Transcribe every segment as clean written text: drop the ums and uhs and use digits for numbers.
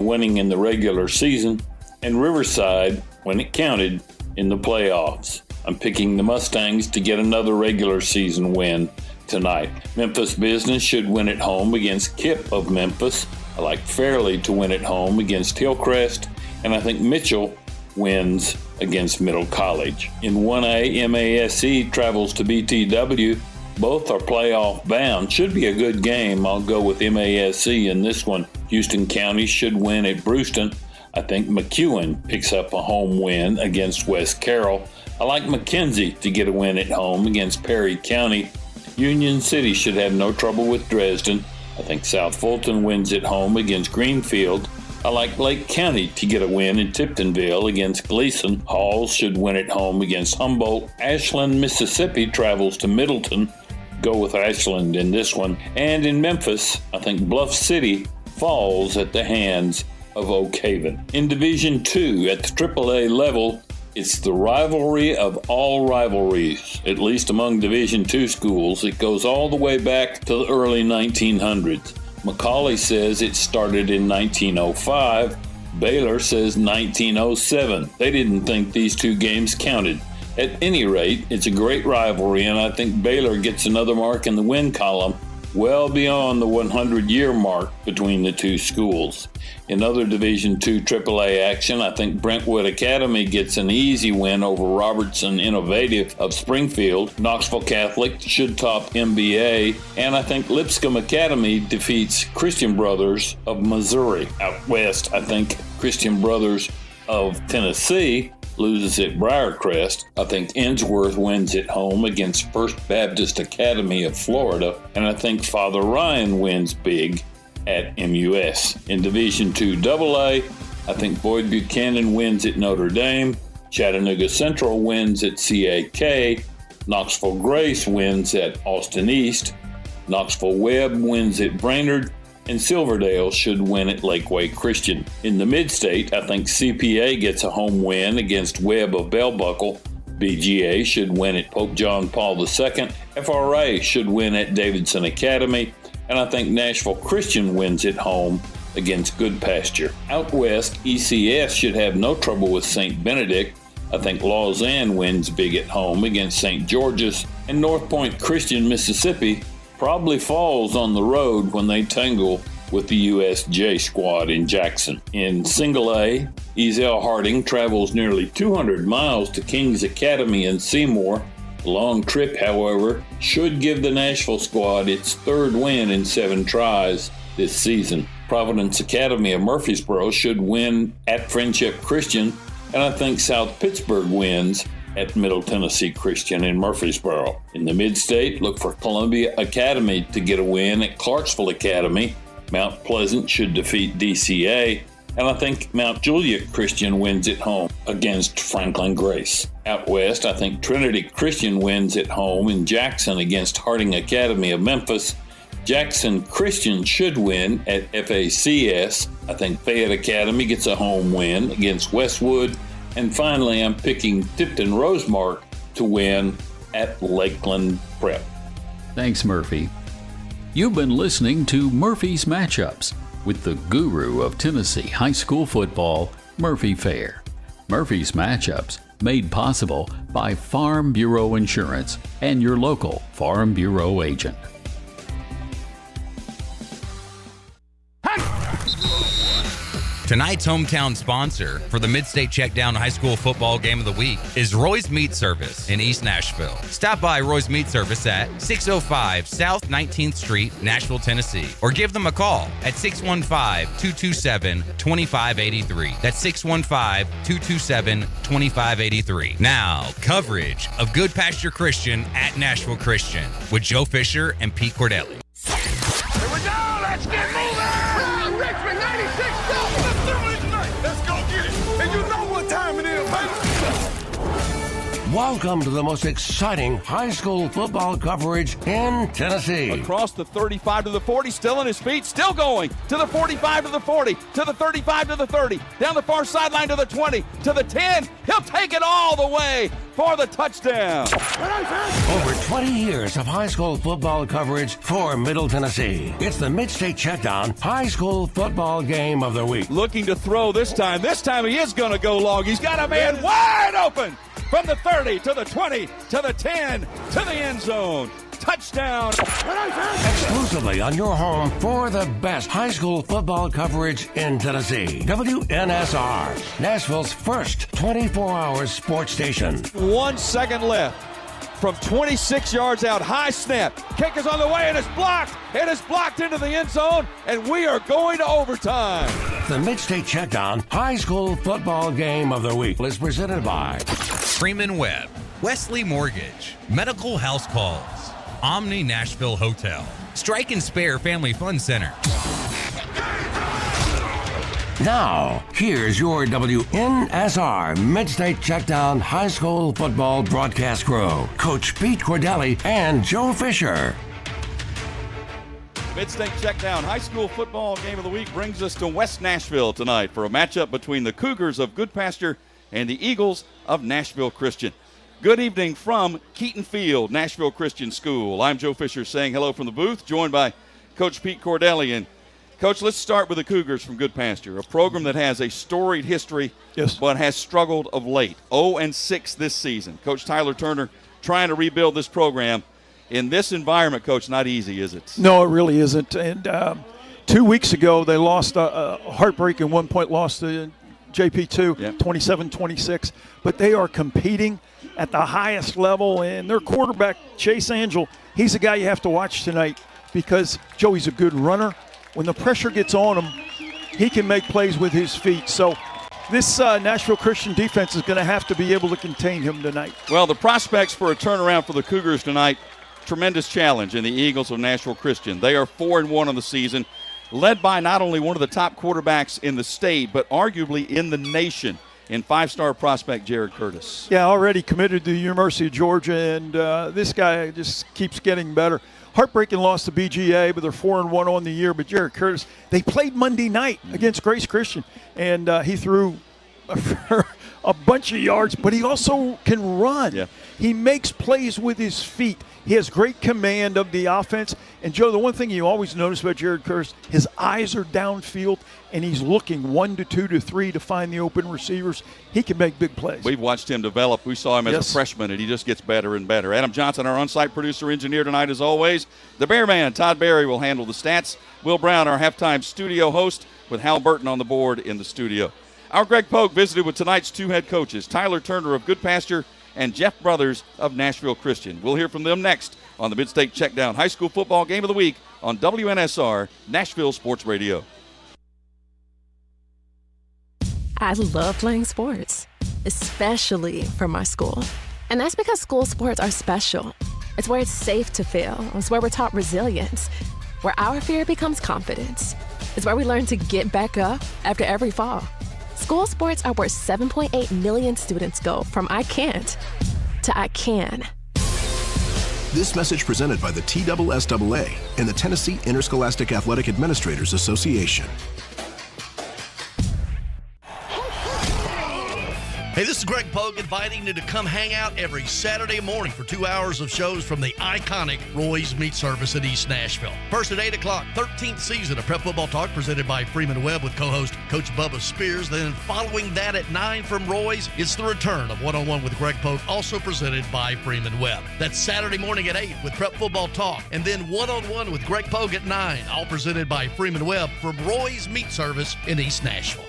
winning in the regular season, and Riverside when it counted in the playoffs. I'm picking the Mustangs to get another regular season win tonight. Memphis Business should win at home against KIPP of Memphis. I like Fairleigh to win at home against Hillcrest, and I think Mitchell wins against Middle College. In 1A, MASC travels to BTW. Both are playoff bound. Should be a good game. I'll go with MASC in this one. Houston County should win at Brewston. I think McEwen picks up a home win against West Carroll. I like McKenzie to get a win at home against Perry County. Union City should have no trouble with Dresden. I think South Fulton wins at home against Greenfield. I like Lake County to get a win in Tiptonville against Gleason. Halls should win at home against Humboldt. Ashland, Mississippi travels to Middleton. Go with Ashland in this one. And in Memphis, I think Bluff City falls at the hands of Oak Haven. In Division II, at the AAA level, it's the rivalry of all rivalries, at least among Division II schools. It goes all the way back to the early 1900s. Macaulay says it started in 1905. Baylor says 1907. They didn't think these two games counted. At any rate, it's a great rivalry, and I think Baylor gets another mark in the win column, well beyond the 100-year mark between the two schools. In other Division II AAA action, I think Brentwood Academy gets an easy win over Robertson Innovative of Springfield. Knoxville Catholic should top MBA, and I think Lipscomb Academy defeats Christian Brothers of Missouri. Out west, I think Christian Brothers of Tennessee loses at Briarcrest. I think Innsworth wins at home against First Baptist Academy of Florida, and I think Father Ryan wins big at MUS. In Division II AA, I think Boyd Buchanan wins at Notre Dame, Chattanooga Central wins at CAK, Knoxville Grace wins at Austin East, Knoxville Webb wins at Brainerd, and Silverdale should win at Lakeway Christian. In the Midstate, I think CPA gets a home win against Webb of Bell Buckle. BGA should win at Pope John Paul II. FRA should win at Davidson Academy. And I think Nashville Christian wins at home against Goodpasture. Out west, ECS should have no trouble with St. Benedict. I think Lausanne wins big at home against St. George's. And North Point Christian, Mississippi, probably falls on the road when they tangle with the USJ squad in Jackson. In Single A, Ezel Harding travels nearly 200 miles to King's Academy in Seymour. The long trip, however, should give the Nashville squad its third win in 7 tries this season. Providence Academy of Murfreesboro should win at Friendship Christian, and I think South Pittsburgh wins at Middle Tennessee Christian in Murfreesboro. In the Midstate, look for Columbia Academy to get a win at Clarksville Academy. Mount Pleasant should defeat DCA, and I think Mount Juliet Christian wins at home against Franklin Grace. Out west, I think Trinity Christian wins at home in Jackson against Harding Academy of Memphis. Jackson Christian should win at FACS. I think Fayette Academy gets a home win against Westwood. And finally, I'm picking Tipton Rosemark to win at Lakeland Prep. Thanks, Murphy. You've been listening to Murphy's Matchups with the guru of Tennessee high school football, Murphy Fair. Murphy's Matchups, made possible by Farm Bureau Insurance and your local Farm Bureau agent. Tonight's hometown sponsor for the MidState Checkdown High School Football Game of the Week is Roy's Meat Service in East Nashville. Stop by Roy's Meat Service at 605 South 19th Street, Nashville, Tennessee, or give them a call at 615-227-2583. That's 615-227-2583. Now, coverage of Goodpasture Christian at Nashville Christian with Joe Fisher and Pete Cordelli. Here we go! Let's get moving! Richmond 96, let's do it tonight! Let's go get it! And you know what time it is, baby! Welcome to the most exciting high school football coverage in Tennessee. Across the 35 to the 40, still on his feet, still going to the 45 to the 40, to the 35 to the 30, down the far sideline to the 20, to the 10. He'll take it all the way for the touchdown. Over 20 years of high school football coverage for Middle Tennessee. It's the MidState Checkdown High School Football Game of the Week. Looking to throw this time. This time he is going to go long. He's got a man wide open from the 30 to the 20 to the 10 to the end zone. Touchdown. Exclusively on your home for the best high school football coverage in Tennessee. WNSR, Nashville's first 24-hour sports station. 1 second left. From 26 yards out, high snap. Kick is on the way and it's blocked. It is blocked into the end zone, and we are going to overtime. The MidState Checkdown High School Football Game of the Week is presented by Freeman Webb, Wesley Mortgage, Medical House Calls, Omni Nashville Hotel, Strike and Spare Family Fun Center. Now, here's your WNSR MidState Checkdown High School Football broadcast crew, Coach Pete Cordelli and Joe Fisher. MidState Checkdown High School Football Game of the Week brings us to West Nashville tonight for a matchup between the Cougars of Goodpasture and the Eagles of Nashville Christian. Good evening from Keaton Field, Nashville Christian School. I'm Joe Fisher saying hello from the booth, joined by Coach Pete Cordelli. And Coach, let's start with the Cougars from Goodpasture, a program that has a storied history, but has struggled of late. 0-6 this season. Coach Tyler Turner trying to rebuild this program. In this environment, Coach, not easy, is it? No, it really isn't. And 2 weeks ago, they lost a heartbreaking 1-point loss to JP2, 27-26. But they are competing at the highest level, and their quarterback, Chase Angel, he's a guy you have to watch tonight because Joey's a good runner. When the pressure gets on him, he can make plays with his feet. So this Nashville Christian defense is going to have to be able to contain him tonight. Well, the prospects for a turnaround for the Cougars tonight, tremendous challenge in the Eagles of Nashville Christian. They are 4-1 on the season, led by not only one of the top quarterbacks in the state, but arguably in the nation, in five-star prospect Jared Curtis. Yeah, already committed to the University of Georgia, and this guy just keeps getting better. Heartbreaking loss to BGA, but they're 4-1 on the year. But Jared Curtis, they played Monday night against Grace Christian, and he threw a bunch of yards, but he also can run. Yeah. He makes plays with his feet. He has great command of the offense. And, Joe, the one thing you always notice about Jared Curtis, his eyes are downfield, and he's looking 1 to 2 to 3 to find the open receivers. He can make big plays. We've watched him develop. We saw him as a freshman, and he just gets better and better. Adam Johnson, our on-site producer engineer tonight, as always. The Bear Man, Todd Berry, will handle the stats. Will Brown, our halftime studio host, with Hal Burton on the board in the studio. Our Greg Polk visited with tonight's two head coaches, Tyler Turner of Goodpasture and Jeff Brothers of Nashville Christian. We'll hear from them next on the MidState Checkdown High School Football Game of the Week on WNSR, Nashville Sports Radio. I love playing sports, especially for my school. And that's because school sports are special. It's where it's safe to fail. It's where we're taught resilience, where our fear becomes confidence. It's where we learn to get back up after every fall. School sports are where 7.8 million students go from I can't to I can. This message presented by the TSSAA and the Tennessee Interscholastic Athletic Administrators Association. Hey, this is Greg Pogue inviting you to come hang out every Saturday morning for 2 hours of shows from the iconic Roy's Meat Service in East Nashville. First at 8 o'clock, 13th season of Prep Football Talk presented by Freeman Webb with co-host Coach Bubba Spears. Then following that at 9 from Roy's, it's the return of One-on-One with Greg Pogue, also presented by Freeman Webb. That's Saturday morning at 8 with Prep Football Talk. And then One-on-One with Greg Pogue at 9, all presented by Freeman Webb from Roy's Meat Service in East Nashville.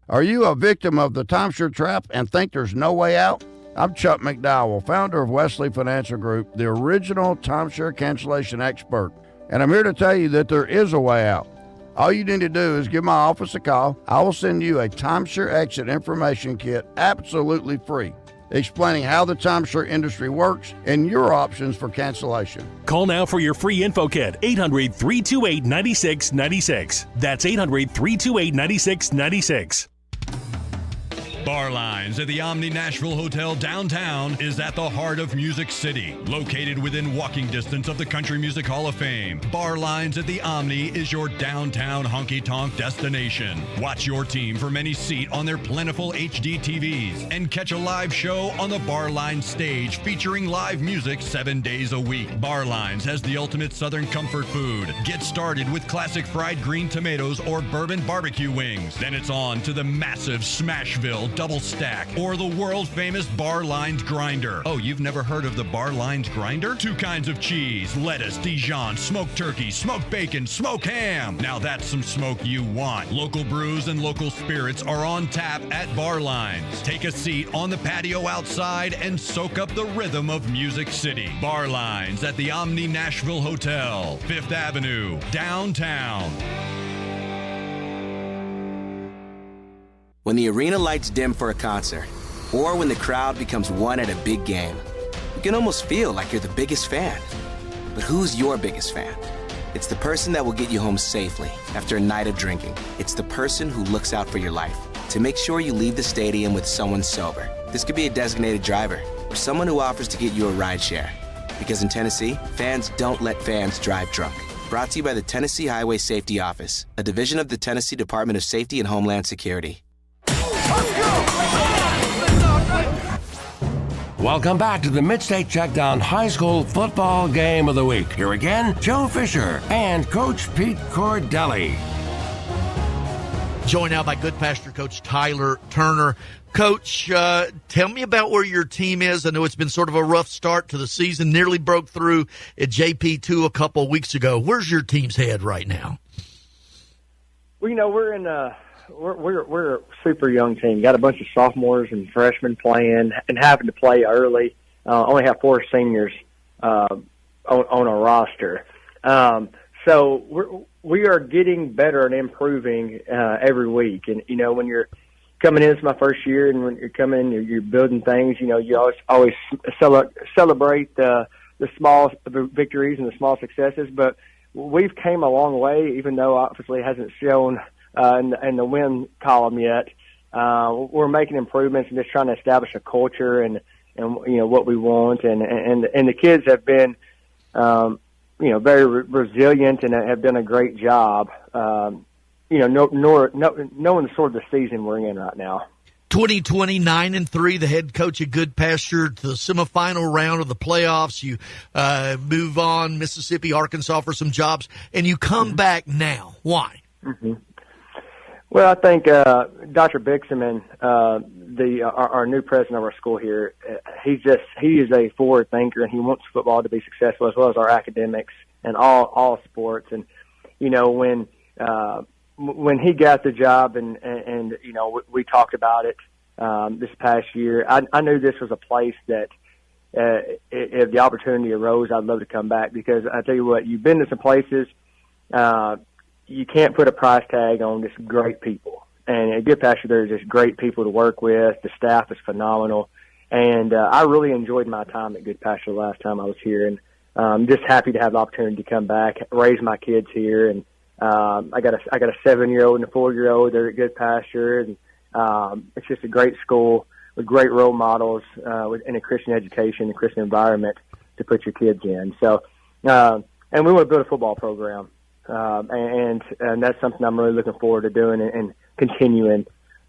Are you a victim of the timeshare trap and think there's no way out? I'm Chuck McDowell, founder of Wesley Financial Group, the original timeshare cancellation expert. And I'm here to tell you that there is a way out. All you need to do is give my office a call. I will send you a timeshare exit information kit absolutely free, explaining how the timeshare industry works and your options for cancellation. Call now for your free info kit, 800-328-9696. That's 800-328-9696. Bar Lines at the Omni Nashville Hotel downtown is at the heart of Music City. Located within walking distance of the Country Music Hall of Fame, Bar Lines at the Omni is your downtown honky-tonk destination. Watch your team from any seat on their plentiful HD TVs and catch a live show on the Bar Lines stage featuring live music 7 days a week. Bar Lines has the ultimate Southern comfort food. Get started with classic fried green tomatoes or bourbon barbecue wings. Then it's on to the massive Smashville double stack or the world famous Bar Lines grinder. Oh, you've never heard of the Bar Lines grinder? 2 kinds of cheese, lettuce, Dijon, smoked turkey, smoked bacon, smoked ham. Now that's some smoke you want. Local brews and local spirits are on tap at Bar Lines. Take a seat on the patio outside and soak up the rhythm of Music City. Bar Lines at the Omni Nashville Hotel, 5th Avenue, downtown. When the arena lights dim for a concert, or when the crowd becomes one at a big game, you can almost feel like you're the biggest fan. But who's your biggest fan? It's the person that will get you home safely after a night of drinking. It's the person who looks out for your life to make sure you leave the stadium with someone sober. This could be a designated driver or someone who offers to get you a ride share. Because in Tennessee, fans don't let fans drive drunk. Brought to you by the Tennessee Highway Safety Office, a division of the Tennessee Department of Safety and Homeland Security. Welcome back to the MidState Checkdown High School Football Game of the Week. Here again, Joe Fisher and Coach Pete Cordelli. Joined now by Goodpasture coach Tyler Turner. Coach, tell me about where your team is. I know it's been sort of a rough start to the season, nearly broke through at JP2 a couple of weeks ago. Where's your team's head right now? Well, we're in we're a super young team. Got a bunch of sophomores and freshmen playing and having to play early. Only have 4 seniors on our roster. So we are getting better and improving every week. And when you're coming in, it's my first year, and when you're coming in, you're building things. You always celebrate the small victories and the small successes. But we've came a long way, even though obviously it hasn't shown in the win column yet. We're making improvements and just trying to establish a culture and what we want. And the kids have been, very resilient and have done a great job. Knowing the sort of the season we're in right now. 2020, 9-3, the head coach at Goodpasture to the semifinal round of the playoffs. You move on, Mississippi, Arkansas for some jobs, and you come back now. Why? Mm-hmm. Well, I think Dr. Bixman, our new president of our school here, he is a forward thinker, and he wants football to be successful as well as our academics and all sports. And when he got the job and we talked about it this past year, I knew this was a place that if the opportunity arose, I'd love to come back, because I tell you what, you've been to some places. You can't put a price tag on just great people. And at Goodpasture, there's just great people to work with. The staff is phenomenal. And I really enjoyed my time at Goodpasture the last time I was here. And I'm just happy to have the opportunity to come back, raise my kids here. And I got a 7-year-old and a 4-year-old. They're at Goodpasture. And it's just a great school with great role models in a Christian education, a Christian environment to put your kids in. So, and we want to build a football program. And that's something I'm really looking forward to doing and continuing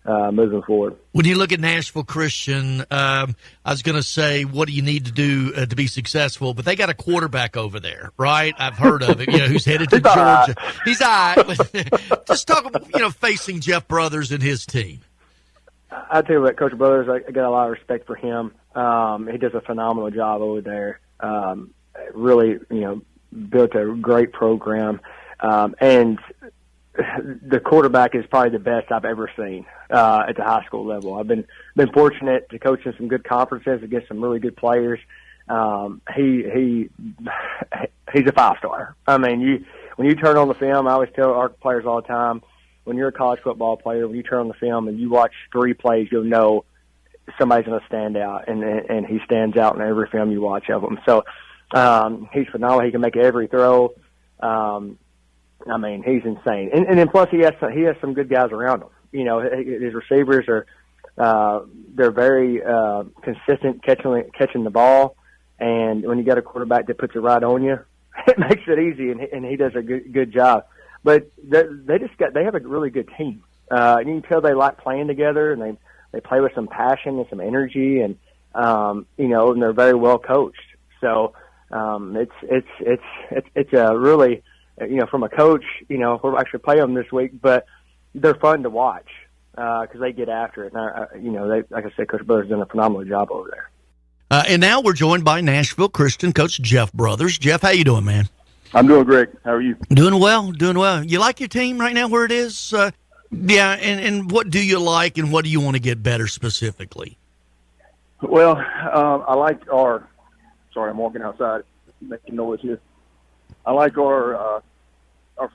moving forward. When you look at Nashville Christian, I was going to say, what do you need to do to be successful? But they got a quarterback over there, right? I've heard of it, who's headed to Georgia. He's all right. Just talk about, facing Jeff Brothers and his team. I tell you what, Coach Brothers, I got a lot of respect for him. He does a phenomenal job over there. Really, built a great program. And the quarterback is probably the best I've ever seen at the high school level. I've been fortunate to coach in some good conferences against some really good players. He's a 5-star. I mean, when you turn on the film, I always tell our players all the time, when you're a college football player, when you turn on the film and you watch 3 plays, you'll know somebody's going to stand out, and he stands out in every film you watch of him. So he's phenomenal. He can make every throw. I mean, he's insane. And then plus he has some good guys around him. His receivers They're very consistent catching the ball, and when you got a quarterback that puts it right on you, it makes it easy, and he does a good job. But they have a really good team. And you can tell they like playing together, and they play with some passion and some energy, and and they're very well coached. So it's a really, from a coach, we'll actually play them this week, but they're fun to watch because they get after it. And like I said, Coach Brothers done a phenomenal job over there. And now we're joined by Nashville Christian coach Jeff Brothers. Jeff, how you doing, man? I'm doing great. How are you? Doing well. You like your team right now where it is? Yeah, and what do you like and what do you want to get better specifically? Well, I like our – sorry, I'm walking outside making noise here. I like our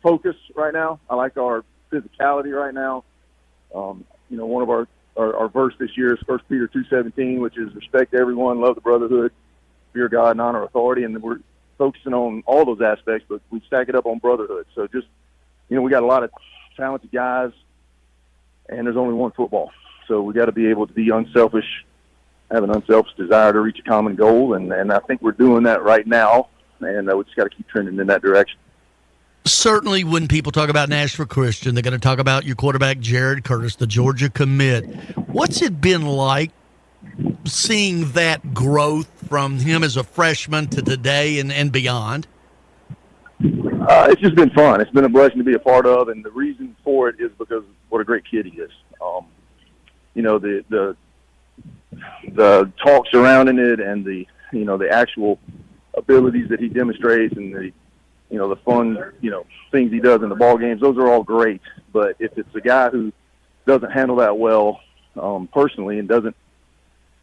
focus right now. I like our physicality right now. One of our verse this year is 1 Peter 2:17, which is respect everyone, love the brotherhood, fear God, and honor authority. And we're focusing on all those aspects, but we stack it up on brotherhood. So just, we got a lot of talented guys, and there's only one football. So we got to be able to be unselfish, have an unselfish desire to reach a common goal, and I think we're doing that right now, and we just got to keep trending in that direction. Certainly when people talk about Nashville Christian, they're going to talk about your quarterback, Jared Curtis, the Georgia commit. What's it been like seeing that growth from him as a freshman to today and beyond? It's just been fun. It's been a blessing to be a part of, and the reason for it is because what a great kid he is. The talk surrounding it and the actual abilities that he demonstrates and the fun, things he does in the ball games, those are all great. But if it's a guy who doesn't handle that well personally and doesn't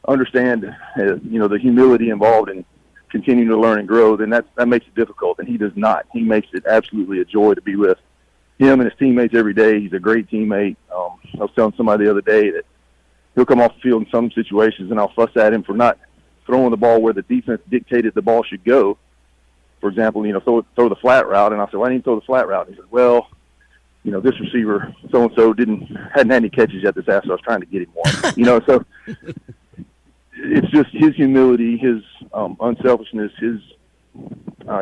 understand, the humility involved in continuing to learn and grow, then that makes it difficult. And he does not. He makes it absolutely a joy to be with him and his teammates every day. He's a great teammate. I was telling somebody the other day that he'll come off the field in some situations and I'll fuss at him for not throwing the ball where the defense dictated the ball should go. For example, throw the flat route, and I said, "Why didn't you throw the flat route?" And he said, "Well, this hadn't had any catches yet this half, so I was trying to get him one." So it's just his humility, his unselfishness, his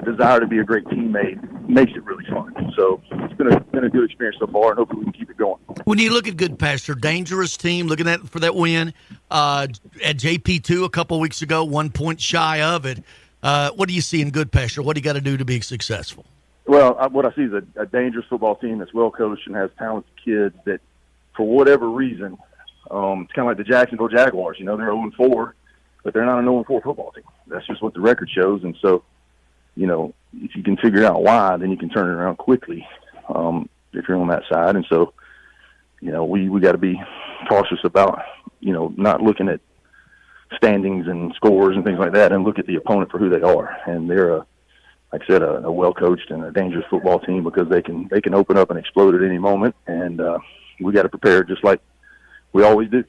desire to be a great teammate makes it really fun. So it's been a good experience so far, and hopefully we can keep it going. When you look at Goodpasture, dangerous team, looking at for that win at JP2 a couple weeks ago, 1 point shy of it. What do you see in Goodpasture? What do you got to do to be successful? Well, what I see is a dangerous football team that's well coached and has talented kids that, for whatever reason, it's kind of like the Jacksonville Jaguars. They're 0-4, but they're not an 0-4 football team. That's just what the record shows. And so, if you can figure out why, then you can turn it around quickly if you're on that side. And so, we got to be cautious about, not looking at standings and scores and things like that, and look at the opponent for who they are. And they're like I said, a well-coached and a dangerous football team because they can open up and explode at any moment. And we got to prepare just like we always do.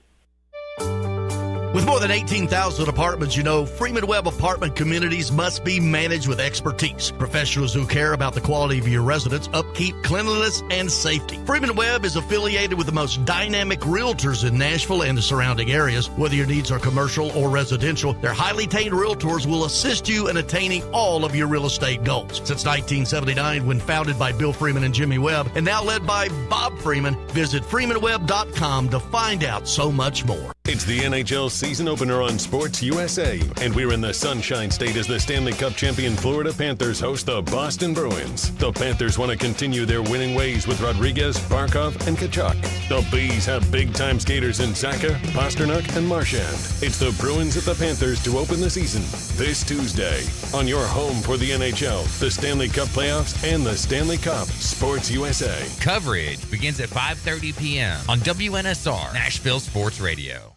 With more than 18,000 apartments, Freeman Webb apartment communities must be managed with expertise. Professionals who care about the quality of your residence, upkeep, cleanliness, and safety. Freeman Webb is affiliated with the most dynamic realtors in Nashville and the surrounding areas. Whether your needs are commercial or residential, their highly trained realtors will assist you in attaining all of your real estate goals. Since 1979, when founded by Bill Freeman and Jimmy Webb, and now led by Bob Freeman, visit freemanwebb.com to find out so much more. It's the NHL season opener on Sports USA, and we're in the Sunshine State as the Stanley Cup champion Florida Panthers host the Boston Bruins. The Panthers want to continue their winning ways with Rodriguez, Barkov, and Tkachuk. The Bees have big-time skaters in Zacha, Pasternak, and Marchand. It's the Bruins at the Panthers to open the season this Tuesday on your home for the NHL, the Stanley Cup playoffs, and the Stanley Cup. Sports USA. Coverage begins at 5:30 p.m. on WNSR, Nashville Sports Radio.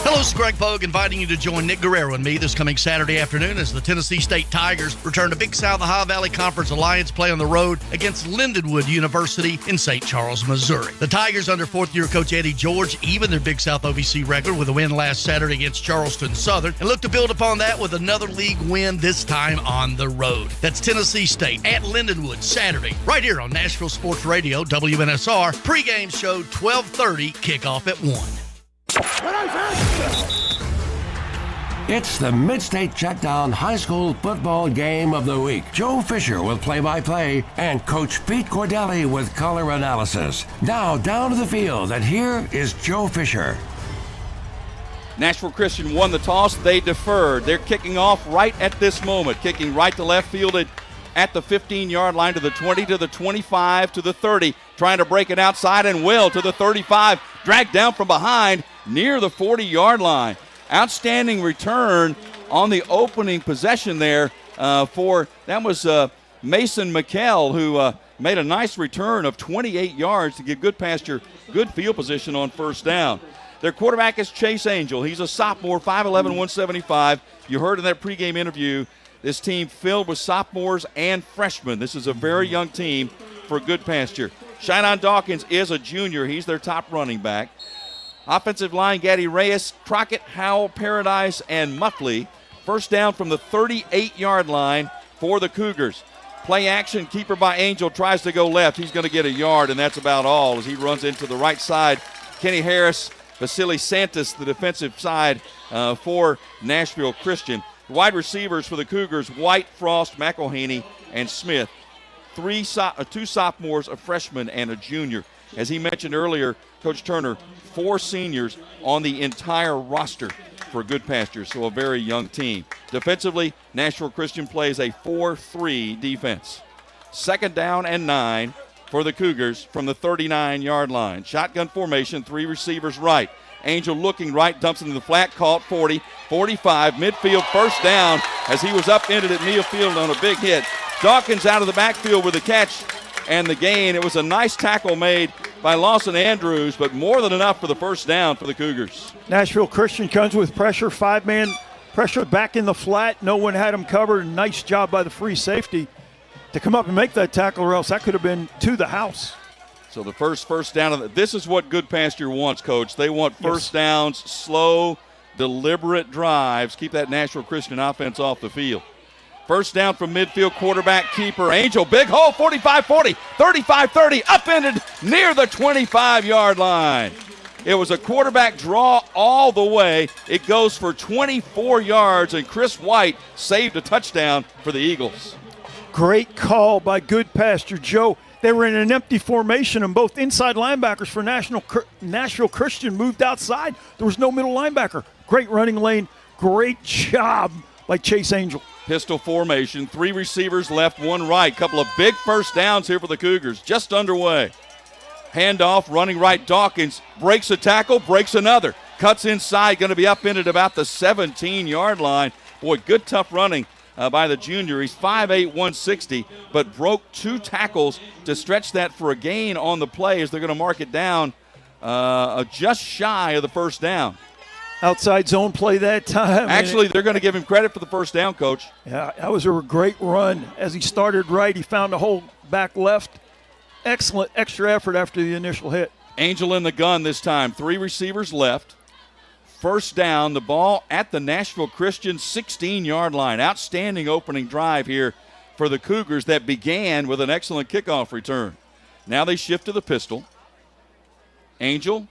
Hello, it's Greg Pogue inviting you to join Nick Guerrero and me this coming Saturday afternoon as the Tennessee State Tigers return to Big South Ohio Valley Conference Alliance play on the road against Lindenwood University in St. Charles, Missouri. The Tigers, under fourth-year coach Eddie George, even their Big South OVC record with a win last Saturday against Charleston Southern, and look to build upon that with another league win, this time on the road. That's Tennessee State at Lindenwood Saturday, right here on Nashville Sports Radio, WNSR. Pre-game show 12:30, kickoff at 1. It's the MidState Checkdown High School Football Game of the Week. Joe Fisher with play-by-play and Coach Pete Cordelli with color analysis. Now down to the field, and here is Joe Fisher. Nashville Christian won the toss. They deferred. They're kicking off right at this moment, kicking right to left fielded at the 15-yard line to the 20, to the 25, to the 30, trying to break it outside and will to the 35, dragged down from behind near the 40-yard line. Outstanding return on the opening possession there that was Mason McKell, who made a nice return of 28 yards to give Goodpasture good field position on first down. Their quarterback is Chase Angel. He's a sophomore, 5'11", 175. You heard in that pregame interview, this team filled with sophomores and freshmen. This is a very young team for Goodpasture. Shinon Dawkins is a junior. He's their top running back. Offensive line, Gaddy Reyes, Crockett, Howell, Paradise, and Muffley. First down from the 38-yard line for the Cougars. Play action, keeper by Angel, tries to go left. He's going to get a yard, and that's about all as he runs into the right side. Kenny Harris, Vasily Santos, the defensive side for Nashville Christian. Wide receivers for the Cougars, White, Frost, McElhaney, and Smith. Two sophomores, a freshman, and a junior. As he mentioned earlier, Coach Turner, 4 seniors on the entire roster for Goodpasture, so a very young team. Defensively, Nashville Christian plays a 4-3 defense. Second down and 9 for the Cougars from the 39-yard line. Shotgun formation, 3 receivers right. Angel looking right, dumps into the flat, caught 40, 45, midfield, first down as he was upended at near field on a big hit. Dawkins out of the backfield with a catch and the gain. It was a nice tackle made by Lawson Andrews, but more than enough for the first down for the Cougars. Nashville Christian comes with pressure, 5-man pressure back in the flat. No one had him covered. Nice job by the free safety to come up and make that tackle, or else that could have been to the house. So the first down. This is what Goodpasture wants, Coach. They want first downs, slow, deliberate drives. Keep that Nashville Christian offense off the field. First down from midfield, quarterback keeper Angel. Big hole, 45-40, 35-30, upended near the 25-yard line. It was a quarterback draw all the way. It goes for 24 yards, and Chris White saved a touchdown for the Eagles. Great call by Goodpasture, Joe. They were in an empty formation, and both inside linebackers for Nashville Christian moved outside. There was no middle linebacker. Great running lane. Great job by Chase Angel. Pistol formation, 3 receivers left, 1 right. Couple of big first downs here for the Cougars, just underway. Handoff, running right, Dawkins breaks a tackle, breaks another. Cuts inside, going to be upended about the 17-yard line. Boy, good tough running by the junior. He's 5'8", 160, but broke 2 tackles to stretch that for a gain on the play as they're going to mark it down just shy of the first down. Outside zone play that time. Actually, they're going to give him credit for the first down, Coach. Yeah, that was a great run. As he started right, he found a hole back left. Excellent extra effort after the initial hit. Angel in the gun this time. 3 receivers left. First down, the ball at the Nashville Christian 16-yard line. Outstanding opening drive here for the Cougars that began with an excellent kickoff return. Now they shift to the pistol. Angel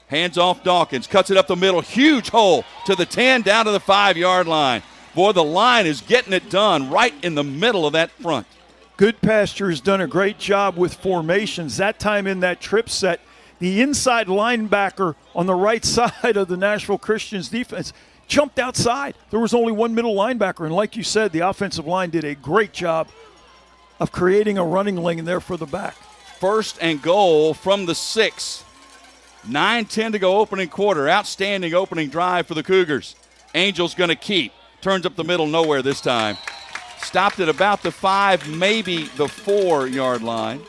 hands off Dawkins, cuts it up the middle. Huge hole to the 10, down to the 5-yard line. Boy, the line is getting it done right in the middle of that front. Goodpasture has done a great job with formations. That time in that trip set, the inside linebacker on the right side of the Nashville Christians defense jumped outside. There was only 1 middle linebacker, and like you said, the offensive line did a great job of creating a running lane there for the back. First and goal from the 6. 9:10 to go opening quarter. Outstanding opening drive for the Cougars. Angel's going to keep. Turns up the middle, nowhere this time. Stopped at about the 5, maybe the 4-yard line.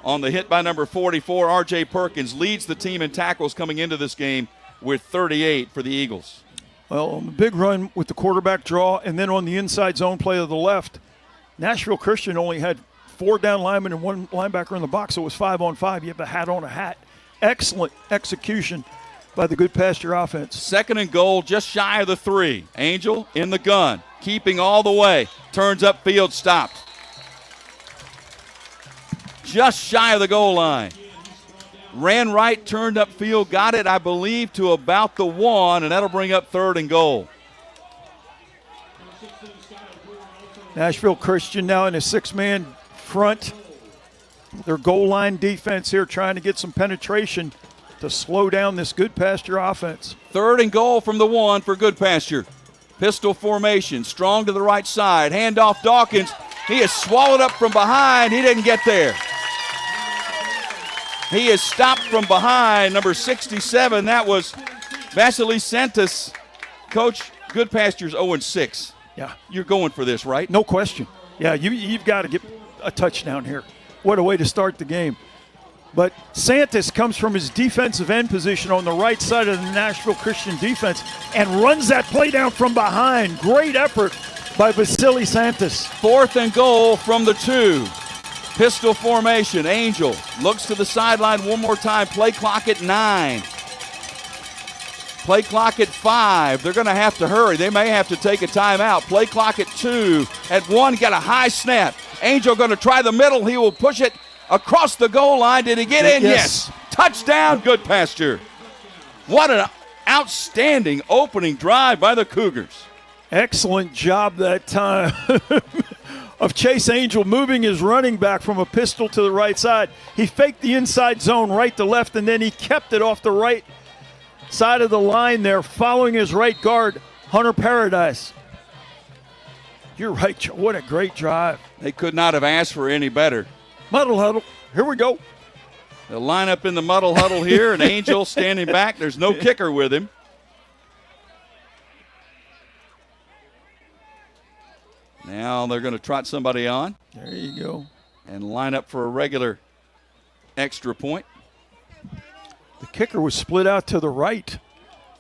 On the hit by number 44, R.J. Perkins leads the team in tackles coming into this game with 38 for the Eagles. Well, a big run with the quarterback draw, and then on the inside zone play to the left, Nashville Christian only had 4 down linemen and 1 linebacker in the box, so it was 5-on-5. You have a hat on a hat. Excellent execution by the Goodpasture offense. Second and goal, just shy of the 3. Angel in the gun, keeping all the way. Turns upfield, stopped. Just shy of the goal line. ran right, turned upfield, got it, I believe, to about the 1, and that'll bring up 3rd and goal. Nashville Christian now in a 6-man front. Their goal line defense here trying to get some penetration to slow down this Goodpasture offense. 3rd and goal from the 1 for Goodpasture. Pistol formation, strong to the right side. Handoff Dawkins. He is swallowed up from behind. He didn't get there. He is stopped from behind, number 67. That was Vasily Santos. Coach, Goodpasture's 0-6. Yeah. You're going for this, right? No question. Yeah, you've got to get a touchdown here. What a way to start the game. But Santos comes from his defensive end position on the right side of the Nashville Christian defense and runs that play down from behind. Great effort by Vasily Santos. 4th and goal from the 2. Pistol formation. Angel looks to the sideline one more time. Play clock at 9. Play clock at 5. They're going to have to hurry. They may have to take a timeout. Play clock at 2. At 1, got a high snap. Angel going to try the middle. He will push it across the goal line. Did he get in? Yes. Touchdown, Goodpasture. What an outstanding opening drive by the Cougars. Excellent job that time of Chase Angel moving his running back from a pistol to the right side. He faked the inside zone right to left, and then he kept it off the right side of the line there, following his right guard, Hunter Paradise. You're right, Joe. What a great drive. They could not have asked for any better. Muddle huddle. Here we go. They'll line up in the muddle huddle here, and Angel standing back. There's no kicker with him. Now they're going to trot somebody on. There you go. And line up for a regular extra point. The kicker was split out to the right,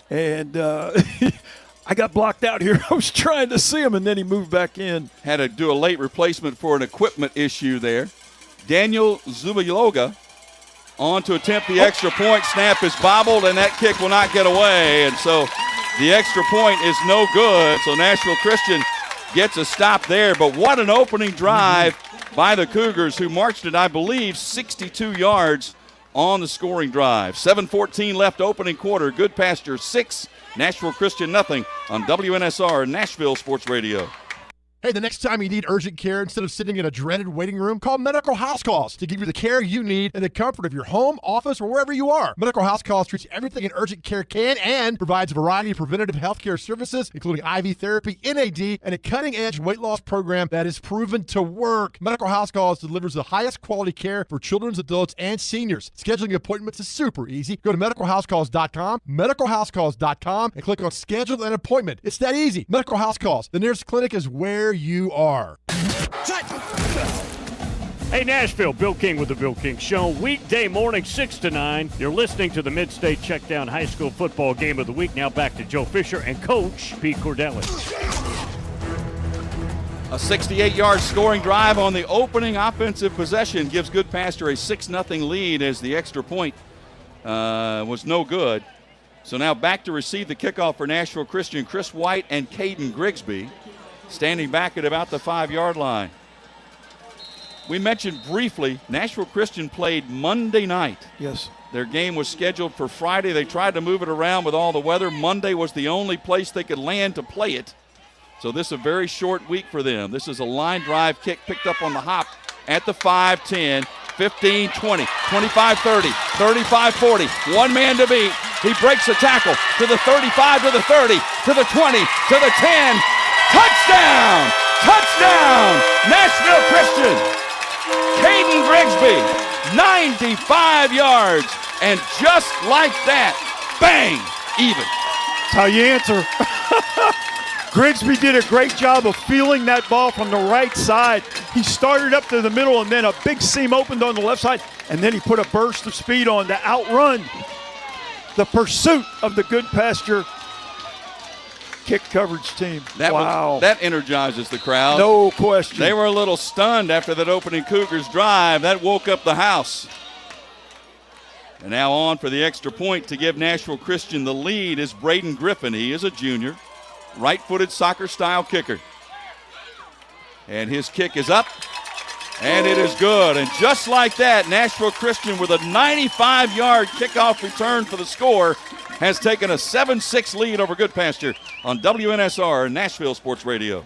and I got blocked out here. I was trying to see him, and then he moved back in. Had to do a late replacement for an equipment issue there. Daniel Zubiloga on to attempt the extra point. Snap is bobbled, and that kick will not get away. And so the extra point is no good. So Nashville Christian gets a stop there. But what an opening drive by the Cougars, who marched it, I believe, 62 yards on the scoring drive. 7:14 left, opening quarter. Goodpasture 6, Nashville Christian nothing on WNSR Nashville Sports Radio. Hey, the next time you need urgent care, instead of sitting in a dreaded waiting room, call Medical House Calls to give you the care you need in the comfort of your home, office, or wherever you are. Medical House Calls treats everything an urgent care can and provides a variety of preventative health care services, including IV therapy, NAD, and a cutting-edge weight loss program that is proven to work. Medical House Calls delivers the highest quality care for children, adults, and seniors. Scheduling appointments is super easy. Go to medicalhousecalls.com, medicalhousecalls.com, and click on Schedule an Appointment. It's that easy. Medical House Calls. The nearest clinic is where you are. Hey Nashville, Bill King with the Bill King Show. Weekday morning 6 to 9. You're listening to the MidState Checkdown High School Football Game of the Week. Now back to Joe Fisher and Coach Pete Cordelli. A 68-yard scoring drive on the opening offensive possession gives Goodpasture a 6-0 lead as the extra point was no good. So now back to receive the kickoff for Nashville Christian, Chris White and Caden Grigsby, standing back at about the 5-yard line. We mentioned briefly, Nashville Christian played Monday night. Yes. Their game was scheduled for Friday. They tried to move it around with all the weather. Monday was the only place they could land to play it. So this is a very short week for them. This is a line drive kick picked up on the hop at the 5-10, 15-20, 25-30, 35-40. One man to beat. He breaks the tackle to the 35, to the 30, to the 20, to the 10. Touchdown! Touchdown! Nashville Christian! Caden Grigsby, 95 yards. And just like that, bang, even. That's how you answer. Grigsby did a great job of feeling that ball from the right side. He started up to the middle, and then a big seam opened on the left side, and then he put a burst of speed on to outrun the pursuit of the Goodpasture kick coverage team. Wow. That energizes the crowd. No question. They were a little stunned after that opening Cougars drive. That woke up the house. And now on for the extra point to give Nashville Christian the lead is Braden Griffin. He is a junior, right-footed soccer-style kicker. And his kick is up And it is good. And just like that, Nashville Christian with a 95-yard kickoff return for the score has taken a 7-6 lead over Goodpasture on WNSR Nashville Sports Radio.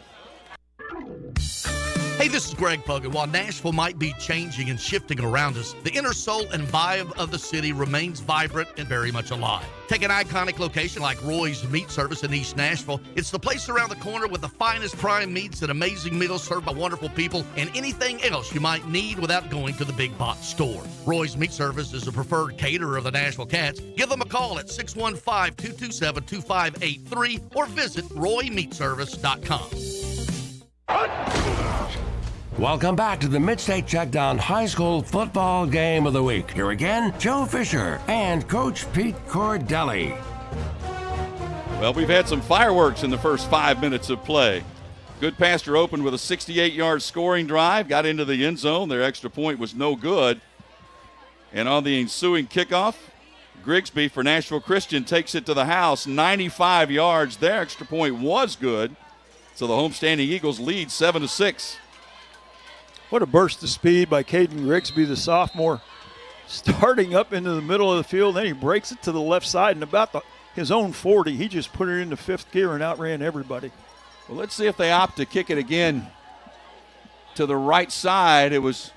Hey, this is Greg Pugh. While Nashville might be changing and shifting around us, the inner soul and vibe of the city remains vibrant and very much alive. Take an iconic location like Roy's Meat Service in East Nashville. It's the place around the corner with the finest prime meats and amazing meals served by wonderful people and anything else you might need without going to the big box store. Roy's Meat Service is a preferred caterer of the Nashville Cats. Give them a call at 615-227-2583 or visit roymeatservice.com. Welcome back to the MidState Checkdown High School Football Game of the Week. Here again, Joe Fisher and Coach Pete Cordelli. Well, we've had some fireworks in the first 5 minutes of play. Goodpasture opened with a 68-yard scoring drive, got into the end zone. Their extra point was no good. And on the ensuing kickoff, Grigsby for Nashville Christian takes it to the house, 95 yards. Their extra point was good. So the homestanding Eagles lead 7-6. What a burst of speed by Caden Grigsby, the sophomore, starting up into the middle of the field. Then he breaks it to the left side, and about his own 40, he just put it into fifth gear and outran everybody. Well, let's see if they opt to kick it again to the right side. It was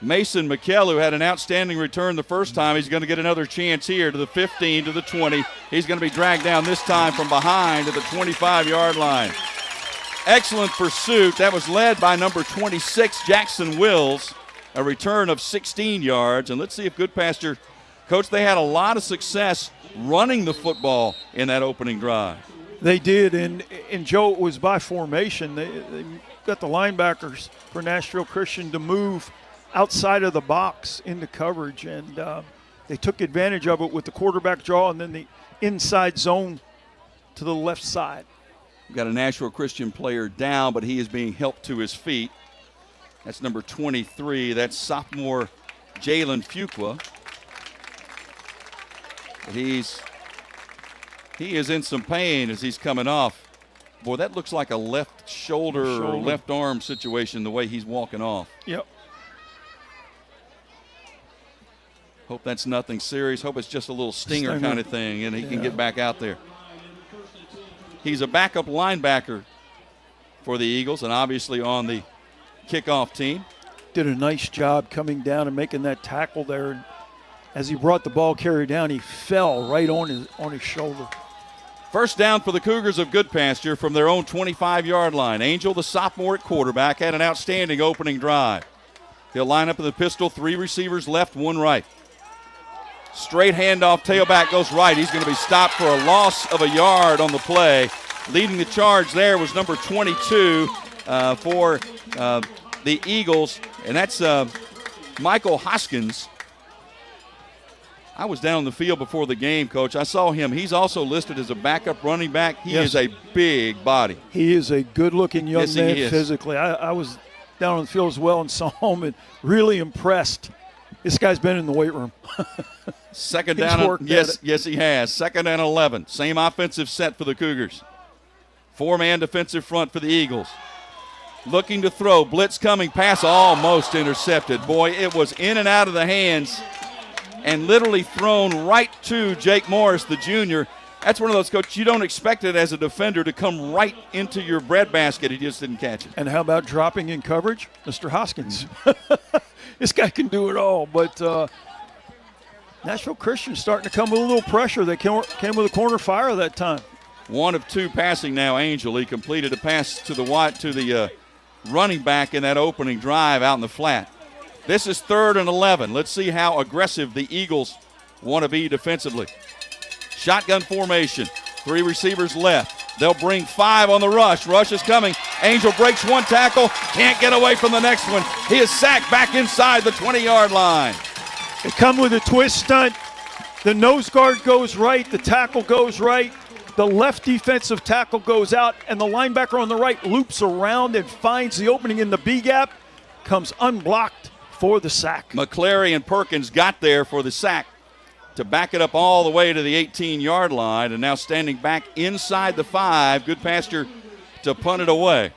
Mason McKell who had an outstanding return the first time. He's going to get another chance here to the 15, to the 20. He's going to be dragged down this time from behind to the 25-yard line. Excellent pursuit. That was led by number 26, Jackson Wills, a return of 16 yards. And let's see if Goodpasture, Coach, they had a lot of success running the football in that opening drive. They did, and Joe, it was by formation. They got the linebackers for Nashville Christian to move outside of the box into coverage, and they took advantage of it with the quarterback draw and then the inside zone to the left side. We've got a Nashville Christian player down, but he is being helped to his feet. That's number 23. That's sophomore Jalen Fuqua. He is in some pain as he's coming off. Boy, that looks like a left shoulder or left arm situation the way he's walking off. Yep. Hope that's nothing serious. Hope it's just a little stinger kind of thing, and he can get back out there. He's a backup linebacker for the Eagles and obviously on the kickoff team. Did a nice job coming down and making that tackle there. And as he brought the ball carrier down, he fell right on his shoulder. First down for the Cougars of Goodpasture from their own 25-yard line. Angel, the sophomore at quarterback, had an outstanding opening drive. He'll line up in the pistol, 3 receivers left, 1 right. Straight handoff, tailback goes right. He's going to be stopped for a loss of a yard on the play. Leading the charge there was number 22 for the Eagles, and that's Michael Hoskins. I was down on the field before the game, Coach. I saw him. He's also listed as a backup running back. He is a big body. He is a good-looking young man physically. I was down on the field as well and saw him and really impressed. This guy's been in the weight room. Second down. Yes, he has. Second and 11. Same offensive set for the Cougars. 4-man defensive front for the Eagles. Looking to throw. Blitz coming. Pass almost intercepted. Boy, it was in and out of the hands and literally thrown right to Jake Morris, the junior. That's one of those, Coach, you don't expect it as a defender to come right into your breadbasket. He just didn't catch it. And how about dropping in coverage? Mr. Hoskins. This guy can do it all. But Nashville Christian starting to come with a little pressure. They came with a corner fire that time. 1 of 2 passing now, Angel. He completed a pass to the running back in that opening drive out in the flat. This is 3rd and 11. Let's see how aggressive the Eagles want to be defensively. Shotgun formation. 3 receivers left. They'll bring 5 on the rush. Rush is coming. Angel breaks 1 tackle. Can't get away from the next one. He is sacked back inside the 20-yard line. They come with a twist stunt. The nose guard goes right. The tackle goes right. The left defensive tackle goes out, and the linebacker on the right loops around and finds the opening in the B-gap. Comes unblocked for the sack. McClary and Perkins got there for the sack to back it up all the way to the 18-yard line, and now standing back inside the 5. Goodpasture to punt it away.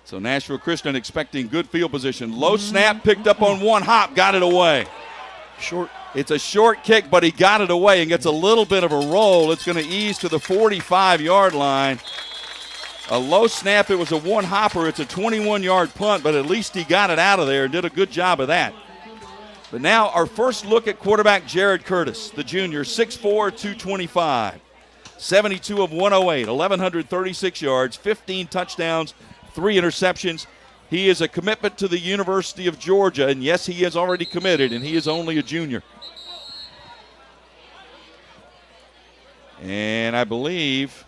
So Nashville Christian expecting good field position. Low snap, picked up on one hop, got it away. Short. It's a short kick, but he got it away and gets a little bit of a roll. It's going to ease to the 45-yard line. A low snap, it was a one-hopper. It's a 21-yard punt, but at least he got it out of there and did a good job of that. But now our first look at quarterback Jared Curtis, the junior, 6'4", 225. 72 of 108, 1,136 yards, 15 touchdowns, 3 interceptions. He is a commitment to the University of Georgia, and yes, he is already committed, and he is only a junior. And I believe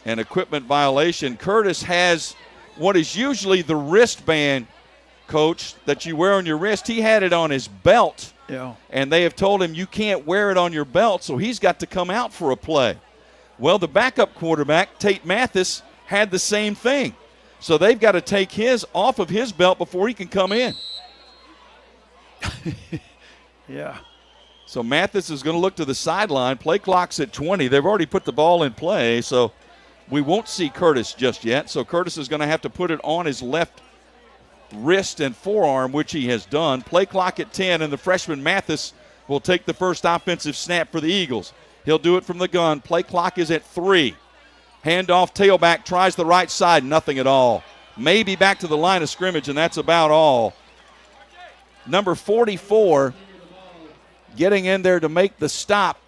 an equipment violation. Curtis has what is usually the wristband, Coach, that you wear on your wrist. He had it on his belt. Yeah. And they have told him you can't wear it on your belt, so he's got to come out for a play. Well, the backup quarterback, Tate Mathis, had the same thing. So they've got to take his off of his belt before he can come in. Yeah. So Mathis is going to look to the sideline. Play clock's at 20. They've already put the ball in play, so we won't see Curtis just yet. So Curtis is going to have to put it on his left wrist and forearm, which he has done. Play clock at 10, and the freshman Mathis will take the first offensive snap for the Eagles. He'll do it from the gun. Play clock is at 3. Handoff, tailback, tries the right side, nothing at all. Maybe back to the line of scrimmage, and that's about all. Number 44 getting in there to make the stop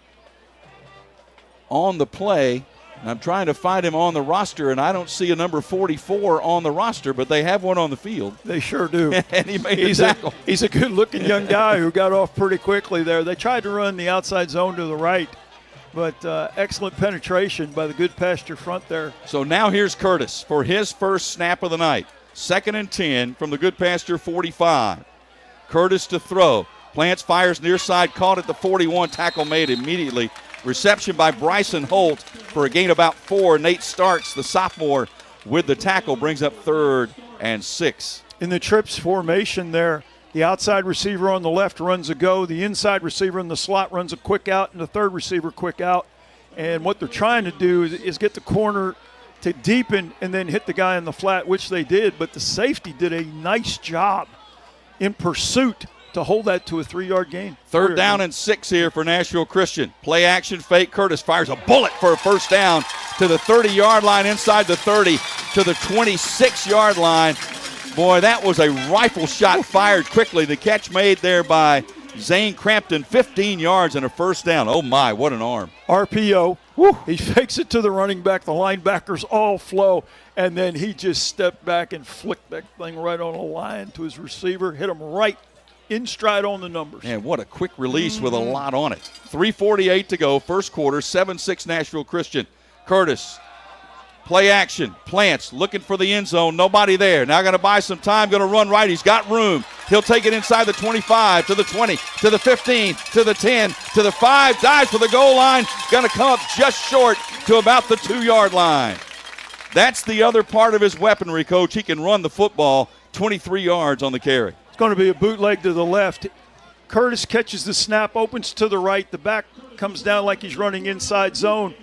on the play. And I'm trying to find him on the roster, and I don't see a number 44 on the roster, but they have one on the field. They sure do. And he made a tackle. He's a good-looking young guy who got off pretty quickly there. They tried to run the outside zone to the right, but excellent penetration by the Goodpasture front there. So now here's Curtis for his first snap of the night. 2nd and 10 from the Goodpasture 45. Curtis to throw. Plants, fires near side, caught at the 41. Tackle made immediately. Reception by Bryson Holt for a gain about 4. Nate Starks, the sophomore, with the tackle, brings up 3rd and 6. In the trips formation there, the outside receiver on the left runs a go. The inside receiver in the slot runs a quick out, and the third receiver quick out. And what they're trying to do is get the corner to deepen and then hit the guy in the flat, which they did. But the safety did a nice job in pursuit to hold that to a 3-yard gain. 3rd down and 6 here for Nashville Christian. Play action fake. Curtis fires a bullet for a first down to the 30-yard line, inside the 30 to the 26-yard line. Boy, that was a rifle shot fired quickly. The catch made there by Zane Crampton, 15 yards and a first down. Oh, my, what an arm. RPO. Woo. He fakes it to the running back. The linebackers all flow, and then he just stepped back and flicked that thing right on a line to his receiver, hit him right in stride on the numbers. Man, what a quick release with a lot on it. 3:48 to go, first quarter, 7-6 Nashville Christian. Curtis, play action, plants, looking for the end zone, nobody there. Now going to buy some time, going to run right. He's got room. He'll take it inside the 25, to the 20, to the 15, to the 10, to the 5, dives for the goal line, going to come up just short to about the 2-yard line. That's the other part of his weaponry, Coach. He can run the football 23 yards on the carry. It's going to be a bootleg to the left. Curtis catches the snap, opens to the right. The back comes down like he's running inside zone.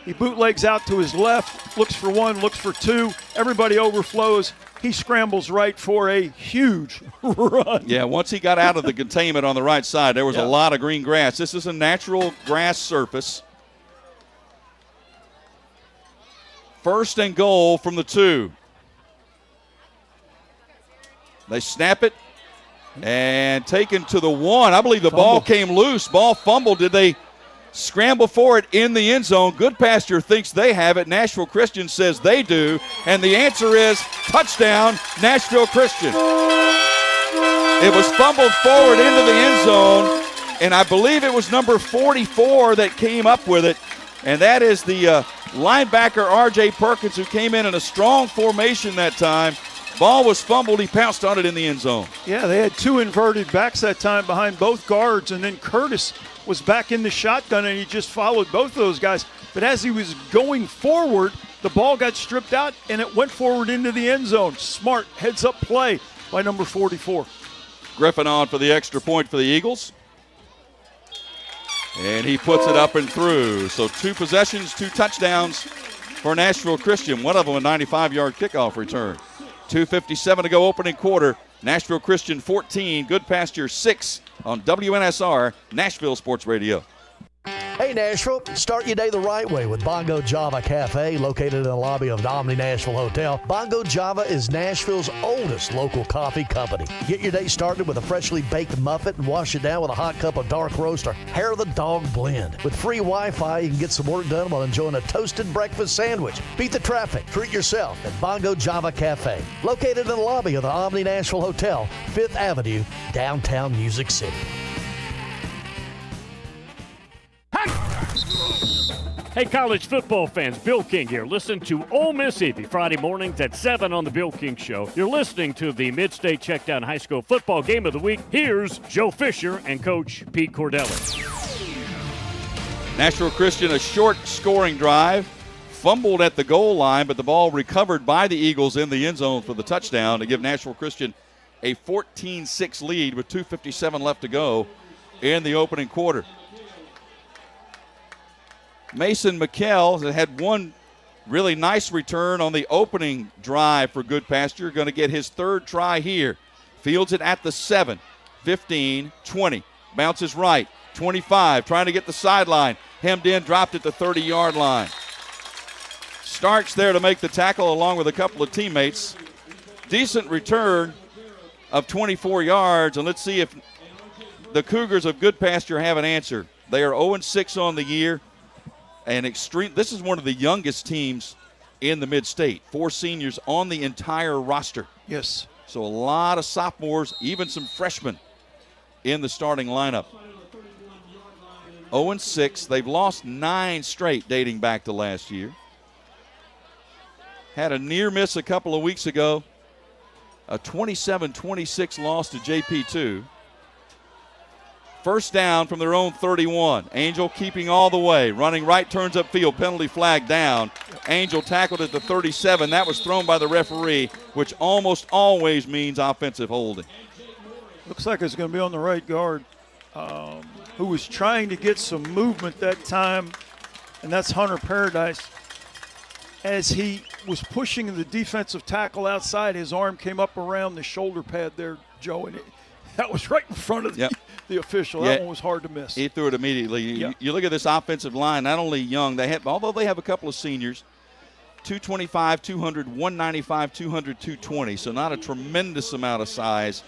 He bootlegs out to his left, looks for 1, looks for 2. Everybody overflows. He scrambles right for a huge run. Yeah, once he got out of the containment on the right side, there was a lot of green grass. This is a natural grass surface. 1st and goal from the 2. They snap it and taken to the 1. I believe the ball came loose. Ball fumbled. Did they scramble for it in the end zone? Goodpasture thinks they have it. Nashville Christian says they do. And the answer is touchdown, Nashville Christian. It was fumbled forward into the end zone, and I believe it was number 44 that came up with it. And that is the linebacker, R.J. Perkins, who came in a strong formation that time. Ball was fumbled. He pounced on it in the end zone. Yeah, they had 2 inverted backs that time behind both guards, and then Curtis was back in the shotgun, and he just followed both of those guys. But as he was going forward, the ball got stripped out, and it went forward into the end zone. Smart heads-up play by number 44. Griffin on for the extra point for the Eagles. And he puts it up and through. So 2 possessions, 2 touchdowns for Nashville Christian. One of them a 95-yard kickoff return. 2:57 to go opening quarter. Nashville Christian 14, Goodpasture 6 on WNSR, Nashville Sports Radio. Hey Nashville, start your day the right way with Bongo Java Cafe, located in the lobby of the Omni Nashville Hotel. Bongo Java is Nashville's oldest local coffee company. Get your day started with a freshly baked muffin and wash it down with a hot cup of dark roast or hair of the dog blend. With free Wi-Fi, you can get some work done while enjoying a toasted breakfast sandwich. Beat the traffic, treat yourself at Bongo Java Cafe, located in the lobby of the Omni Nashville Hotel, 5th Avenue, downtown Music City. Hey, college football fans, Bill King here. Listen to Ole Miss Evie Friday mornings at 7 on The Bill King Show. You're listening to the MidState Checkdown High School Football Game of the Week. Here's Joe Fisher and Coach Pete Cordelli. Nashville Christian, a short scoring drive. Fumbled at the goal line, but the ball recovered by the Eagles in the end zone for the touchdown to give Nashville Christian a 14-6 lead with 2:57 left to go in the opening quarter. Mason McKell had one really nice return on the opening drive for Goodpasture. Going to get his third try here. Fields it at the 7, 15, 20. Bounces right, 25. Trying to get the sideline. Hemmed in, dropped at the 30-yard line. Starks there to make the tackle along with a couple of teammates. Decent return of 24 yards. And let's see if the Cougars of Goodpasture have an answer. They are 0-6 on the year. And this is one of the youngest teams in the Mid-State. 4 seniors on the entire roster. Yes. So a lot of sophomores, even some freshmen in the starting lineup. 0-6. They've lost 9 straight dating back to last year. Had a near miss a couple of weeks ago. A 27-26 loss to JP2. First down from their own 31. Angel keeping all the way. Running right, turns upfield. Penalty flag down. Angel tackled at the 37. That was thrown by the referee, which almost always means offensive holding. Looks like it's going to be on the right guard, who was trying to get some movement that time, and that's Hunter Paradise. As he was pushing the defensive tackle outside, his arm came up around the shoulder pad there, Joe, and that was right in front of the official. That one was hard to miss. He threw it immediately. You look at this offensive line, not only young, although they have a couple of seniors, 225, 200, 195, 200, 220, so not a tremendous amount of size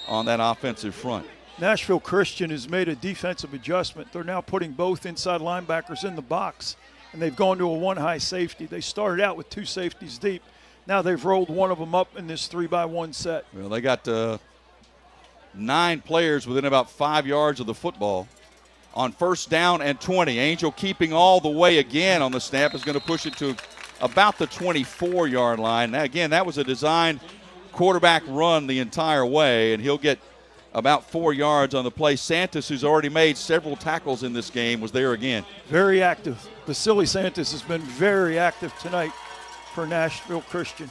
on that offensive front. Nashville Christian has made a defensive adjustment. They're now putting both inside linebackers in the box, and they've gone to a one-high safety. They started out with 2 safeties deep. Now they've rolled one of them up in this 3-by-1 set. Well, they got 9 players within about 5 yards of the football. On first down and 20, Angel keeping all the way again on the snap is going to push it to about the 24-yard line. Now, again, that was a designed quarterback run the entire way, and he'll get about 4 yards on the play. Santos, who's already made several tackles in this game, was there again. Very active. Vasily Santos has been very active tonight for Nashville Christian.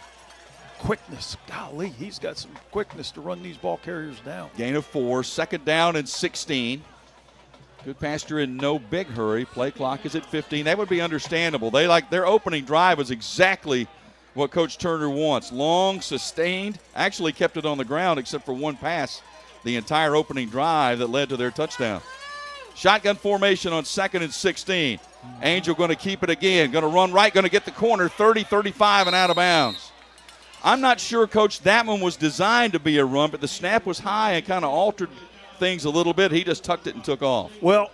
Quickness. Golly, he's got some quickness to run these ball carriers down. Gain of 4, second down and 16. Goodpasture in no big hurry. Play clock is at 15. That would be understandable. Their opening drive was exactly what Coach Turner wants. Long, sustained, actually kept it on the ground except for one pass the entire opening drive that led to their touchdown. Shotgun formation on second and 16. Angel going to keep it again. Going to run right, going to get the corner, 30, 35, and out of bounds. I'm not sure, Coach, that one was designed to be a run, but the snap was high and kind of altered things a little bit. He just tucked it and took off. Well,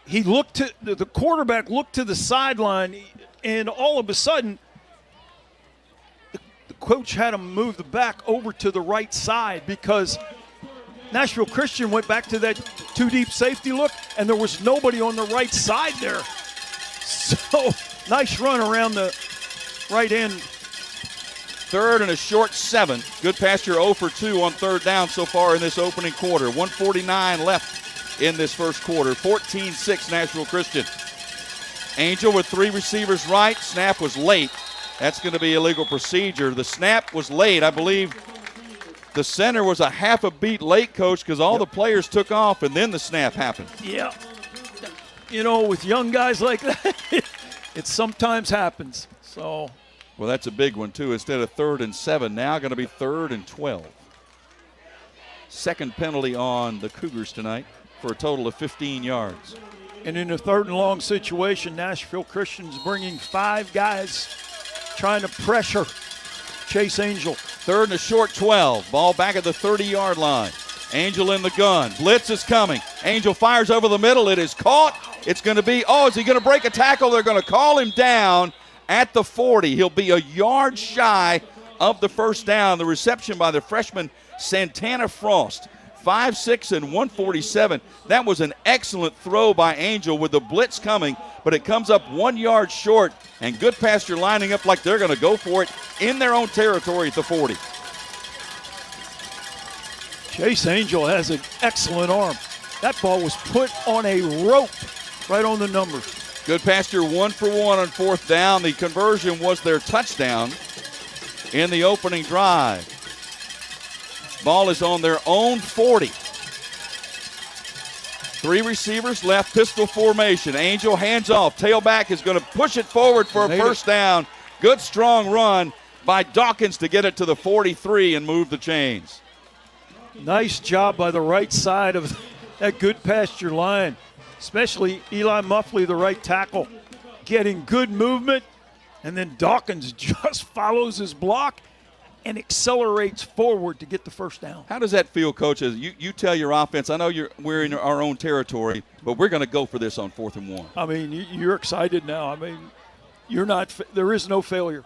he looked to the quarterback looked to the sideline, and all of a sudden, the coach had him move the back over to the right side because Nashville Christian went back to that 2-deep safety look, and there was nobody on the right side there. So, nice run around the right end. Third and a short 7. Goodpasture 0 for 2 on third down so far in this opening quarter. 1:49 left in this first quarter. 14-6 Nashville Christian. Angel with 3 receivers right. Snap was late. That's going to be illegal procedure. The snap was late. I believe the center was a half a beat late, Coach, because all the players took off and then the snap happened. Yeah. You know, with young guys like that, It sometimes happens. So, well, that's a big one, too. Instead of 3rd and 7, now going to be 3rd and 12. Second penalty on the Cougars tonight for a total of 15 yards. And in a 3rd and long situation, Nashville Christian's bringing 5 guys trying to pressure Chase Angel. 3rd and a short 12. Ball back at the 30-yard line. Angel in the gun. Blitz is coming. Angel fires over the middle. It is caught. It's going to be, is he going to break a tackle? They're going to call him down at the 40. He'll be a yard shy of the first down. The reception by the freshman Santana Frost. 5'6" and 147. That was an excellent throw by Angel with the blitz coming, but it comes up 1 yard short, and Goodpasture lining up like they're going to go for it in their own territory at the 40. Chase Angel has an excellent arm. That ball was put on a rope right on the numbers. Goodpasture 1 for 1 on 4th down. The conversion was their touchdown in the opening drive. Ball is on their own 40. 3 receivers left, pistol formation. Angel hands off. Tailback is going to push it forward for a first down. Good strong run by Dawkins to get it to the 43 and move the chains. Nice job by the right side of that Goodpasture line, especially Eli Muffley, the right tackle, getting good movement, and then Dawkins just follows his block and accelerates forward to get the first down. How does that feel, Coach? As you tell your offense, I know we're in our own territory, but we're going to go for this on 4th and 1. I mean, you're excited now. I mean, there is no failure.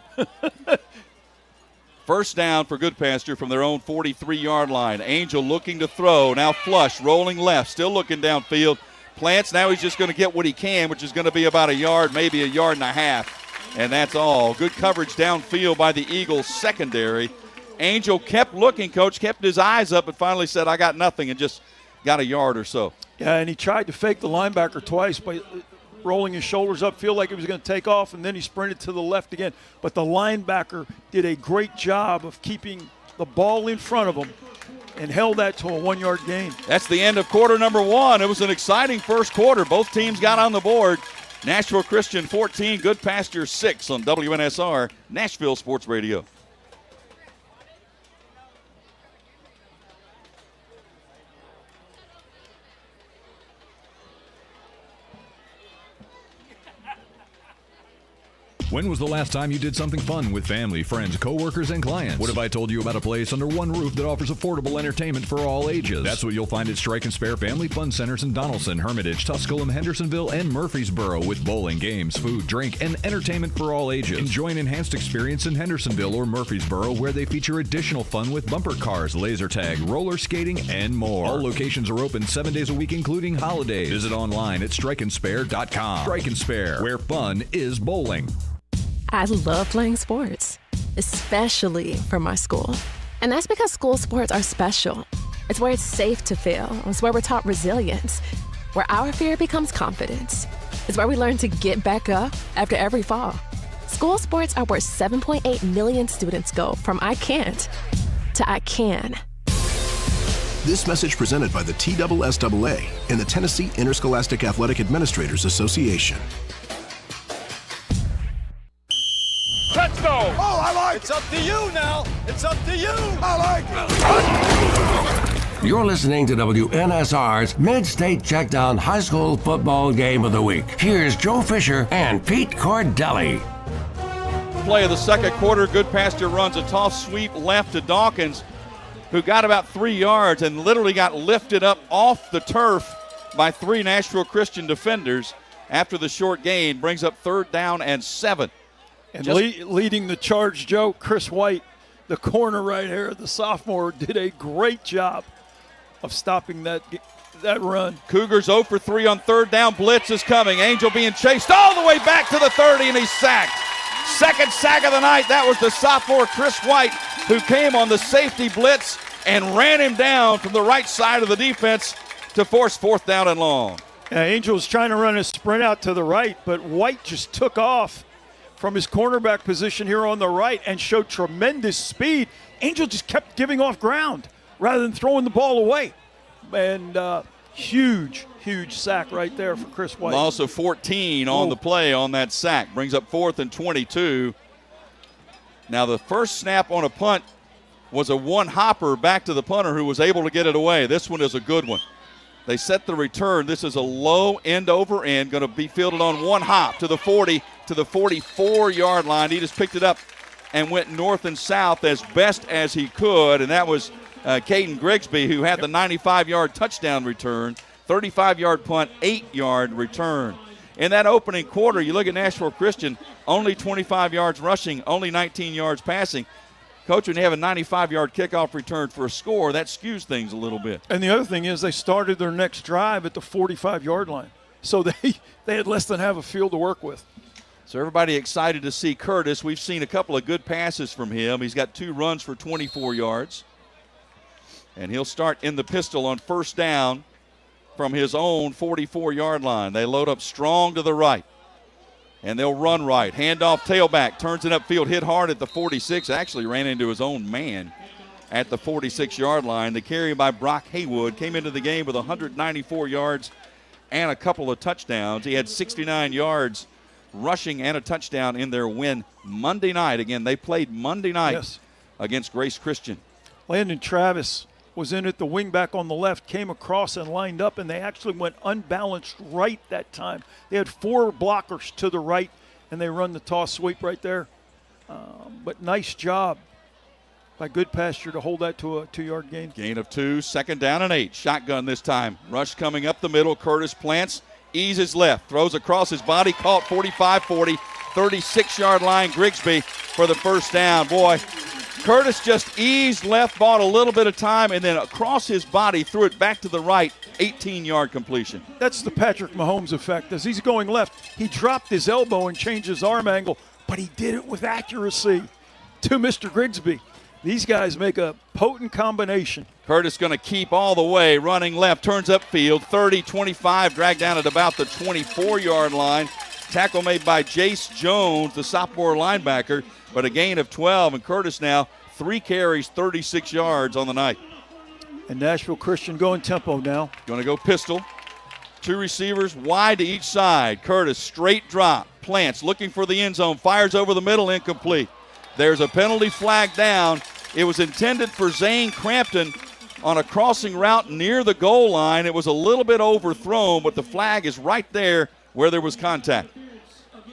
First down for Goodpasture from their own 43-yard line. Angel looking to throw, now flush, rolling left, still looking downfield. Plants, now he's just going to get what he can, which is going to be about a yard, maybe a yard and a half. And that's all. Good coverage downfield by the Eagles secondary. Angel kept looking, Coach, kept his eyes up and finally said, I got nothing, and just got a yard or so. Yeah, and he tried to fake the linebacker twice by rolling his shoulders up, feel like he was going to take off, and then he sprinted to the left again. But the linebacker did a great job of keeping the ball in front of him and held that to a 1-yard gain. That's the end of quarter number 1. It was an exciting first quarter. Both teams got on the board. Nashville Christian 14, Goodpasture 6 on WNSR, Nashville Sports Radio. When was the last time you did something fun with family, friends, coworkers, and clients? What if I told you about a place under one roof that offers affordable entertainment for all ages? That's what you'll find at Strike and Spare Family Fun Centers in Donaldson, Hermitage, Tusculum, Hendersonville, and Murfreesboro with bowling, games, food, drink, and entertainment for all ages. Enjoy an enhanced experience in Hendersonville or Murfreesboro where they feature additional fun with bumper cars, laser tag, roller skating, and more. All locations are open 7 days a week, including holidays. Visit online at strikeandspare.com. Strike and Spare, where fun is bowling. I love playing sports, especially for my school. And that's because school sports are special. It's where it's safe to fail. It's where we're taught resilience, where our fear becomes confidence. It's where we learn to get back up after every fall. School sports are where 7.8 million students go from I can't to I can. This message presented by the TSSAA and the Tennessee Interscholastic Athletic Administrators Association. Touchdown! Oh, I like it! It's up to you now! It's up to you! I like it! You're listening to WNSR's MidState Checkdown High School Football Game of the Week. Here's Joe Fisher and Pete Cordelli. Play of the second quarter, Goodpasture runs a toss sweep left to Dawkins, who got about 3 yards and literally got lifted up off the turf by 3 Nashville Christian defenders after the short gain. Brings up 3rd down and 7. And leading the charge, Joe, Chris White, the corner right here, the sophomore, did a great job of stopping that run. Cougars 0 for 3 on 3rd down. Blitz is coming. Angel being chased all the way back to the 30, and he's sacked. Second sack of the night. That was the sophomore Chris White, who came on the safety blitz and ran him down from the right side of the defense to force 4th down and long. Angel was trying to run a sprint out to the right, but White just took off from his cornerback position here on the right and showed tremendous speed. Angel just kept giving off ground rather than throwing the ball away. And Huge sack right there for Chris White. Loss of 14 on the play on that sack. Brings up 4th and 22. Now the first snap on a punt was a one-hopper back to the punter who was able to get it away. This one is a good one. They set the return. This is a low end over end, going to be fielded on one hop to the 40, to the 44-yard line. He just picked it up and went north and south as best as he could, and that was Caden Grigsby, who had the 95-yard touchdown return, 35-yard punt, 8-yard return. In that opening quarter, you look at Nashville Christian, only 25 yards rushing, only 19 yards passing. Coach, when you have a 95-yard kickoff return for a score, that skews things a little bit. And the other thing is they started their next drive at the 45-yard line. So they had less than half a field to work with. So everybody excited to see Curtis. We've seen a couple of good passes from him. He's got 2 runs for 24 yards. And he'll start in the pistol on first down from his own 44-yard line. They load up strong to the right. And they'll run right. Handoff tailback. Turns it upfield. Hit hard at the 46. Actually ran into his own man at the 46-yard line. The carry by Brock Haywood came into the game with 194 yards and a couple of touchdowns. He had 69 yards rushing and a touchdown in their win Monday night. Again, they played Monday night against Grace Christian. Landon Travis was in at the wingback on the left, came across and lined up, and they actually went unbalanced right that time. They had 4 blockers to the right, and they run the toss sweep right there. But nice job by Goodpasture to hold that to a 2-yard gain. Gain of 2, 2nd down and 8. Shotgun this time. Rush coming up the middle. Curtis plants, eases left, throws across his body, caught 45-40, 36-yard line. Grigsby for the first down. Boy, Curtis just eased left, bought a little bit of time, and then across his body, threw it back to the right, 18-yard completion. That's the Patrick Mahomes effect. As he's going left, he dropped his elbow and changed his arm angle, but he did it with accuracy to Mr. Grigsby. These guys make a potent combination. Curtis going to keep all the way, running left, turns upfield, 30-25, dragged down at about the 24-yard line. Tackle made by Jace Jones, the sophomore linebacker, but a gain of 12, and Curtis now 3 carries, 36 yards on the night. And Nashville Christian going tempo now. Going to go pistol. 2 receivers wide to each side. Curtis straight drop, plants, looking for the end zone, fires over the middle, incomplete. There's a penalty flag down. It was intended for Zane Crampton on a crossing route near the goal line. It was a little bit overthrown, but the flag is right there where there was contact.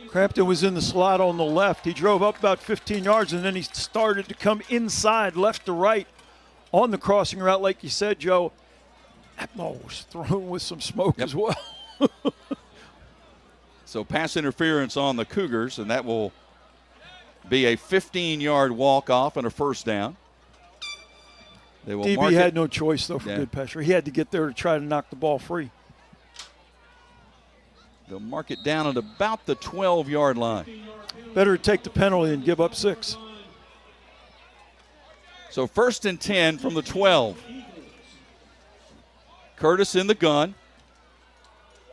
Crampton was in the slot on the left. He drove up about 15 yards, and then he started to come inside, left to right, on the crossing route, like you said, Joe. That ball was thrown with some smoke as well. So pass interference on the Cougars, and that will be a 15-yard walk-off and a first down. They will DB had no choice, though, for Goodpasture. He had to get there to try to knock the ball free. They'll mark it down at about the 12-yard line. Better take the penalty and give up 6. So 1st and 10 from the 12. Curtis in the gun.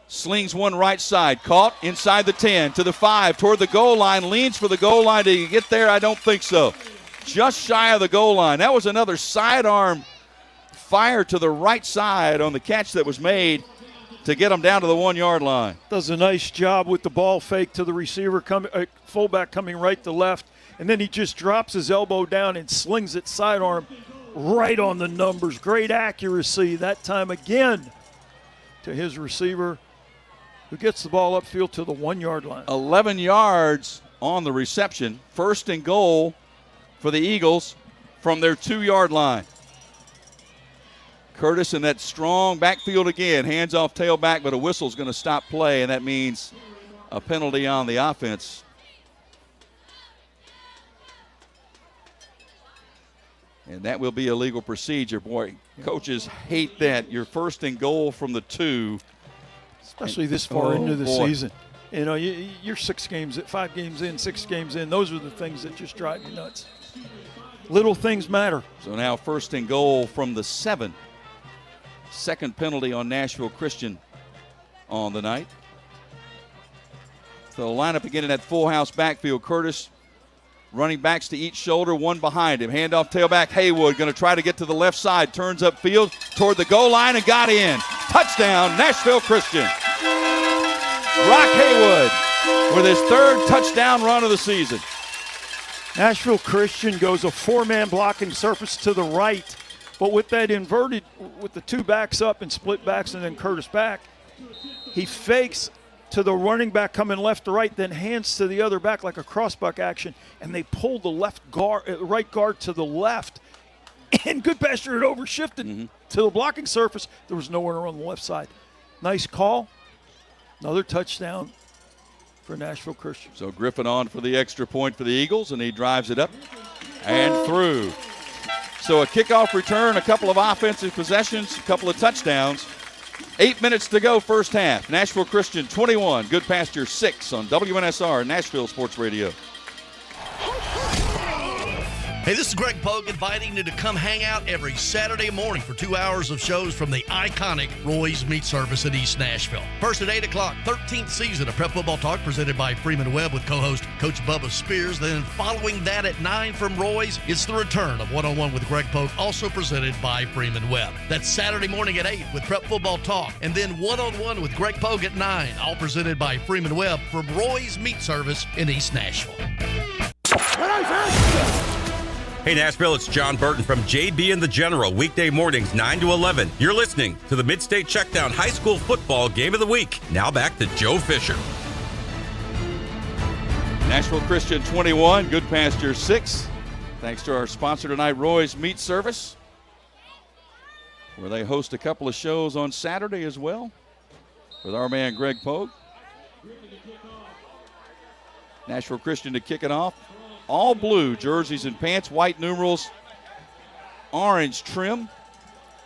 Slings one right side. Caught inside the 10 to the 5 toward the goal line. Leans for the goal line. Did he get there? I don't think so. Just shy of the goal line. That was another sidearm fire to the right side on the catch that was made to get him down to the 1-yard line. Does a nice job with the ball fake to the receiver, fullback coming right to left, and then he just drops his elbow down and slings it sidearm right on the numbers. Great accuracy that time again to his receiver, who gets the ball upfield to the 1-yard line. 11 yards on the reception. 1st and goal for the Eagles from their 2-yard line. Curtis in that strong backfield again. Hands off tailback, but a whistle's going to stop play, and that means a penalty on the offense. And that will be a legal procedure. Boy, coaches hate that. Your 1st and goal from the 2. Especially this far into the season. You know, you're 5 games in, 6 games in. Those are the things that just drive you nuts. Little things matter. So now 1st and goal from the 7. 2nd penalty on Nashville Christian on the night. So the lineup again in that full house backfield. Curtis running backs to each shoulder, one behind him. Handoff tailback Haywood going to try to get to the left side. Turns upfield toward the goal line and got in. Touchdown, Nashville Christian. Brock Haywood with his third touchdown run of the season. Nashville Christian goes a four-man blocking surface to the right, but with that inverted, with the two backs up and split backs and then Curtis back, he fakes to the running back coming left to right, then hands to the other back like a crossbuck action, and they pull the right guard to the left. And Goodpasture had overshifted to the blocking surface. There was nowhere on the left side. Nice call. Another touchdown for Nashville Christian. So Griffin on for the extra point for the Eagles, and he drives it up and through. So a kickoff return, a couple of offensive possessions, a couple of touchdowns. 8 minutes to go first half. Nashville Christian 21, Goodpasture 6 on WNSR Nashville Sports Radio. Hey, this is Greg Pogue inviting you to come hang out every Saturday morning for 2 hours of shows from the iconic Roy's Meat Service in East Nashville. First at 8 o'clock, 13th season of Prep Football Talk presented by Freeman Webb with co-host Coach Bubba Spears. Then following that at 9 from Roy's, it's the return of One-on-One with Greg Pogue, also presented by Freeman Webb. That's Saturday morning at 8 with Prep Football Talk. And then One-on-One with Greg Pogue at 9, all presented by Freeman Webb from Roy's Meat Service in East Nashville. Hey Nashville, it's John Burton from JB and the General, weekday mornings 9 to 11. You're listening to the MidState Checkdown High School Football Game of the Week. Now back to Joe Fisher. Nashville Christian 21, Goodpasture 6. Thanks to our sponsor tonight, Roy's Meat Service, where they host a couple of shows on Saturday as well with our man Greg Pogue. Nashville Christian to kick it off. All blue jerseys and pants, white numerals, orange trim,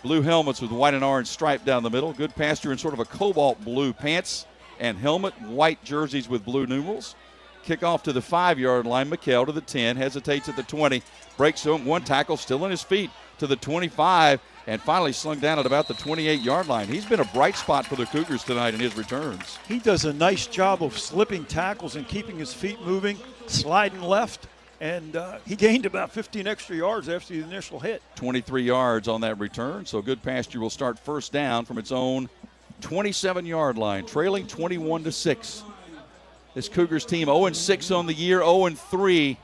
blue helmets with white and orange stripe down the middle. Goodpasture in sort of a cobalt blue pants and helmet, white jerseys with blue numerals. Kickoff to the 5-yard line. McHale to the 10, hesitates at the 20, breaks him, one tackle, still on his feet to the 25, and finally slung down at about the 28-yard line. He's been a bright spot for the Cougars tonight in his returns. He does a nice job of slipping tackles and keeping his feet moving, sliding left, and he gained about 15 extra yards after the initial hit. 23 yards on that return, so Goodpasture will start first down from its own 27-yard line, trailing 21-6. This Cougars team 0-6 on the year, 0-3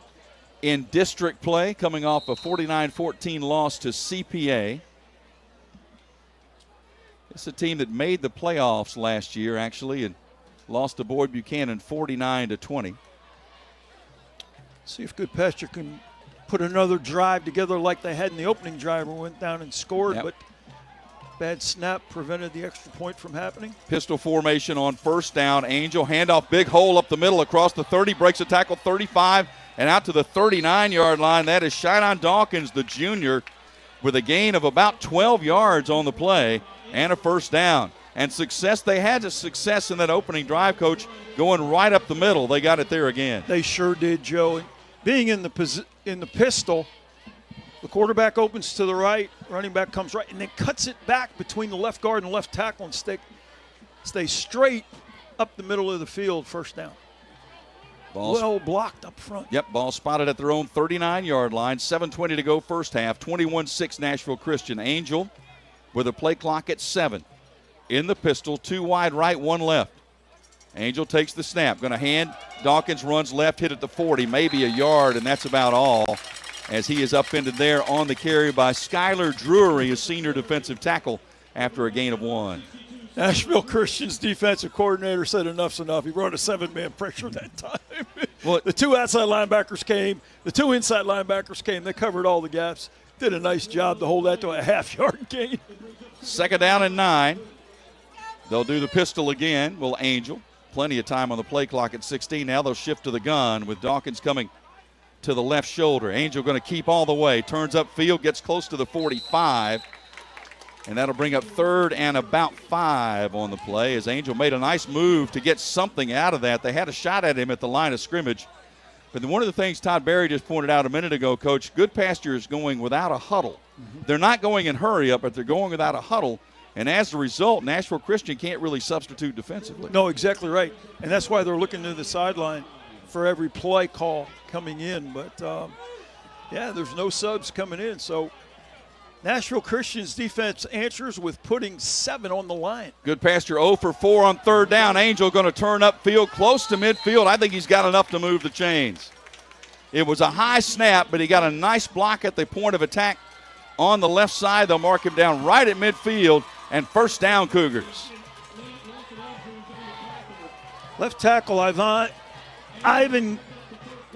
in district play, coming off a 49-14 loss to CPA. It's a team that made the playoffs last year, actually, and lost to Boyd Buchanan 49-20. See if Goodpasture can put another drive together like they had in the opening drive where went down and scored, but bad snap prevented the extra point from happening. Pistol formation on first down. Angel handoff, big hole up the middle across the 30, breaks a tackle 35 and out to the 39-yard line. That is Shinon Dawkins, the junior, with a gain of about 12 yards on the play and a first down. And success, they had a success in that opening drive, Coach, going right up the middle. They got it there again. They sure did, Joe. And being in the pistol, the quarterback opens to the right, running back comes right, and then cuts it back between the left guard and left tackle and stay straight up the middle of the field, first down. Well blocked up front. Yep, ball spotted at their own 39-yard line. 7:20 to go first half. 21-6 Nashville Christian. Angel with a play clock at 7. In the pistol, 2 wide right, 1 left. Angel takes the snap. Going to hand. Dawkins runs left, hit at the 40, maybe a yard, and that's about all, as he is upended there on the carry by Skylar Drury, a senior defensive tackle, after a gain of 1. Nashville Christian's defensive coordinator said enough's enough. He brought a 7-man pressure that time. Well, the 2 outside linebackers came. The 2 inside linebackers came. They covered all the gaps. Did a nice job to hold that to a half-yard gain. Second down and 9. They'll do the pistol again. Will Angel. Plenty of time on the play clock at 16. Now they'll shift to the gun with Dawkins coming to the left shoulder. Angel going to keep all the way. Turns upfield, gets close to the 45. And that'll bring up 3rd and about 5 on the play, as Angel made a nice move to get something out of that. They had a shot at him at the line of scrimmage. But one of the things Todd Berry just pointed out a minute ago, Coach, Goodpasture is going without a huddle. They're not going in hurry up, but they're going without a huddle. And as a result, Nashville Christian can't really substitute defensively. No, exactly right. And that's why they're looking to the sideline for every play call coming in. But, yeah, there's no subs coming in. So Nashville Christian's defense answers with putting 7 on the line. Goodpasture 0 for 4 on third down. Angel going to turn upfield close to midfield. I think he's got enough to move the chains. It was a high snap, but he got a nice block at the point of attack on the left side. They'll mark him down right at midfield, and first down, Cougars. Left tackle Ivan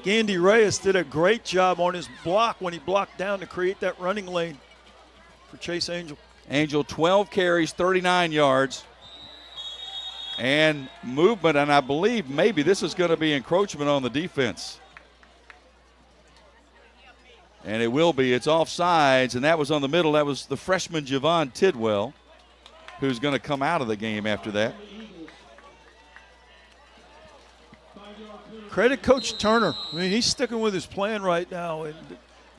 Gandy Reyes did a great job on his block when he blocked down to create that running lane for Chase Angel. Angel 12 carries, 39 yards, and movement, and I believe maybe this is going to be encroachment on the defense. And it will be. It's offsides, and that was on the middle. That was the freshman Javon Tidwell, who's going to come out of the game after that. Credit Coach Turner. I mean, he's sticking with his plan right now and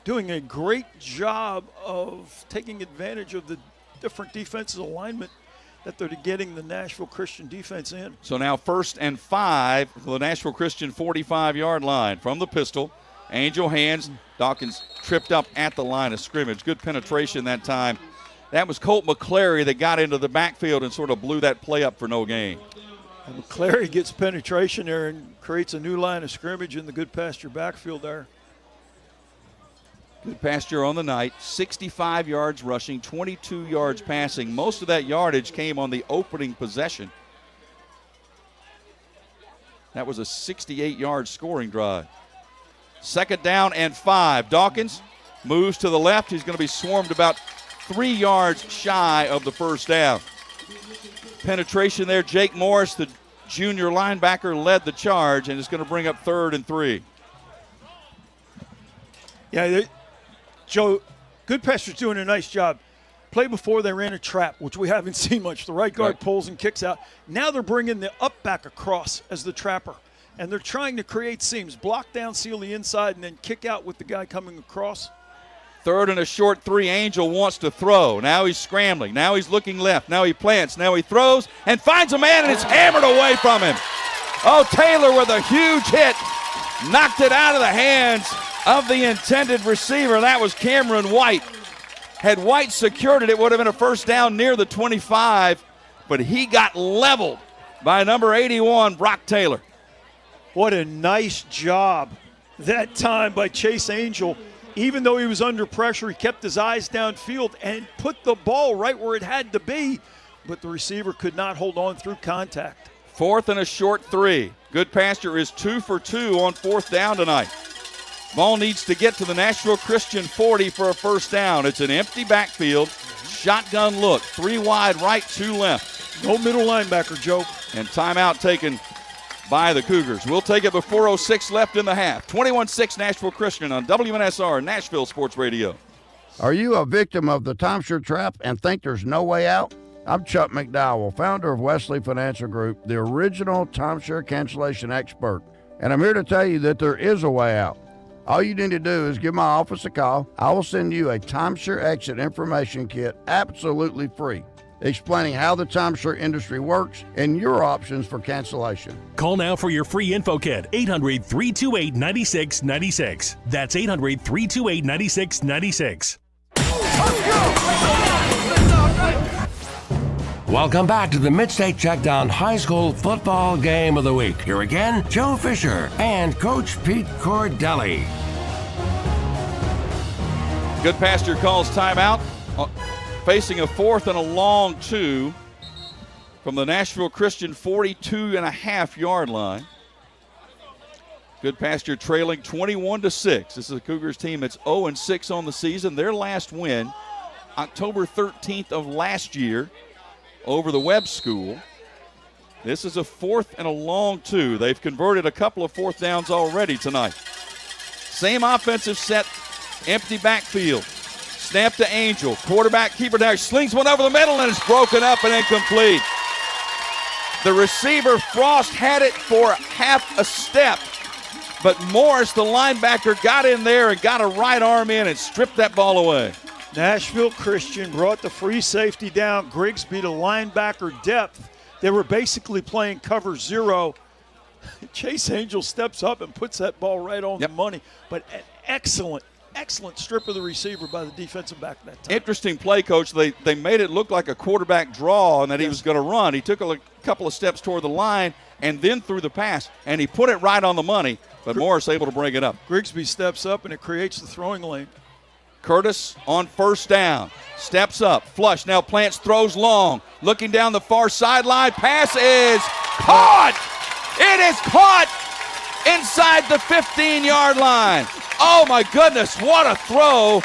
doing a great job of taking advantage of the different defensive alignment that they're getting the Nashville Christian defense in. So now 1st and 5 for the Nashville Christian 45-yard line from the pistol. Angel hands. Dawkins tripped up at the line of scrimmage. Good penetration that time. That was Colt McClary that got into the backfield and sort of blew that play up for no gain. And McClary gets penetration there and creates a new line of scrimmage in the Goodpasture backfield there. Goodpasture on the night, 65 yards rushing, 22 yards passing. Most of that yardage came on the opening possession. That was a 68-yard scoring drive. 2nd down and 5. Dawkins moves to the left. He's going to be swarmed about 3 yards shy of the first down. Penetration there. Jake Morris, the junior linebacker, led the charge, and it's going to bring up 3rd and 3. Yeah, Joe, Goodpasture's doing a nice job. Play before they ran a trap, which we haven't seen much. The right guard pulls and kicks out. Now they're bringing the up back across as the trapper, and they're trying to create seams, block down, seal the inside, and then kick out with the guy coming across. 3rd and a short 3. Angel wants to throw. Now he's scrambling. Now he's looking left. Now he plants. Now he throws and finds a man, and it's hammered away from him. Oh, Taylor with a huge hit. Knocked it out of the hands of the intended receiver. That was Cameron White. Had White secured it, it would have been a first down near the 25, but he got leveled by number 81, Brock Taylor. What a nice job that time by Chase Angel. Even though he was under pressure, he kept his eyes downfield and put the ball right where it had to be, but the receiver could not hold on through contact. 4th and a short 3. Goodpasture is 2 for 2 on 4th down tonight. Ball needs to get to the Nashville Christian 40 for a first down. It's an empty backfield. Shotgun look. 3 wide right, 2 left. No middle linebacker, Joe. And timeout taken by the Cougars. We'll take it with 4:06 left in the half. 21-6 Nashville Christian on WNSR Nashville Sports Radio. Are you a victim of the timeshare trap and think there's no way out? I'm Chuck McDowell, founder of Wesley Financial Group, the original timeshare cancellation expert. And I'm here to tell you that there is a way out. All you need to do is give my office a call. I will send you a timeshare exit information kit absolutely free, explaining how the timeshare industry works and your options for cancellation. Call now for your free info kit, 800-328-9696. That's 800-328-9696. Welcome back to the MidState Checkdown High School Football Game of the Week. Here again, Joe Fisher and Coach Pete Cordelli. Goodpasture calls timeout, facing a 4th and a long 2 from the Nashville Christian 42.5-yard line. Goodpasture trailing 21-6. This is a Cougars team that's 0-6 on the season. Their last win, October 13th of last year, over the Webb School. This is a 4th and a long 2. They've converted a couple of 4th downs already tonight. Same offensive set, empty backfield. Snap to Angel. Quarterback keeper down. Slings one over the middle and it's broken up and incomplete. The receiver, Frost, had it for half a step, but Morris, the linebacker, got in there and got a right arm in and stripped that ball away. Nashville Christian brought the free safety down. Grigsby to linebacker depth. They were basically playing cover 0. Chase Angel steps up and puts that ball right on the money. But an excellent excellent strip of the receiver by the defensive back that time. Interesting play, Coach. They made it look like a quarterback draw and that he was going to run. He took a couple of steps toward the line and then threw the pass, and he put it right on the money, but Morris able to bring it up. Grigsby steps up, and it creates the throwing lane. Curtis on first down. Steps up. Flush. Now plants, throws long. Looking down the far sideline. Pass is caught. It is caught inside the 15-yard line. Oh, my goodness. What a throw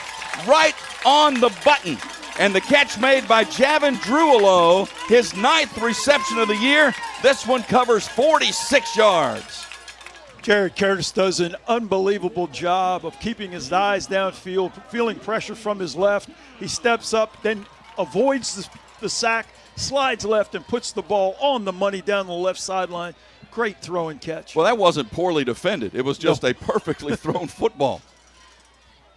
right on the button. And the catch made by Javin Druolo, his 9th reception of the year. This one covers 46 yards. Jared Curtis does an unbelievable job of keeping his eyes downfield, feeling pressure from his left. He steps up, then avoids the sack, slides left, and puts the ball on the money down the left sideline. Great throw and catch. Well, that wasn't poorly defended. It was just a perfectly thrown football.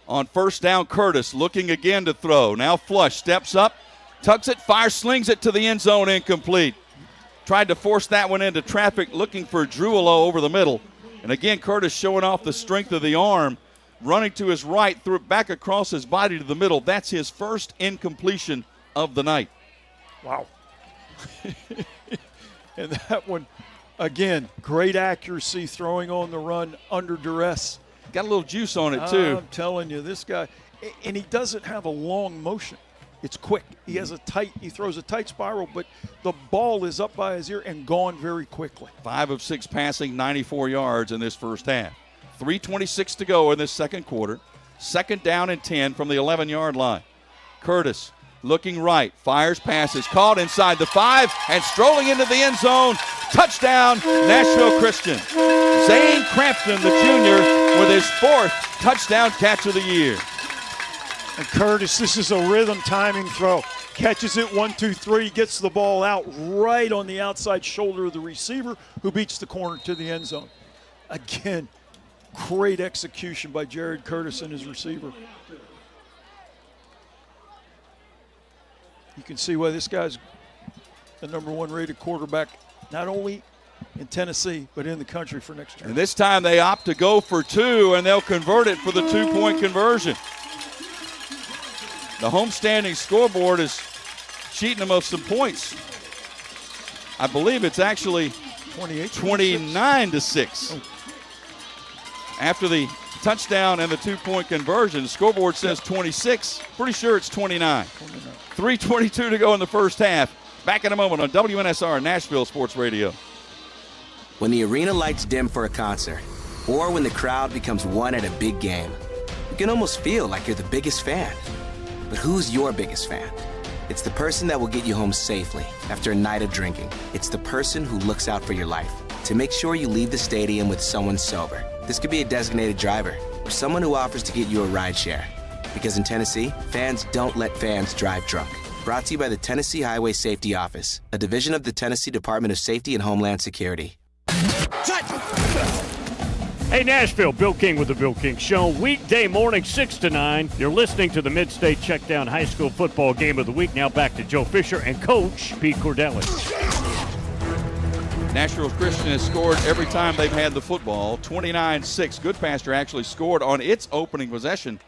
On first down, Curtis looking again to throw. Now Flush steps up, tucks it, fires, slings it to the end zone, incomplete. Tried to force that one into traffic, looking for Druolo over the middle. And again, Curtis showing off the strength of the arm, running to his right, threw it back across his body to the middle. That's his first incompletion of the night. Wow. And that one, again, great accuracy, throwing on the run under duress. Got a little juice on it, too. I'm telling you, this guy, and he doesn't have a long motion. It's quick. He throws a tight spiral, but the ball is up by his ear and gone very quickly. 5 of 6 passing, 94 yards in this first half. 3:26 to go in this second quarter. Second down and 10 from the 11-yard line. Curtis looking right, fires passes, caught inside the 5, and strolling into the end zone. Touchdown, Nashville Christian. Zane Crampton, the junior, with his 4th touchdown catch of the year. And Curtis, this is a rhythm timing throw. Catches it 1, 2, 3, gets the ball out right on the outside shoulder of the receiver, who beats the corner to the end zone. Again, great execution by Jared Curtis and his receiver. You can see why this guy's the #1 rated quarterback, not only in Tennessee, but in the country for next year. And this time they opt to go for 2, and they'll convert it for the 2-point conversion. The homestanding scoreboard is cheating them of some points. I believe it's actually 29-6. After the touchdown and the 2-point conversion, the scoreboard says 26. Pretty sure it's 29. 3:22 to go in the first half. Back in a moment on WNSR Nashville Sports Radio. When the arena lights dim for a concert, or when the crowd becomes one at a big game, you can almost feel like you're the biggest fan. But who's your biggest fan? It's the person that will get you home safely after a night of drinking. It's the person who looks out for your life to make sure you leave the stadium with someone sober. This could be a designated driver or someone who offers to get you a ride share. Because in Tennessee, fans don't let fans drive drunk. Brought to you by the Tennessee Highway Safety Office, a division of the Tennessee Department of Safety and Homeland Security. Hey, Nashville, Bill King with the Bill King Show. Weekday morning, 6 to 9. You're listening to the MidState Checkdown High School Football Game of the Week. Now back to Joe Fisher and Coach Pete Cordelli. Nashville Christian has scored every time they've had the football, 29-6. Goodpasture actually scored on its opening possession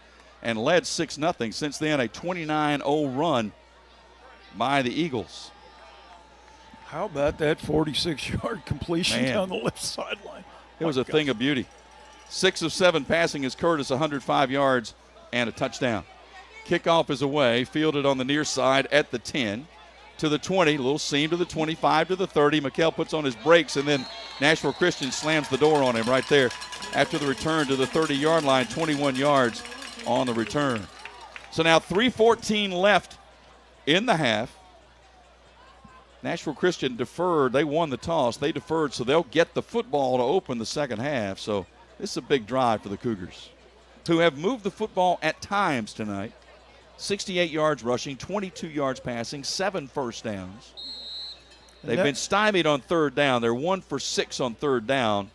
and led 6-0. Since then, a 29-0 run by the Eagles. How about that 46-yard completion down the left sideline? It was a thing of beauty. 6 of 7 passing is Curtis, 105 yards and a touchdown. Kickoff is away, fielded on the near side at the 10 to the 20. Little seam to the 25 to the 30. McKell puts on his brakes, and then Nashville Christian slams the door on him right there after the return to the 30-yard line, 21 yards on the return. So now 3:14 left in the half. Nashville Christian deferred. They won the toss. They deferred, so they'll get the football to open the second half. So this is a big drive for the Cougars, who have moved the football at times tonight. 68 yards rushing, 22 yards passing, 7 first downs. They've been stymied on third down. They're 1 for 6 on third down.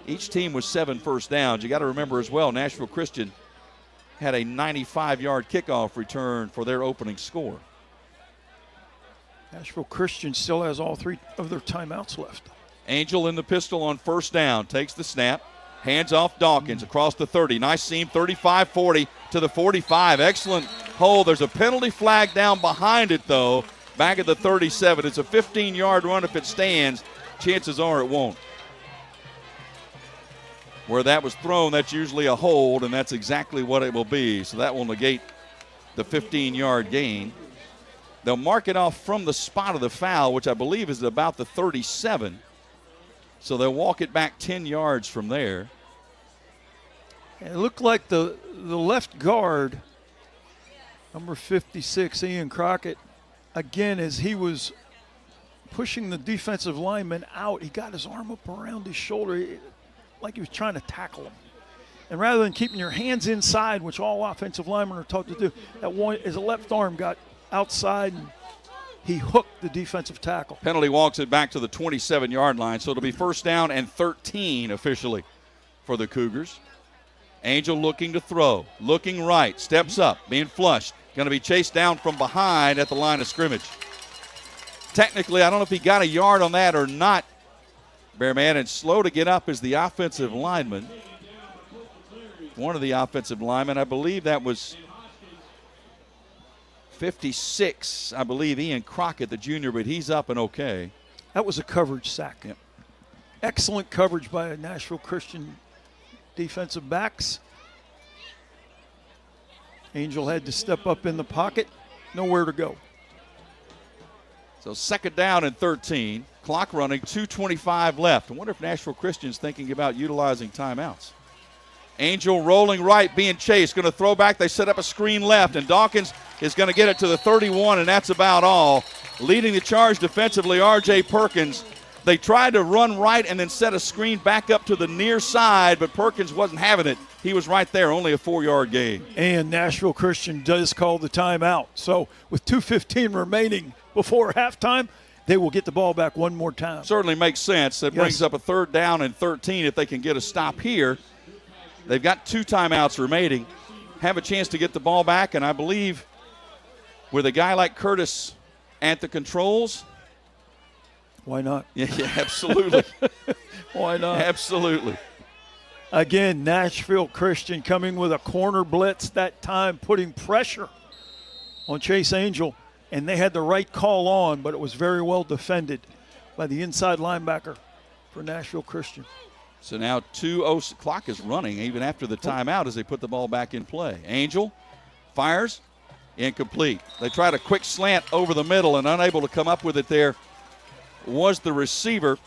Each team was 7 first downs. You got to remember as well, Nashville Christian had a 95-yard kickoff return for their opening score. Nashville Christian still has all 3 of their timeouts left. Angel in the pistol on first down. Takes the snap. Hands off Dawkins across the 30. Nice seam, 35-40 to the 45. Excellent hold. There's a penalty flag down behind it, though, back at the 37. It's a 15-yard run if it stands. Chances are it won't. Where that was thrown, that's usually a hold, and that's exactly what it will be. So that will negate the 15-yard gain. They'll mark it off from the spot of the foul, which I believe is about the 37. So they'll walk it back 10 yards from there. It looked like the left guard, number 56, Ian Crockett, again, as he was pushing the defensive lineman out, he got his arm up around his shoulder like he was trying to tackle him. And rather than keeping your hands inside, which all offensive linemen are taught to do, that one, his left arm got outside and he hooked the defensive tackle. Penalty walks it back to the 27-yard line, so it'll be first down and 13 officially for the Cougars. Angel looking to throw, looking right, steps up, being flushed. Going to be chased down from behind at the line of scrimmage. Technically, I don't know if he got a yard on that or not, Bearman, and slow to get up is the offensive lineman. One of the offensive linemen, I believe that was 56, I believe, Ian Crockett, the junior, but he's up and okay. That was a coverage sack. Yep. Excellent coverage by Nashville Christian defensive backs. Angel had to step up in the pocket, nowhere to go. So second down and 13. Clock running, 2:25 left. I wonder if Nashville Christian's thinking about utilizing timeouts. Angel rolling right, being chased. Going to throw back. They set up a screen left, and Dawkins is going to get it to the 31, and that's about all. Leading the charge defensively, R.J. Perkins. They tried to run right and then set a screen back up to the near side, but Perkins wasn't having it. He was right there, only a 4-yard gain. And Nashville Christian does call the timeout. So with 2:15 remaining before halftime, they will get the ball back one more time. Certainly makes sense. That brings up a third down and 13 if they can get a stop here. They've got 2 timeouts remaining, have a chance to get the ball back, and I believe with a guy like Curtis at the controls. Why not? Yeah, absolutely. Why not? Absolutely. Again, Nashville Christian coming with a corner blitz that time, putting pressure on Chase Angel, and they had the right call on, but it was very well defended by the inside linebacker for Nashville Christian. So now 2:0 clock is running even after the timeout as they put the ball back in play. Angel fires, incomplete. They tried a quick slant over the middle and unable to come up with it there was the receiver,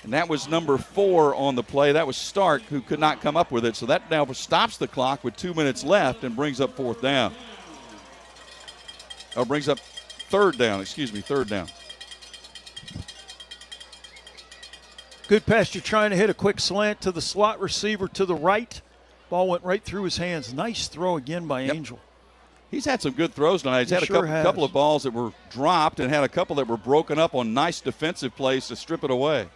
and that was number 4 on the play. That was Stark, who could not come up with it. So that now stops the clock with 2 minutes left and brings up fourth down. Oh, brings up third down. Goodpasture trying to hit a quick slant to the slot receiver to the right. Ball went right through his hands. Nice throw again by Angel. He's had some good throws tonight. He's had a couple of balls that were dropped and had a couple that were broken up on nice defensive plays to strip it away.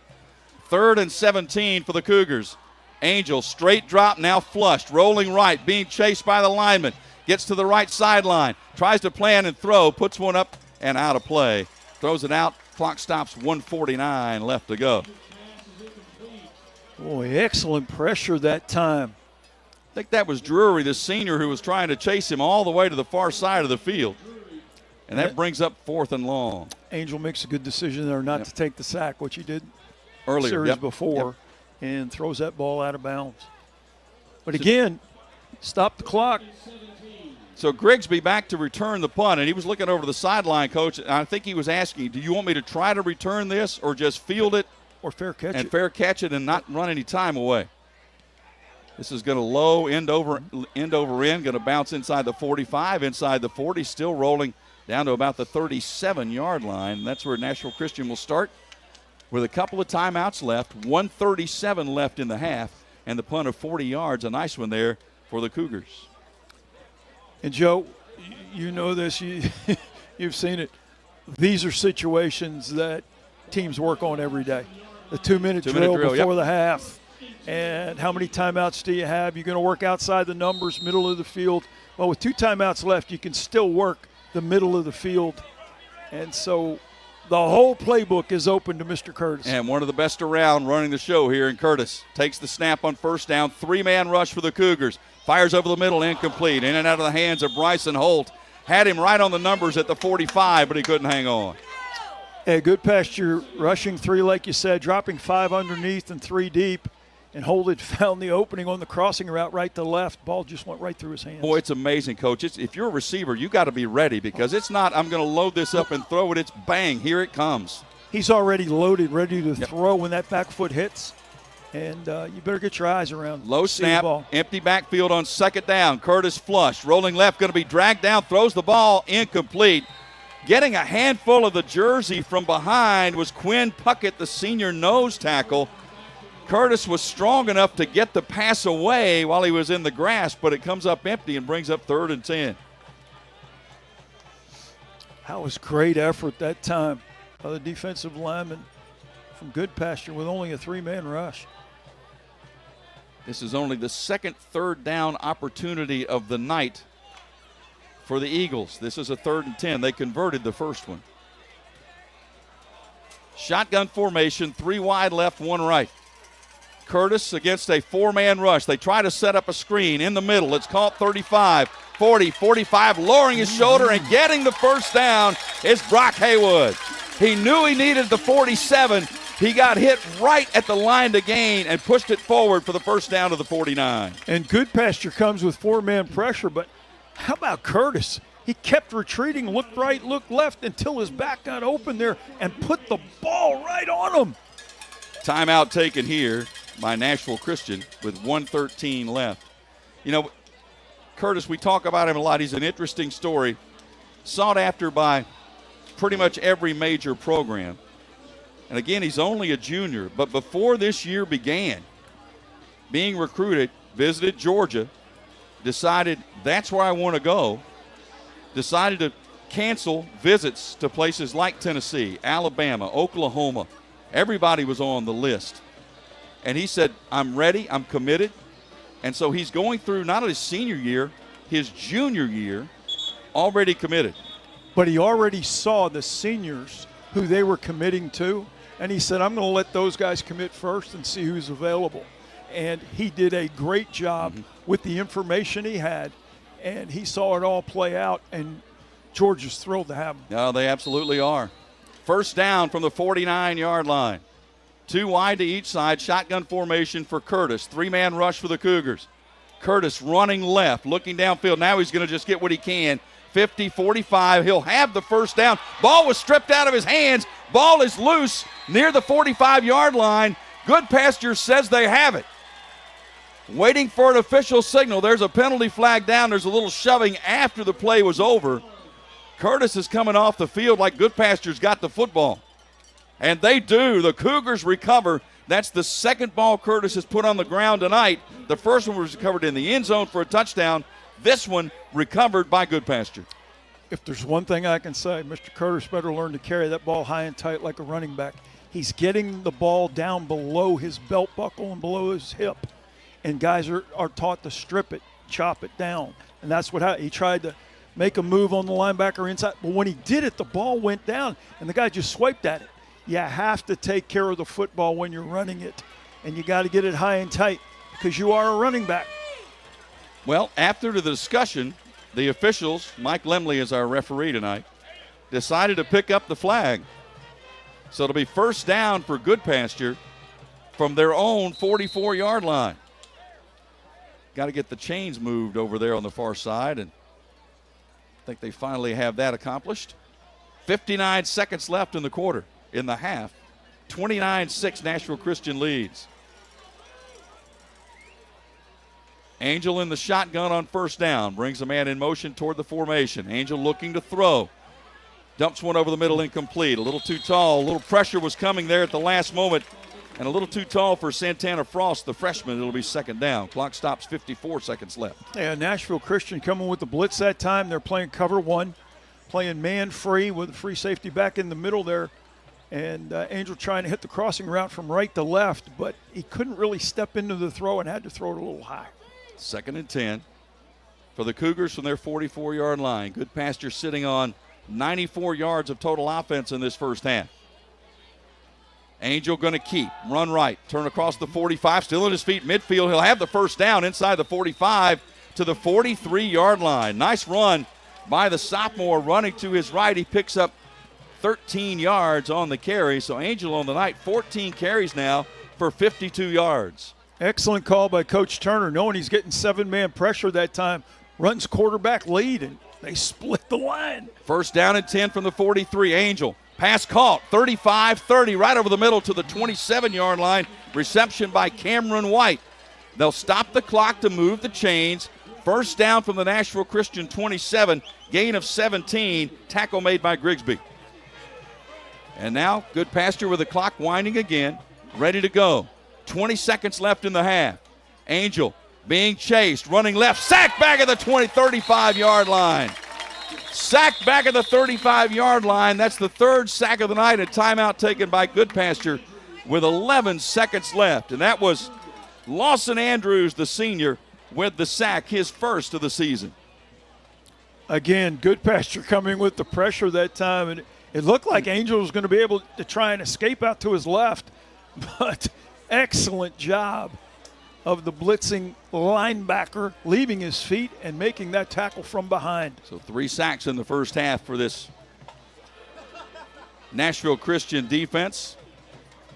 3rd and 17 for the Cougars. Angel, straight drop, now flushed, rolling right, being chased by the lineman. Gets to the right sideline, tries to plan and throw, puts one up and out of play. Throws it out, clock stops, 1:49 left to go. Boy, excellent pressure that time. I think that was Drury, the senior, who was trying to chase him all the way to the far side of the field. And that brings up 4th and long. Angel makes a good decision there not to take the sack, which he did earlier, series before, and throws that ball out of bounds. But again, stop the clock. So Grigsby back to return the punt, and he was looking over the sideline, coach. And I think he was asking, do you want me to try to return this or just field it? Or fair catch it. And fair catch it and not run any time away. This is going to low, end over end, going to bounce inside the 45, inside the 40, still rolling down to about the 37-yard line. That's where Nashville Christian will start with a couple of timeouts left, 1:37 left in the half, and the punt of 40 yards, a nice one there for the Cougars. And, Joe, you know this, you've seen it. These are situations that teams work on every day. The 2-minute drill before the half. And how many timeouts do you have? You're going to work outside the numbers, middle of the field. Well, with 2 timeouts left, you can still work the middle of the field. And so The whole playbook is open to Mr. Curtis. And one of the best around running the show here in Curtis. Takes the snap on first down. 3-man rush for the Cougars. Fires over the middle, incomplete. In and out of the hands of Bryson Holt. Had him right on the numbers at the 45, but he couldn't hang on. Hey, Goodpasture rushing 3, like you said, dropping 5 underneath and 3 deep. And Holt had found the opening on the crossing route right to left. Ball just went right through his hands. Boy, it's amazing, Coach. If you're a receiver, you got to be ready because it's not, I'm going to load this up and throw it. It's bang, here it comes. He's already loaded, ready to throw when that back foot hits. And you better get your eyes around. Low snap, empty backfield on second down. Curtis flush, rolling left, going to be dragged down, throws the ball, incomplete. Getting a handful of the jersey from behind was Quinn Puckett, the senior nose tackle. Curtis was strong enough to get the pass away while he was in the grasp, but it comes up empty and brings up 3rd and 10. That was great effort that time by the defensive lineman from Goodpasture with only a 3-man rush. This is only the second 3rd down opportunity of the night for the Eagles. This is a 3rd and 10. They converted the first one. Shotgun formation, 3 wide left, 1 right. Curtis against a 4-man rush. They try to set up a screen in the middle. It's caught 35, 40, 45, lowering his shoulder and getting the first down is Brock Haywood. He knew he needed the 47. He got hit right at the line to gain and pushed it forward for the first down to the 49. And Goodpasture comes with 4-man pressure, but how about Curtis? He kept retreating, looked right, looked left until his back got open there and put the ball right on him. Timeout taken here by Nashville Christian with 1:13 left. You know, Curtis, we talk about him a lot. He's an interesting story, sought after by pretty much every major program. And again, he's only a junior, but before this year began, being recruited, visited Georgia, decided that's where I want to go, decided to cancel visits to places like Tennessee, Alabama, Oklahoma. Everybody was on the list. And he said, I'm ready, I'm committed. And so he's going through not his senior year, his junior year, already committed. But he already saw the seniors who they were committing to, and he said, I'm going to let those guys commit first and see who's available. And he did a great job with the information he had, and he saw it all play out, and Georgia's thrilled to have him. No, they absolutely are. First down from the 49-yard line. 2 wide to each side, shotgun formation for Curtis. 3-man rush for the Cougars. Curtis running left, looking downfield. Now he's going to just get what he can. 50, 45, he'll have the first down. Ball was stripped out of his hands. Ball is loose near the 45-yard line. Goodpasture says they have it. Waiting for an official signal. There's a penalty flag down. There's a little shoving after the play was over. Curtis is coming off the field like Goodpasture's got the football. And they do. The Cougars recover. That's the second ball Curtis has put on the ground tonight. The first one was recovered in the end zone for a touchdown. This one recovered by Goodpasture. If there's one thing I can say, Mr. Curtis better learn to carry that ball high and tight like a running back. He's getting the ball down below his belt buckle and below his hip. And guys are taught to strip it, chop it down. And that's what he tried to make a move on the linebacker inside. But when he did it, the ball went down, and the guy just swiped at it. You have to take care of the football when you're running it, and you got to get it high and tight because you are a running back. Well, after the discussion, the officials, Mike Lemley is our referee tonight, decided to pick up the flag. So it'll be first down for Goodpasture from their own 44-yard line. Got to get the chains moved over there on the far side, and I think they finally have that accomplished. 59 seconds left in the quarter. In the half, 29-6 Nashville Christian leads. Angel in the shotgun on first down, brings a man in motion toward the formation. Angel looking to throw. Dumps one over the middle, incomplete. A little too tall. A little pressure was coming there at the last moment. And a little too tall for Santana Frost, the freshman. It'll be second down. Clock stops, 54 seconds left. Yeah, Nashville Christian coming with the blitz that time. They're playing cover one, playing man free with a free safety back in the middle there. And Angel trying to hit the crossing route from right to left, but he couldn't really step into the throw and had to throw it a little high. Second and 10 for the Cougars from their 44-yard line. Goodpasture sitting on 94 yards of total offense in this first half. Angel going to keep, run right, turn across the 45, still on his feet, midfield. He'll have the first down inside the 45 to the 43-yard line. Nice run by the sophomore running to his right. He picks up 13 yards on the carry. So Angel on the night, 14 carries now for 52 yards. Excellent call by Coach Turner, knowing he's getting 7-man pressure that time. Runs quarterback lead, and they split the line. First down and 10 from the 43. Angel. Pass caught, 35-30, right over the middle to the 27-yard line. Reception by Cameron White. They'll stop the clock to move the chains. First down from the Nashville Christian 27, gain of 17, tackle made by Grigsby. And now Goodpasture with the clock winding again, ready to go. 20 seconds left in the half. Angel being chased, running left, sacked back at the 35-yard line. Sacked back at the 35-yard line. That's the third sack of the night. A timeout taken by Goodpasture with 11 seconds left. And that was Lawson Andrews, the senior, with the sack, his first of the season. Again, Goodpasture coming with the pressure that time. And it looked like Angel was going to be able to try and escape out to his left. But excellent job of the blitzing linebacker leaving his feet and making that tackle from behind. So 3 sacks in the first half for this Nashville Christian defense.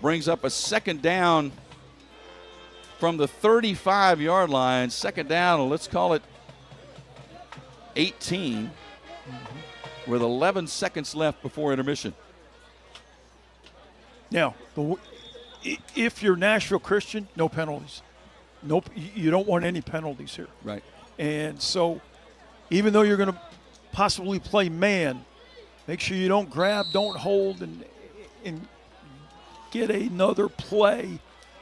Brings up a second down from the 35-yard line. Second down, let's call it 18, with 11 seconds left before intermission. Now, if you're Nashville Christian, no penalties. Nope, you don't want any penalties here. Right. And so even though you're going to possibly play man, make sure you don't grab, don't hold, and get another play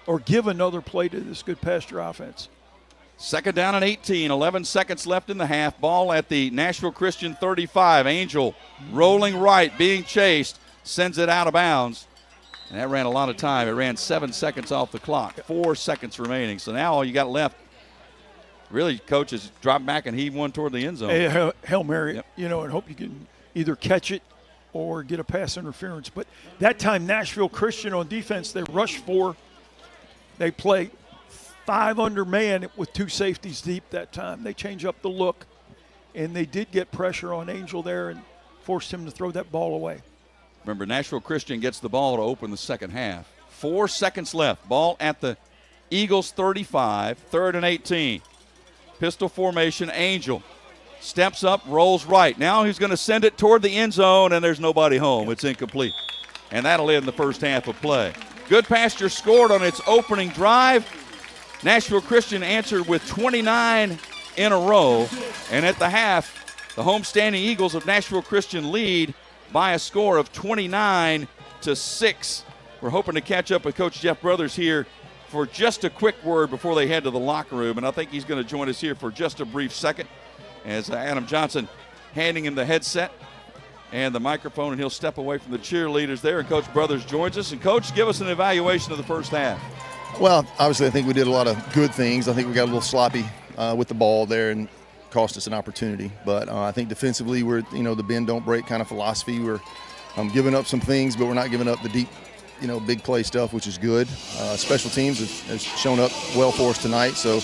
or give another play to this Goodpasture offense. Second down and 18, 11 seconds left in the half. Ball at the Nashville Christian 35. Angel rolling right, being chased, sends it out of bounds. And that ran a lot of time. It ran 7 seconds off the clock, 4 seconds remaining. So now all you got left, really, Coach, is drop back and heave one toward the end zone. Hey, Hail Mary, Yep. And hope you can either catch it or get a pass interference. But that time, Nashville Christian on defense, they rush 4. They play 5 under man with 2 safeties deep that time. They change up the look, and they did get pressure on Angel there and forced him to throw that ball away. Remember, Nashville Christian gets the ball to open the second half. 4 seconds left. Ball at the Eagles 35, 3rd and 18. Pistol formation, Angel steps up, rolls right. Now he's going to send it toward the end zone, and there's nobody home. It's incomplete. And that'll end the first half of play. Goodpasture scored on its opening drive. Nashville Christian answered with 29 in a row. And at the half, the homestanding Eagles of Nashville Christian lead by a score of 29-6. We're hoping to catch up with Coach Jeff Brothers here for just a quick word before they head to the locker room, and I think he's going to join us here for just a brief second as Adam Johnson handing him the headset and the microphone, and he'll step away from the cheerleaders there, and Coach Brothers joins us. And, Coach, give us an evaluation of the first half. Well, obviously I think we did a lot of good things. I think we got a little sloppy with the ball there and cost us an opportunity. But I think defensively we're, the bend don't break kind of philosophy. We're giving up some things, but we're not giving up the deep, big play stuff, which is good. Special teams has shown up well for us tonight. So,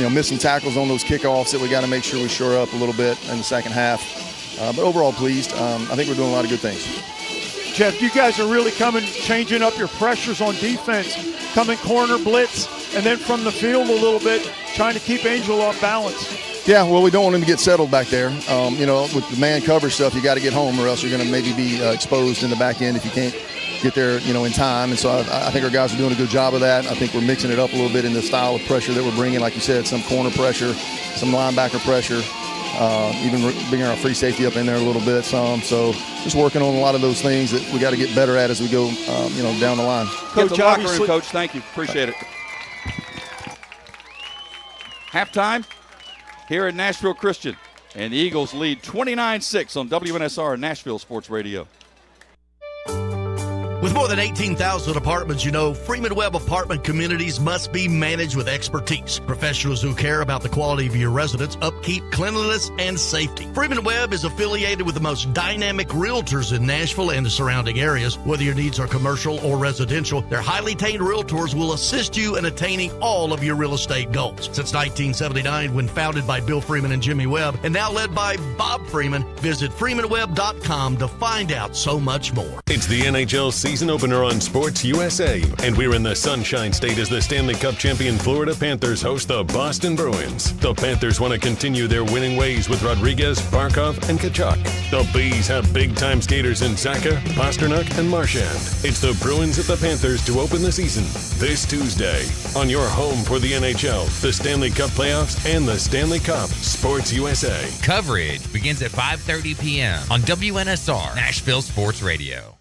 missing tackles on those kickoffs that we got to make sure we shore up a little bit in the second half. But overall pleased. I think we're doing a lot of good things. Jeff, you guys are really changing up your pressures on defense, coming corner blitz, and then from the field a little bit, trying to keep Angel off balance. Yeah, well, we don't want him to get settled back there. With the man coverage stuff, you got to get home or else you're going to maybe be exposed in the back end if you can't get there, in time. And so I think our guys are doing a good job of that. I think we're mixing it up a little bit in the style of pressure that we're bringing. Like you said, some corner pressure, some linebacker pressure, even bringing our free safety up in there a little bit. So just working on a lot of those things that we got to get better at as we go, down the line. Coach, locker room, Coach. Thank you. Appreciate it. Halftime here at Nashville Christian, and the Eagles lead 29-6 on WNSR Nashville Sports Radio. With more than 18,000 apartments, you know Freeman Webb apartment communities must be managed with expertise. Professionals who care about the quality of your residence, upkeep, cleanliness, and safety. Freeman Webb is affiliated with the most dynamic realtors in Nashville and the surrounding areas. Whether your needs are commercial or residential, their highly trained realtors will assist you in attaining all of your real estate goals. Since 1979, when founded by Bill Freeman and Jimmy Webb, and now led by Bob Freeman, visit freemanwebb.com to find out so much more. It's the NHL season opener on Sports USA, and we're in the Sunshine State as the Stanley Cup champion Florida Panthers host the Boston Bruins. The Panthers want to continue their winning ways with Rodriguez, Barkov, and Tkachuk. The Bees have big-time skaters in Zacha, Pasternak, and Marchand. It's the Bruins at the Panthers to open the season this Tuesday on your home for the NHL, the Stanley Cup playoffs, and the Stanley Cup. Sports USA. Coverage begins at 5:30 p.m. on WNSR, Nashville Sports Radio.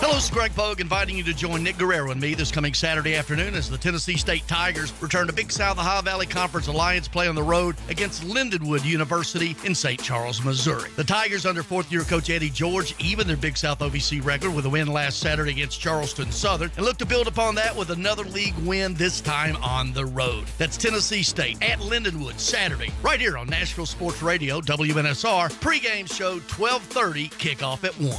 Hello, this is Greg Pogue inviting you to join Nick Guerrero and me this coming Saturday afternoon as the Tennessee State Tigers return to Big South Ohio Valley Conference Alliance play on the road against Lindenwood University in St. Charles, Missouri. The Tigers, under fourth-year coach Eddie George, evened their Big South OVC record with a win last Saturday against Charleston Southern and look to build upon that with another league win, this time on the road. That's Tennessee State at Lindenwood Saturday, right here on Nashville Sports Radio, WNSR. Pre-game show 12:30, kickoff at 1.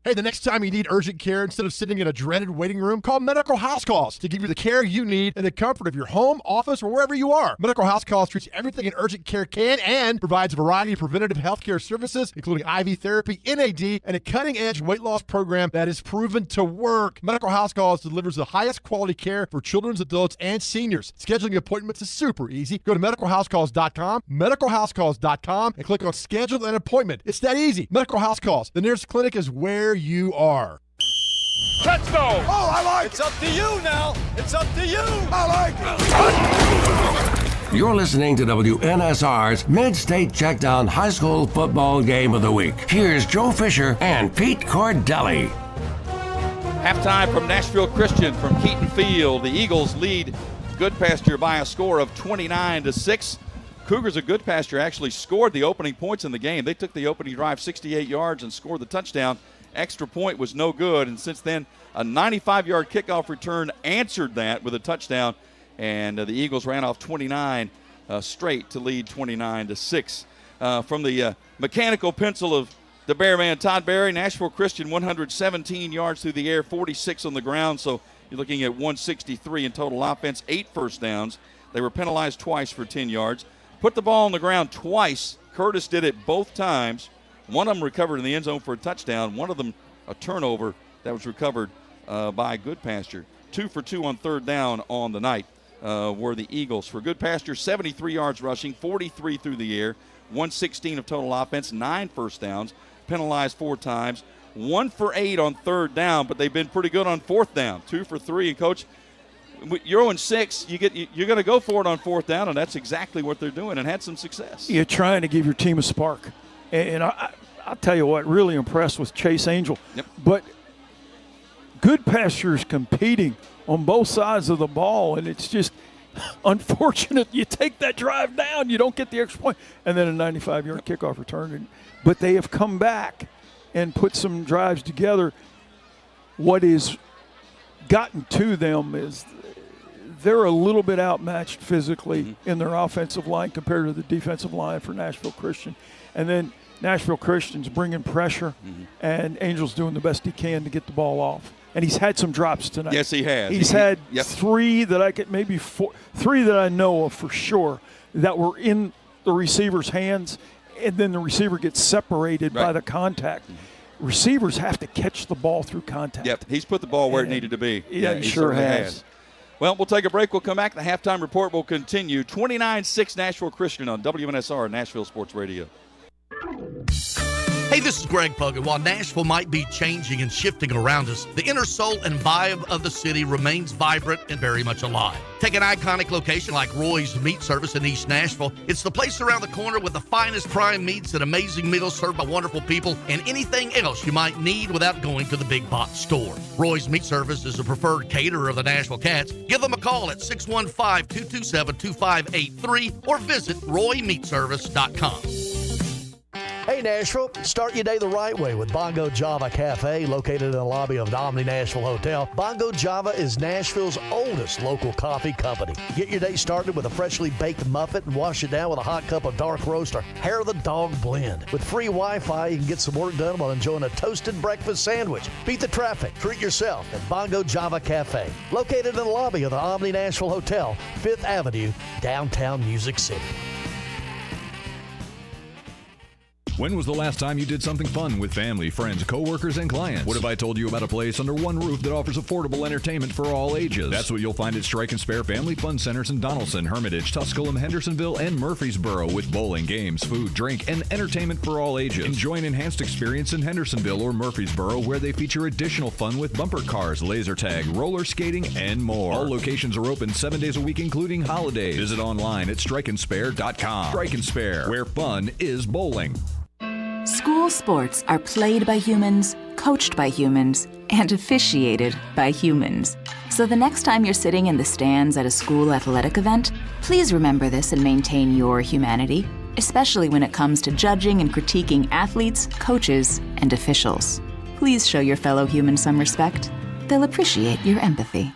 Hey, the next time you need urgent care, instead of sitting in a dreaded waiting room, call Medical House Calls to give you the care you need in the comfort of your home, office, or wherever you are. Medical House Calls treats everything an urgent care can and provides a variety of preventative health care services, including IV therapy, NAD, and a cutting-edge weight loss program that is proven to work. Medical House Calls delivers the highest quality care for children, adults, and seniors. Scheduling appointments is super easy. Go to medicalhousecalls.com, medicalhousecalls.com, and click on Schedule an Appointment. It's that easy. Medical House Calls. The nearest clinic is where you are. Touchdown! Oh, I like It's up to you now. It's up to you. I like You're listening to WNSR's MidState Checkdown High School Football Game of the Week. Here's Joe Fisher and Pete Cordelli. Halftime from Nashville Christian from Keaton Field. The Eagles lead Goodpasture by a score of 29-6. Cougars of Goodpasture actually scored the opening points in the game. They took the opening drive 68 yards and scored the touchdown. Extra point was no good, and since then, a 95-yard kickoff return answered that with a touchdown, and the Eagles ran off 29 straight to lead 29-6. From the mechanical pencil of the Bearman Todd Berry, Nashville Christian 117 yards through the air, 46 on the ground, so you're looking at 163 in total offense, 8 first downs. They were penalized twice for 10 yards. Put the ball on the ground twice. Curtis did it both times. One of them recovered in the end zone for a touchdown. One of them a turnover that was recovered by Goodpasture. 2 for 2 on third down on the night were the Eagles. For Goodpasture, 73 yards rushing, 43 through the air, 116 of total offense, 9 first downs, penalized 4 times, 1 for 8 on third down, but they've been pretty good on fourth down, 2 for 3. And Coach, you're 0-6. You're going to go for it on fourth down, and that's exactly what they're doing, and had some success. You're trying to give your team a spark. And I'll tell you what, really impressed with Chase Angel. Yep. But Goodpasture is competing on both sides of the ball, and it's just unfortunate. You take that drive down, you don't get the extra point, and then a 95-yard kickoff return. But they have come back and put some drives together. What has gotten to them is they're a little bit outmatched physically in their offensive line compared to the defensive line for Nashville Christian. And then Nashville Christian's bringing pressure, and Angel's doing the best he can to get the ball off. And he's had some drops tonight. Yes, he has. He's had 3 that I could, maybe 4, 3 that I know of for sure that were in the receiver's hands, and then the receiver gets separated by the contact. Receivers have to catch the ball through contact. Yep, he's put the ball where it needed to be. Yeah, he sure has. Well, we'll take a break. We'll come back. The halftime report will continue. 29-6 Nashville Christian on WNSR, Nashville Sports Radio. Hey, this is Greg Pogue. While Nashville might be changing and shifting around us, the inner soul and vibe of the city remains vibrant and very much alive. Take an iconic location like Roy's Meat Service in East Nashville. It's the place around the corner with the finest prime meats and amazing meals served by wonderful people and anything else you might need without going to the big box store. Roy's Meat Service is a preferred caterer of the Nashville Cats. Give them a call at 615-227-2583 or visit roymeatservice.com. Hey, Hey, Nashville, start your day the right way with Bongo Java Cafe, located in the lobby of the Omni Nashville Hotel. Bongo Java is Nashville's oldest local coffee company. Get your day started with a freshly baked muffin and wash it down with a hot cup of dark roast or hair of the dog blend. With free Wi-Fi, you can get some work done while enjoying a toasted breakfast sandwich. Beat the traffic. Treat yourself at Bongo Java Cafe, located in the lobby of the Omni Nashville Hotel, 5th Avenue, downtown Music City. When was the last time you did something fun with family, friends, coworkers, and clients? What if I told you about a place under one roof that offers affordable entertainment for all ages? That's what you'll find at Strike and Spare Family Fun Centers in Donaldson, Hermitage, Tusculum, Hendersonville, and Murfreesboro, with bowling, games, food, drink, and entertainment for all ages. Enjoy an enhanced experience in Hendersonville or Murfreesboro, where they feature additional fun with bumper cars, laser tag, roller skating, and more. All locations are open 7 days a week, including holidays. Visit online at strikeandspare.com. Strike and Spare, where fun is bowling. School sports are played by humans, coached by humans, and officiated by humans. So the next time you're sitting in the stands at a school athletic event, please remember this and maintain your humanity, especially when it comes to judging and critiquing athletes, coaches, and officials. Please show your fellow humans some respect. They'll appreciate your empathy.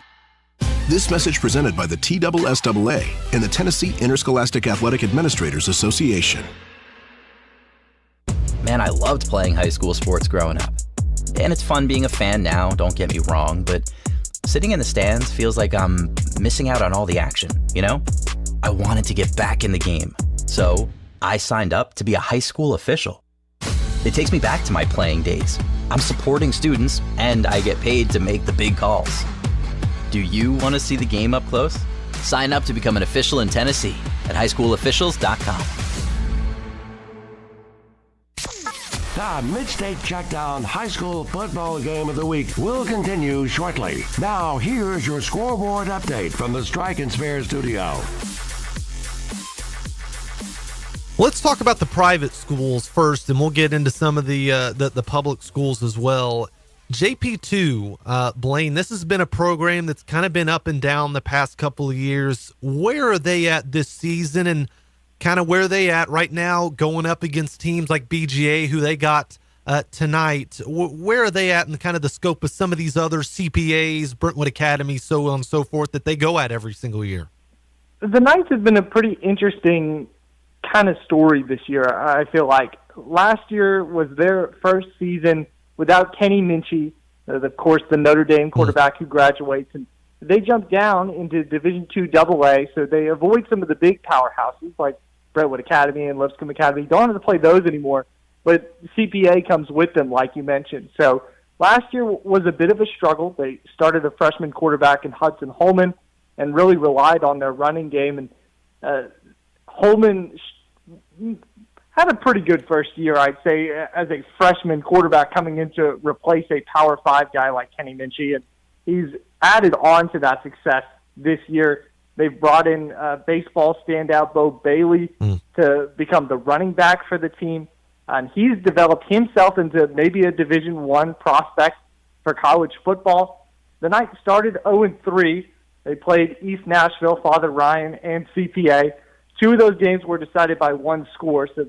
This message presented by the TSSAA and the Tennessee Interscholastic Athletic Administrators Association. Man, I loved playing high school sports growing up. And it's fun being a fan now, don't get me wrong, but sitting in the stands feels like I'm missing out on all the action, you know? I wanted to get back in the game, so I signed up to be a high school official. It takes me back to my playing days. I'm supporting students, and I get paid to make the big calls. Do you want to see the game up close? Sign up to become an official in Tennessee at highschoolofficials.com. The MidState Checkdown High School Football Game of the Week will continue shortly. Now, here's your scoreboard update from the Strike and Spare studio. Let's talk about the private schools first, and we'll get into some of the public schools as well. JP2, Blaine, this has been a program that's kind of been up and down the past couple of years. Where are they at this season, and kind of where are they at right now going up against teams like BGA, who they got tonight? Where are they at in kind of the scope of some of these other CPAs, Brentwood Academy, so on and so forth, that they go at every single year? The Knights have been a pretty interesting kind of story this year. I feel like last year was their first season without Kenny Minchie, of course, the Notre Dame quarterback who graduates, and they jumped down into Division II AA, so they avoid some of the big powerhouses like Brentwood Academy and Lipscomb Academy. Don't have to play those anymore, but CPA comes with them, like you mentioned. So last year was a bit of a struggle. They started a freshman quarterback in Hudson Holman and really relied on their running game. And Holman had a pretty good first year, I'd say, as a freshman quarterback coming in to replace a Power 5 guy like Kenny Minchie. And he's added on to that success this year. They've brought in baseball standout Bo Bailey to become the running back for the team. And he's developed himself into maybe a Division I prospect for college football. The Knights started 0-3. They played East Nashville, Father Ryan, and CPA. 2 of those games were decided by one score, so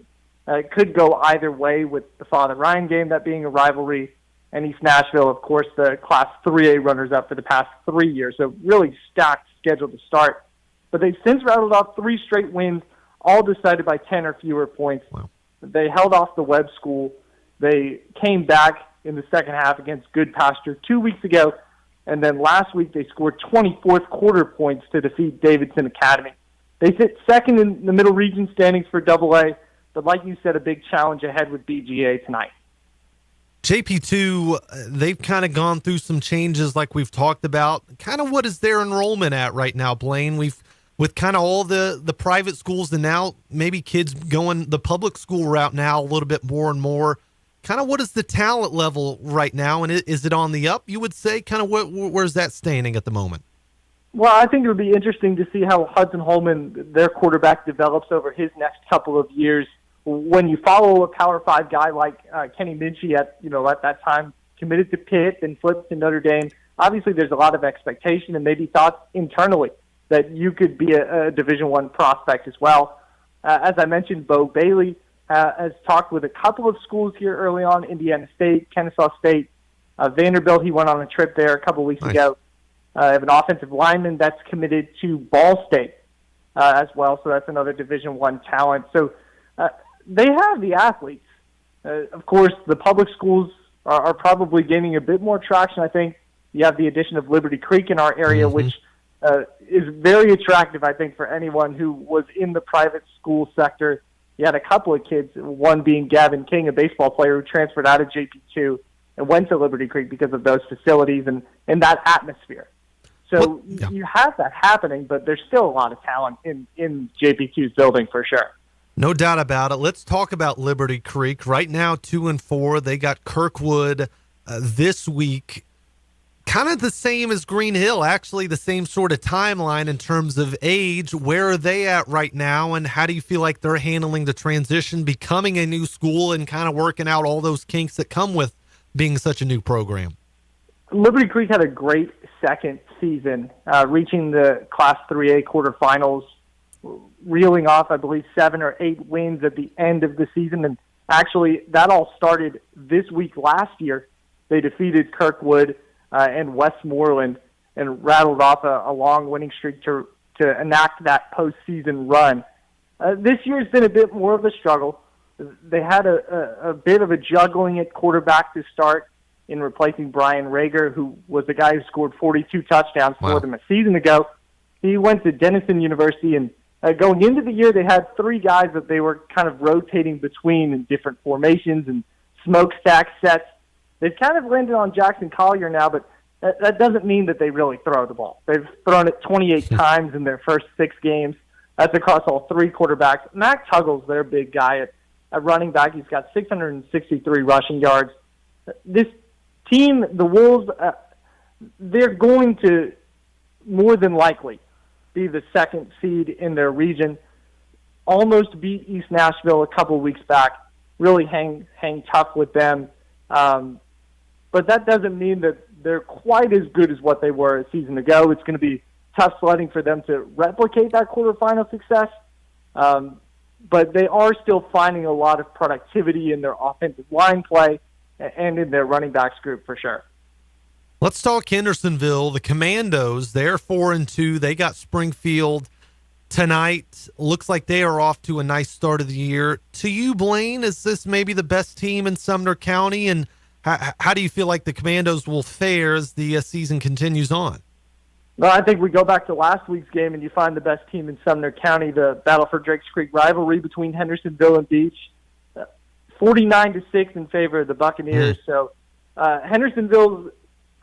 it could go either way, with the Father Ryan game, that being a rivalry, and East Nashville, of course, the Class 3A runners-up for the past 3 years. So really stacked schedule to start. But they've since rattled off 3 straight wins, all decided by 10 or fewer points. Wow. They held off the Webb School. They came back in the second half against Goodpasture 2 weeks ago, and then last week they scored 24th quarter points to defeat Davidson Academy. They sit second in the middle region standings for AA, but like you said, a big challenge ahead with BGA tonight. JP2, they've kind of gone through some changes like we've talked about. Kind of what is their enrollment at right now, Blaine? With kind of all the private schools, and now maybe kids going the public school route now a little bit more and more. Kind of what is the talent level right now, and is it on the up, you would say? Kind of where's that standing at the moment? Well, I think it would be interesting to see how Hudson Holman, their quarterback, develops over his next couple of years. When you follow a Power 5 guy like Kenny Minchie at that time, committed to Pitt and flipped to Notre Dame, obviously there's a lot of expectation and maybe thoughts internally that you could be a Division I prospect as well. As I mentioned, Bo Bailey, has talked with a couple of schools here early on, Indiana State, Kennesaw State, Vanderbilt. He went on a trip there a couple weeks ago. I have an offensive lineman that's committed to Ball State as well, so that's another Division I talent. So they have the athletes. Of course, the public schools are probably gaining a bit more traction. I think you have the addition of Liberty Creek in our area, which is very attractive, I think, for anyone who was in the private school sector. You had a couple of kids, one being Gavin King, a baseball player who transferred out of JP2 and went to Liberty Creek because of those facilities and that atmosphere. So you have that happening, but there's still a lot of talent in JP2's building for sure. No doubt about it. Let's talk about Liberty Creek. Right now, 2-4. They got Kirkwood this week. Kind of the same as Green Hill, actually the same sort of timeline in terms of age. Where are they at right now, and how do you feel like they're handling the transition, becoming a new school, and kind of working out all those kinks that come with being such a new program? Liberty Creek had a great second season, reaching the Class 3A quarterfinals, reeling off, I believe, 7 or 8 wins at the end of the season. And actually, that all started this week last year. They defeated Kirkwood and Westmoreland and rattled off a long winning streak to enact that postseason run. This year's been a bit more of a struggle. They had a bit of a juggling at quarterback to start in replacing Brian Rager, who was the guy who scored 42 touchdowns for them a season ago. He went to Denison University, and going into the year, they had 3 guys that they were kind of rotating between in different formations and smokestack sets. They've kind of landed on Jackson Collier now, but that doesn't mean that they really throw the ball. They've thrown it 28 times in their first 6 games. That's across all 3 quarterbacks. Mac Tuggle's their big guy at running back. He's got 663 rushing yards. This team, the Wolves, they're going to more than likely be the 2nd seed in their region. Almost beat East Nashville a couple weeks back. Really hang tough with them. But that doesn't mean that they're quite as good as what they were a season ago. It's going to be tough sledding for them to replicate that quarterfinal success. But they are still finding a lot of productivity in their offensive line play and in their running backs group for sure. Let's talk Hendersonville. The Commandos, they're 4-2. They got Springfield tonight. Looks like they are off to a nice start of the year. To you, Blaine, is this maybe the best team in Sumner County? And how do you feel like the Commandos will fare as the season continues on? Well, I think we go back to last week's game and you find the best team in Sumner County, the Battle for Drakes Creek rivalry between Hendersonville and Beach. 49-6 in favor of the Buccaneers. So Hendersonville,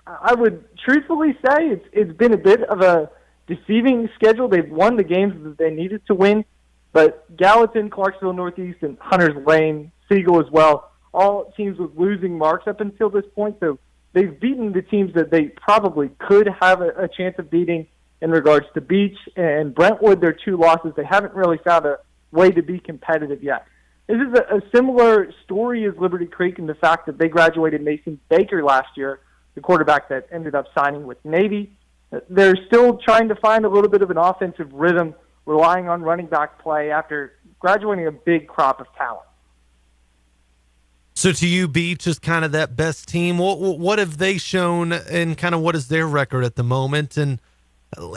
I would truthfully say it's been a bit of a deceiving schedule. They've won the games that they needed to win, but Gallatin, Clarksville Northeast, and Hunters Lane, Siegel as well, all teams with losing marks up until this point. So they've beaten the teams that they probably could have a chance of beating in regards to Beach and Brentwood. Their 2 losses, they haven't really found a way to be competitive yet. This is a similar story as Liberty Creek in the fact that they graduated Mason Baker last year, the quarterback that ended up signing with Navy. They're still trying to find a little bit of an offensive rhythm, relying on running back play after graduating a big crop of talent. So to you, Beach is kind of that best team. What have they shown, and kind of what is their record at the moment? And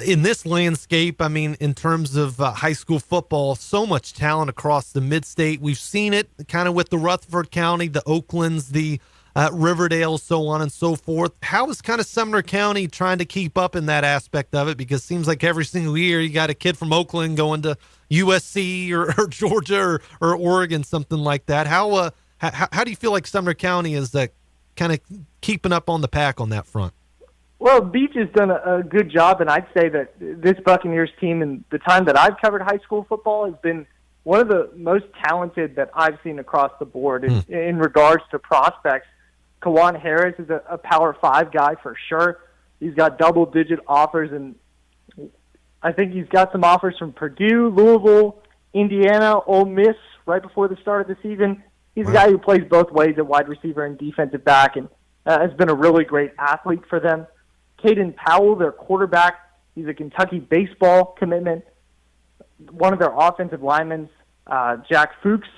in this landscape, I mean, in terms of high school football, so much talent across the Mid-State. We've seen it kind of with the Rutherford County, the Oaklands, the Riverdale, so on and so forth. How is kind of Sumner County trying to keep up in that aspect of it? Because it seems like every single year you got a kid from Oakland going to USC or Georgia or Oregon, something like that. How do you feel like Sumner County is kind of keeping up on the pack on that front? Well, Beach has done a good job, and I'd say that this Buccaneers team, in the time that I've covered high school football, has been one of the most talented that I've seen across the board in regards to prospects. Kawan Harris is a Power 5 guy for sure. He's got double-digit offers, and I think he's got some offers from Purdue, Louisville, Indiana, Ole Miss right before the start of the season. He's a guy who plays both ways at wide receiver and defensive back, and has been a really great athlete for them. Caden Powell, their quarterback, he's a Kentucky baseball commitment. One of their offensive linemen, Jack Fuchs,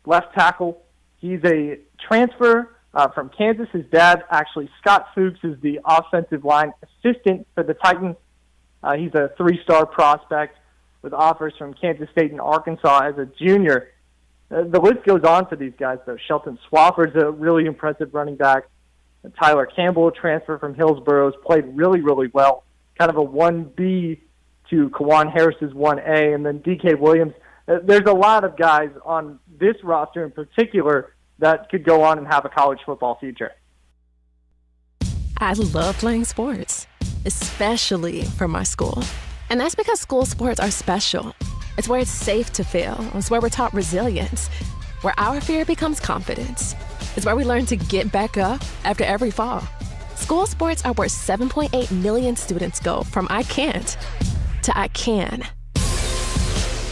left tackle. He's a transfer from Kansas. His dad, actually, Scott Fuchs, is the offensive line assistant for the Titans. He's a 3-star prospect with offers from Kansas State and Arkansas as a junior. The list goes on for these guys, though. Shelton Swafford's a really impressive running back. Tyler Campbell, a transfer from Hillsborough, has played really, really well. Kind of a 1B to Kawan Harris's 1A. And then DK Williams. There's a lot of guys on this roster in particular that could go on and have a college football future. I love playing sports, especially for my school. And that's because school sports are special. It's where it's safe to fail. It's where we're taught resilience, where our fear becomes confidence. It's where we learn to get back up after every fall. School sports are where 7.8 million students go from I can't to I can.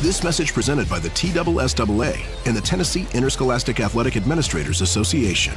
This message presented by the TSSAA and the Tennessee Interscholastic Athletic Administrators Association.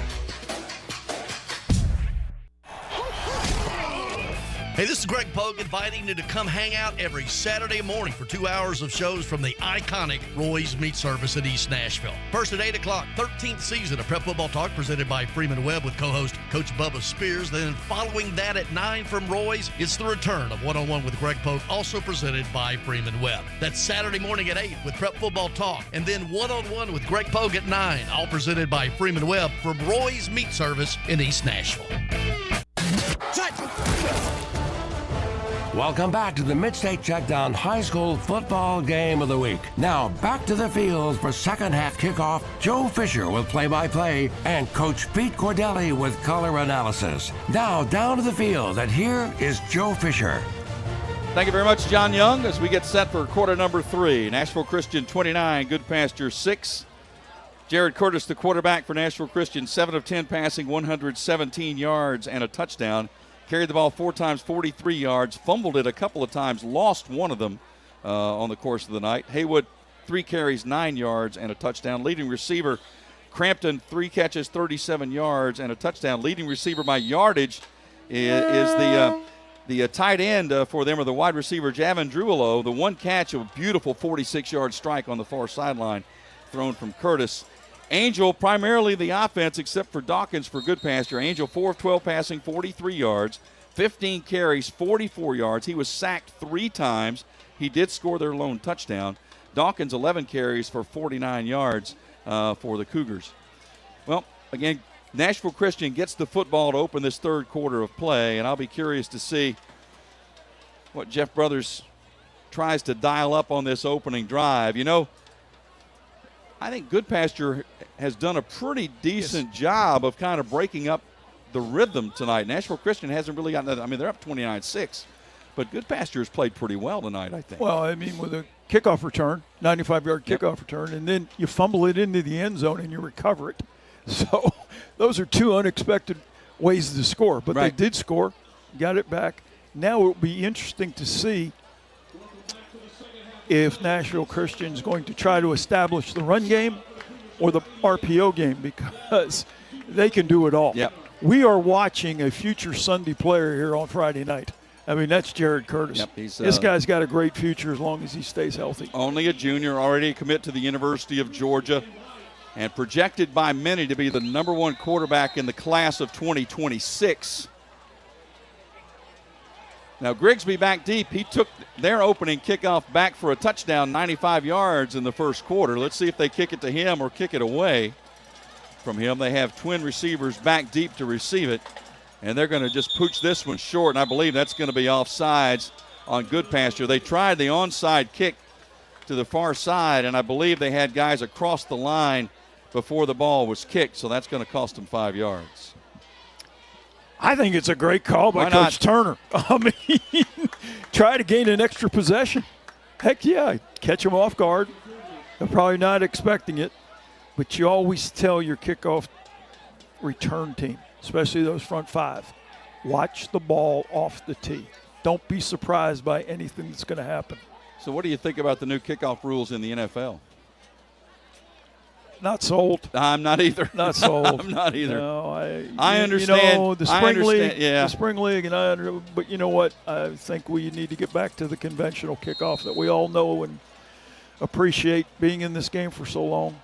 Hey, this is Greg Pogue inviting you to come hang out every Saturday morning for 2 hours of shows from the iconic Roy's Meat Service in East Nashville. First at 8 o'clock, 13th season of Prep Football Talk presented by Freeman Webb with co-host Coach Bubba Spears. Then following that at 9 from Roy's, it's the return of One-on-One with Greg Pogue, also presented by Freeman Webb. That's Saturday morning at 8 with Prep Football Talk. And then One-on-One with Greg Pogue at 9, all presented by Freeman Webb from Roy's Meat Service in East Nashville. Welcome back to the MidState Checkdown High School Football Game of the Week. Now back to the field for second half kickoff. Joe Fisher with play-by-play and Coach Pete Cordelli with color analysis. Now down to the field, and here is Joe Fisher. Thank you very much, John Young, as we get set for quarter number 3. Nashville Christian 29, Goodpasture 6. Jared Curtis, the quarterback for Nashville Christian, 7 of 10 passing, 117 yards and a touchdown. Carried the ball 4 times, 43 yards, fumbled it a couple of times, lost one of them on the course of the night. Haywood, 3 carries, 9 yards, and a touchdown. Leading receiver, Crampton, 3 catches, 37 yards, and a touchdown. Leading receiver by yardage is the tight end for them, or the wide receiver, Javin Druolo. The one catch, a beautiful 46-yard strike on the far sideline thrown from Curtis. Angel, primarily the offense, except for Dawkins for Goodpasture. Angel, 4 of 12 passing, 43 yards, 15 carries, 44 yards. He was sacked 3 times. He did score their lone touchdown. Dawkins, 11 carries for 49 yards for the Cougars. Well, again, Nashville Christian gets the football to open this third quarter of play, and I'll be curious to see what Jeff Brothers tries to dial up on this opening drive. You know, I think Goodpasture has done a pretty decent job of kind of breaking up the rhythm tonight. Nashville Christian hasn't really gotten that. I mean, they're up 29-6, but Goodpasture has played pretty well tonight, I think. Well, I mean, with a kickoff return, 95-yard kickoff return, and then you fumble it into the end zone and you recover it. So those are 2 unexpected ways to score, but they did score, got it back. Now it will be interesting to see if Nashville Christian is going to try to establish the run game or the RPO game, because they can do it all. Yep. We are watching a future Sunday player here on Friday night. I mean, that's Jared Curtis. Yep, this guy's got a great future as long as he stays healthy. Only a junior, already a commit to the University of Georgia, and projected by many to be the number 1 quarterback in the class of 2026. Now, Grigsby back deep. He took their opening kickoff back for a touchdown, 95 yards in the first quarter. Let's see if they kick it to him or kick it away from him. They have twin receivers back deep to receive it, and they're going to just pooch this one short, and I believe that's going to be offsides on Goodpasture. They tried the onside kick to the far side, and I believe they had guys across the line before the ball was kicked, so that's going to cost them 5 yards. I think it's a great call by Coach Turner. I mean, try to gain an extra possession. Heck yeah, catch them off guard. They're probably not expecting it, but you always tell your kickoff return team, especially those front 5, watch the ball off the tee. Don't be surprised by anything that's going to happen. So what do you think about the new kickoff rules in the NFL? Not sold. I'm not either. Not sold. I'm not either. No, I understand. You know, the spring league, yeah. The spring league, but you know what? I think we need to get back to the conventional kickoff that we all know and appreciate, being in this game for so long.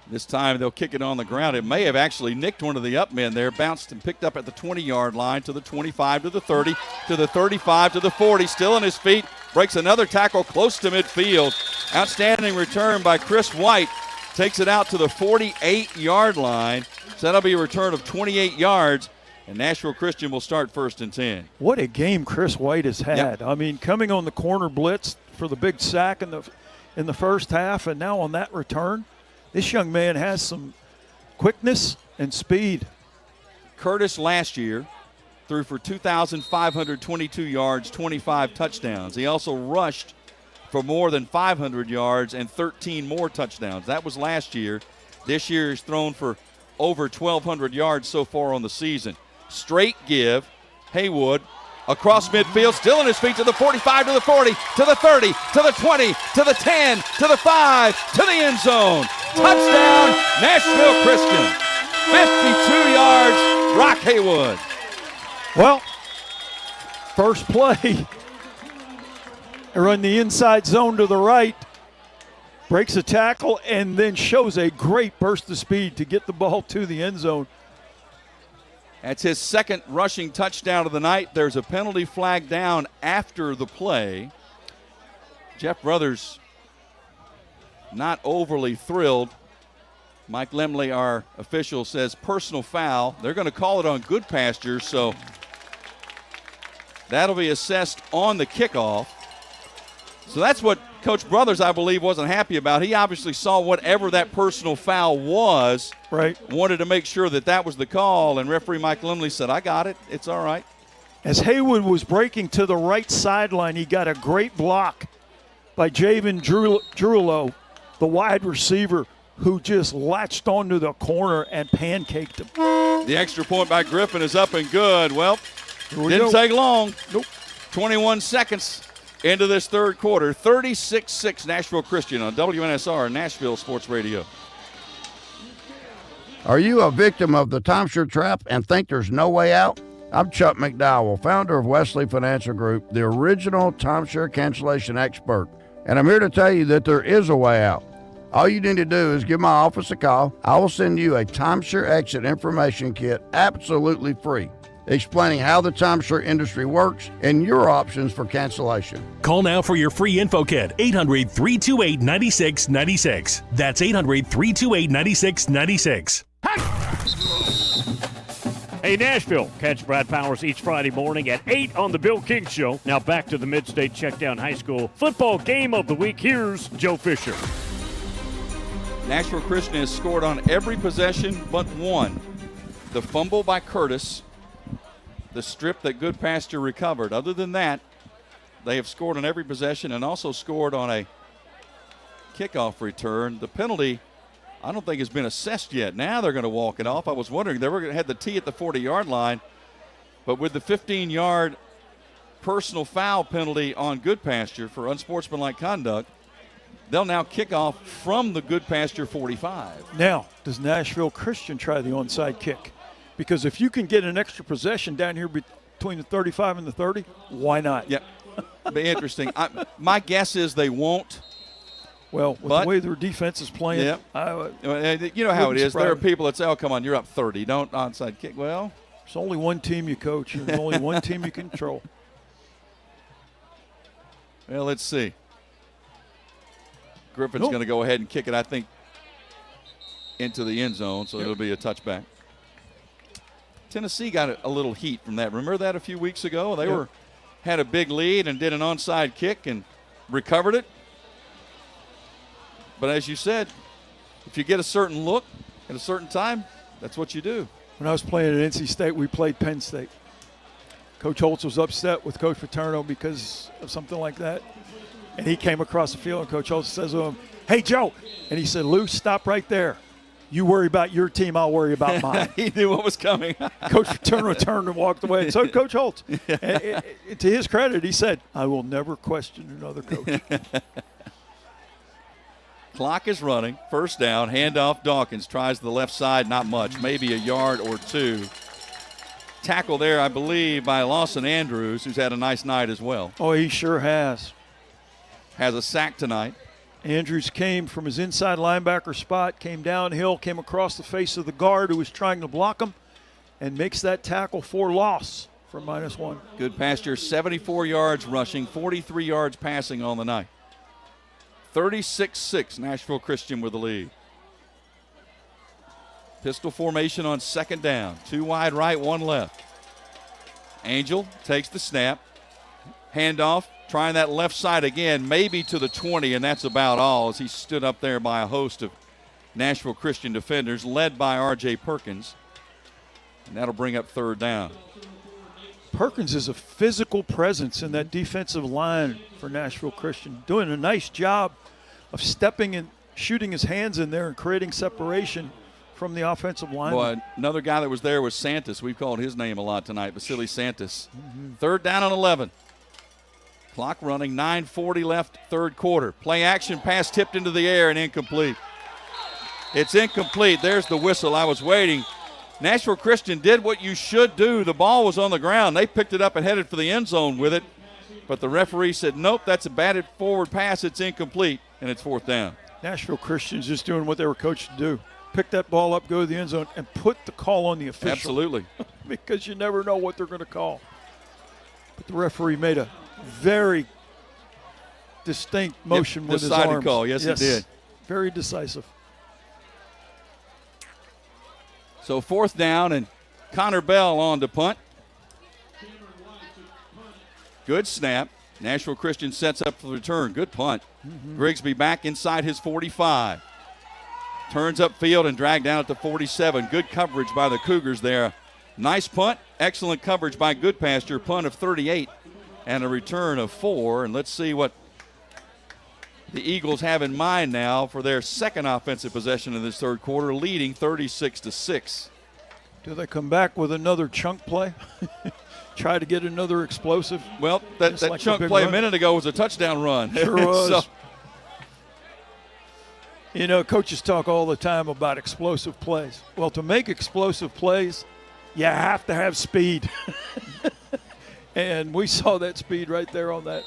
This time they'll kick it on the ground. It may have actually nicked one of the up men there, bounced and picked up at the 20-yard line to the 25, to the 30, to the 35, to the 40. Still on his feet, breaks another tackle close to midfield. Outstanding return by Chris White. Takes it out to the 48-yard line. So that'll be a return of 28 yards, and Nashville Christian will start 1st and 10. What a game Chris White has had. Yep. I mean, coming on the corner blitz for the big sack in the first half, and now on that return. This young man has some quickness and speed. Curtis last year threw for 2,522 yards, 25 touchdowns. He also rushed for more than 500 yards and 13 more touchdowns. That was last year. This year he's thrown for over 1,200 yards so far on the season. Straight give, Haywood across midfield, still on his feet to the 45, to the 40, to the 30, to the 20, to the 10, to the 5, to the end zone. Touchdown, Nashville Christian. 52 yards, Brock Haywood. Well, first play, they run the inside zone to the right, breaks a tackle, and then shows a great burst of speed to get the ball to the end zone. That's his second rushing touchdown of the night. There's a penalty flag down after the play. Jeff Brothers not overly thrilled. Mike Lemley, our official, says personal foul. They're going to call it on Goodpasture, so that'll be assessed on the kickoff. So that's what Coach Brothers, I believe, wasn't happy about. He obviously saw whatever that personal foul was. Right. Wanted to make sure that that was the call, and referee Mike Lemley said, I got it. It's all right. As Haywood was breaking to the right sideline, he got a great block by Javen Drulo, the wide receiver, who just latched onto the corner and pancaked him. The extra point by Griffin is up and good. Well, didn't take long. Nope. 21 seconds into this third quarter. 36-6 Nashville Christian on WNSR Nashville Sports Radio. Are you a victim of the timeshare trap and think there's no way out? I'm Chuck McDowell, founder of Wesley Financial Group, the original timeshare cancellation expert. And I'm here to tell you that there is a way out. All you need to do is give my office a call. I will send you a timeshare exit information kit absolutely free, explaining how the timeshare industry works and your options for cancellation. Call now for your free info kit, 800-328-9696. That's 800-328-9696. Hey, Nashville. Catch Brad Powers each Friday morning at 8 on The Bill King Show. Now back to the MidState Checkdown High School football game of the week. Here's Joe Fisher. Nashville Christian has scored on every possession but one. The fumble by Curtis, the strip that Goodpasture recovered. Other than that, they have scored on every possession and also scored on a kickoff return. The penalty, I don't think has been assessed yet. Now they're going to walk it off. I was wondering, they were going to have the tee at the 40-yard line, but with the 15-yard personal foul penalty on Goodpasture for unsportsmanlike conduct, they'll now kick off from the Goodpasture 45. Now, does Nashville Christian try the onside kick? Because if you can get an extra possession down here between the 35 and the 30, why not? Yep. Be interesting. My guess is they won't. Well, with the way their defense is playing, you know how it is. There are people that say, oh, come on, you're up 30. Don't onside kick. Well, there's only one team you coach. There's only one team you control. Well, let's see. Griffin's going to go ahead and kick it, I think, into the end zone, so it'll be a touchback. Tennessee got a little heat from that. Remember that a few weeks ago? They had a big lead and did an onside kick and recovered it. But as you said, if you get a certain look at a certain time, that's what you do. When I was playing at NC State, we played Penn State. Coach Holtz was upset with Coach Paterno because of something like that. And he came across the field, and Coach Holtz says to him, hey, Joe. And he said, Lou, stop right there. You worry about your team, I'll worry about mine. He knew what was coming. Coach Paterno turned and walked away, and so did Coach Holtz. And to his credit, he said, I will never question another coach. Clock is running. First down, handoff Dawkins. Tries the left side, not much, maybe a yard or two. Tackle there, I believe, by Lawson Andrews, who's had a nice night as well. Oh, he sure has. Has a sack tonight. Andrews came from his inside linebacker spot, came downhill, came across the face of the guard who was trying to block him, and makes that tackle for loss for -1. Goodpasture, 74 yards rushing, 43 yards passing on the night. 36-6, Nashville Christian with the lead. Pistol formation on second down. 2 wide right, 1 left. Angel takes the snap. Handoff, trying that left side again, maybe to the 20, and that's about all as he stood up there by a host of Nashville Christian defenders, led by R.J. Perkins. And that'll bring up third down. Perkins is a physical presence in that defensive line for Nashville Christian, doing a nice job of stepping and shooting his hands in there and creating separation from the offensive line. Boy, another guy that was there was Santos. We've called his name a lot tonight, Vasily Santos. Third down and 11. Clock running, 9:40 left, third quarter. Play action, pass tipped into the air and incomplete. It's incomplete. There's the whistle. I was waiting. Nashville Christian did what you should do. The ball was on the ground. They picked it up and headed for the end zone with it. But the referee said, nope, that's a batted forward pass. It's incomplete, and it's fourth down. Nashville Christian's just doing what they were coached to do. Pick that ball up, go to the end zone, and put the call on the official. Absolutely. Because you never know what they're going to call. But the referee made a very distinct motion with his arms. Decided call, yes, he did. Very decisive. So fourth down, and Connor Bell on to punt. Good snap. Nashville Christian sets up for the return. Good punt. Grigsby back inside his 45. Turns upfield and dragged down at the 47. Good coverage by the Cougars there. Nice punt. Excellent coverage by Goodpasture. Punt of 38 and a return of 4. And let's see what the Eagles have in mind now for their second offensive possession in this third quarter, leading 36-6. Do they come back with another chunk play? Try to get another explosive? Well, that like chunk play a minute ago was a touchdown run. Sure was. So, you know, coaches talk all the time about explosive plays. Well, to make explosive plays, you have to have speed. And we saw that speed right there on that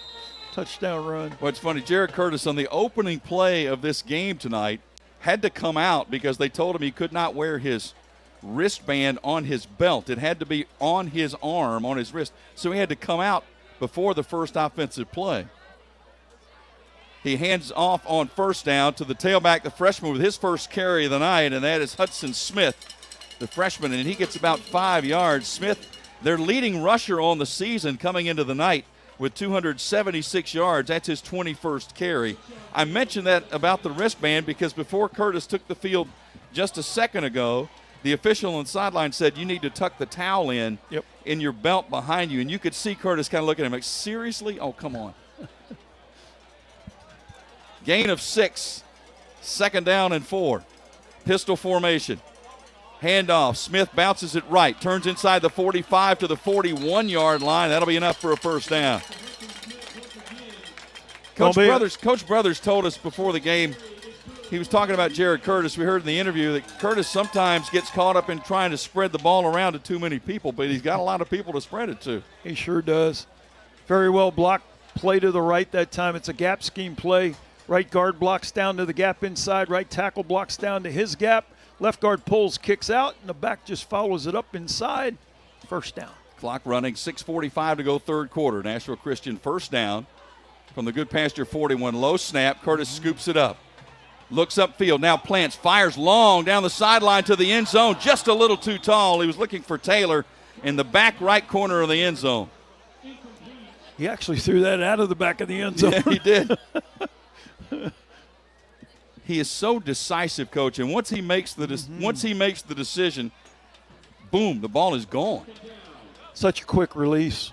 touchdown run. Well, it's funny. Jared Curtis on the opening play of this game tonight had to come out because they told him he could not wear his wristband on his belt. It had to be on his arm, on his wrist. So he had to come out before the first offensive play. He hands off on first down to the tailback, the freshman, with his first carry of the night, and that is Hudson Smith, the freshman, and he gets about 5 yards. Smith, their leading rusher on the season coming into the night with 276 yards. That's his 21st carry. I mentioned that about the wristband because before Curtis took the field just a second ago, the official on the sideline said you need to tuck the towel in your belt behind you, and you could see Curtis kind of looking at him like, seriously? Oh, come on. Gain of 6, second down and 4. Pistol formation. Handoff. Smith bounces it right. Turns inside the 45 to the 41-yard line. That'll be enough for a first down. Coach Brothers told us before the game, he was talking about Jared Curtis. We heard in the interview that Curtis sometimes gets caught up in trying to spread the ball around to too many people, but he's got a lot of people to spread it to. He sure does. Very well blocked play to the right that time. It's a gap scheme play. Right guard blocks down to the gap inside. Right tackle blocks down to his gap. Left guard pulls, kicks out, and the back just follows it up inside. First down. Clock running, 6:45 to go third quarter. Nashville Christian first down from the Goodpasture 41. Low snap. Curtis scoops it up. Looks upfield. Now plants. Fires long down the sideline to the end zone. Just a little too tall. He was looking for Taylor in the back right corner of the end zone. He actually threw that out of the back of the end zone. Yeah, he did. He is so decisive, Coach, and once he makes the decision, boom, the ball is gone. Such a quick release.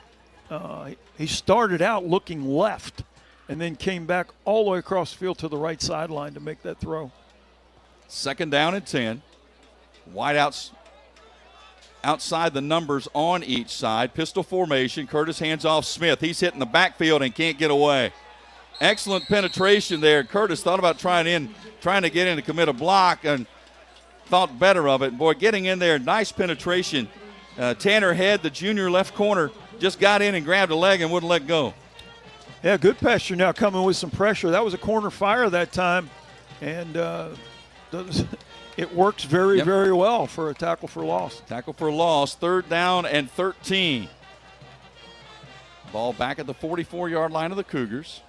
He started out looking left and then came back all the way across the field to the right sideline to make that throw. Second down and 10. Wideouts outside the numbers on each side. Pistol formation. Curtis hands off Smith. He's hitting the backfield and can't get away. Excellent penetration there. Curtis thought about trying to get in to commit a block and thought better of it. Boy, getting in there, nice penetration. Tanner Head, the junior left corner, just got in and grabbed a leg and wouldn't let go. Yeah, Goodpasture now coming with some pressure. That was a corner fire that time, and it works very, very well for a tackle for loss. Tackle for loss, 3rd down and 13. Ball back at the 44-yard line of the Cougars.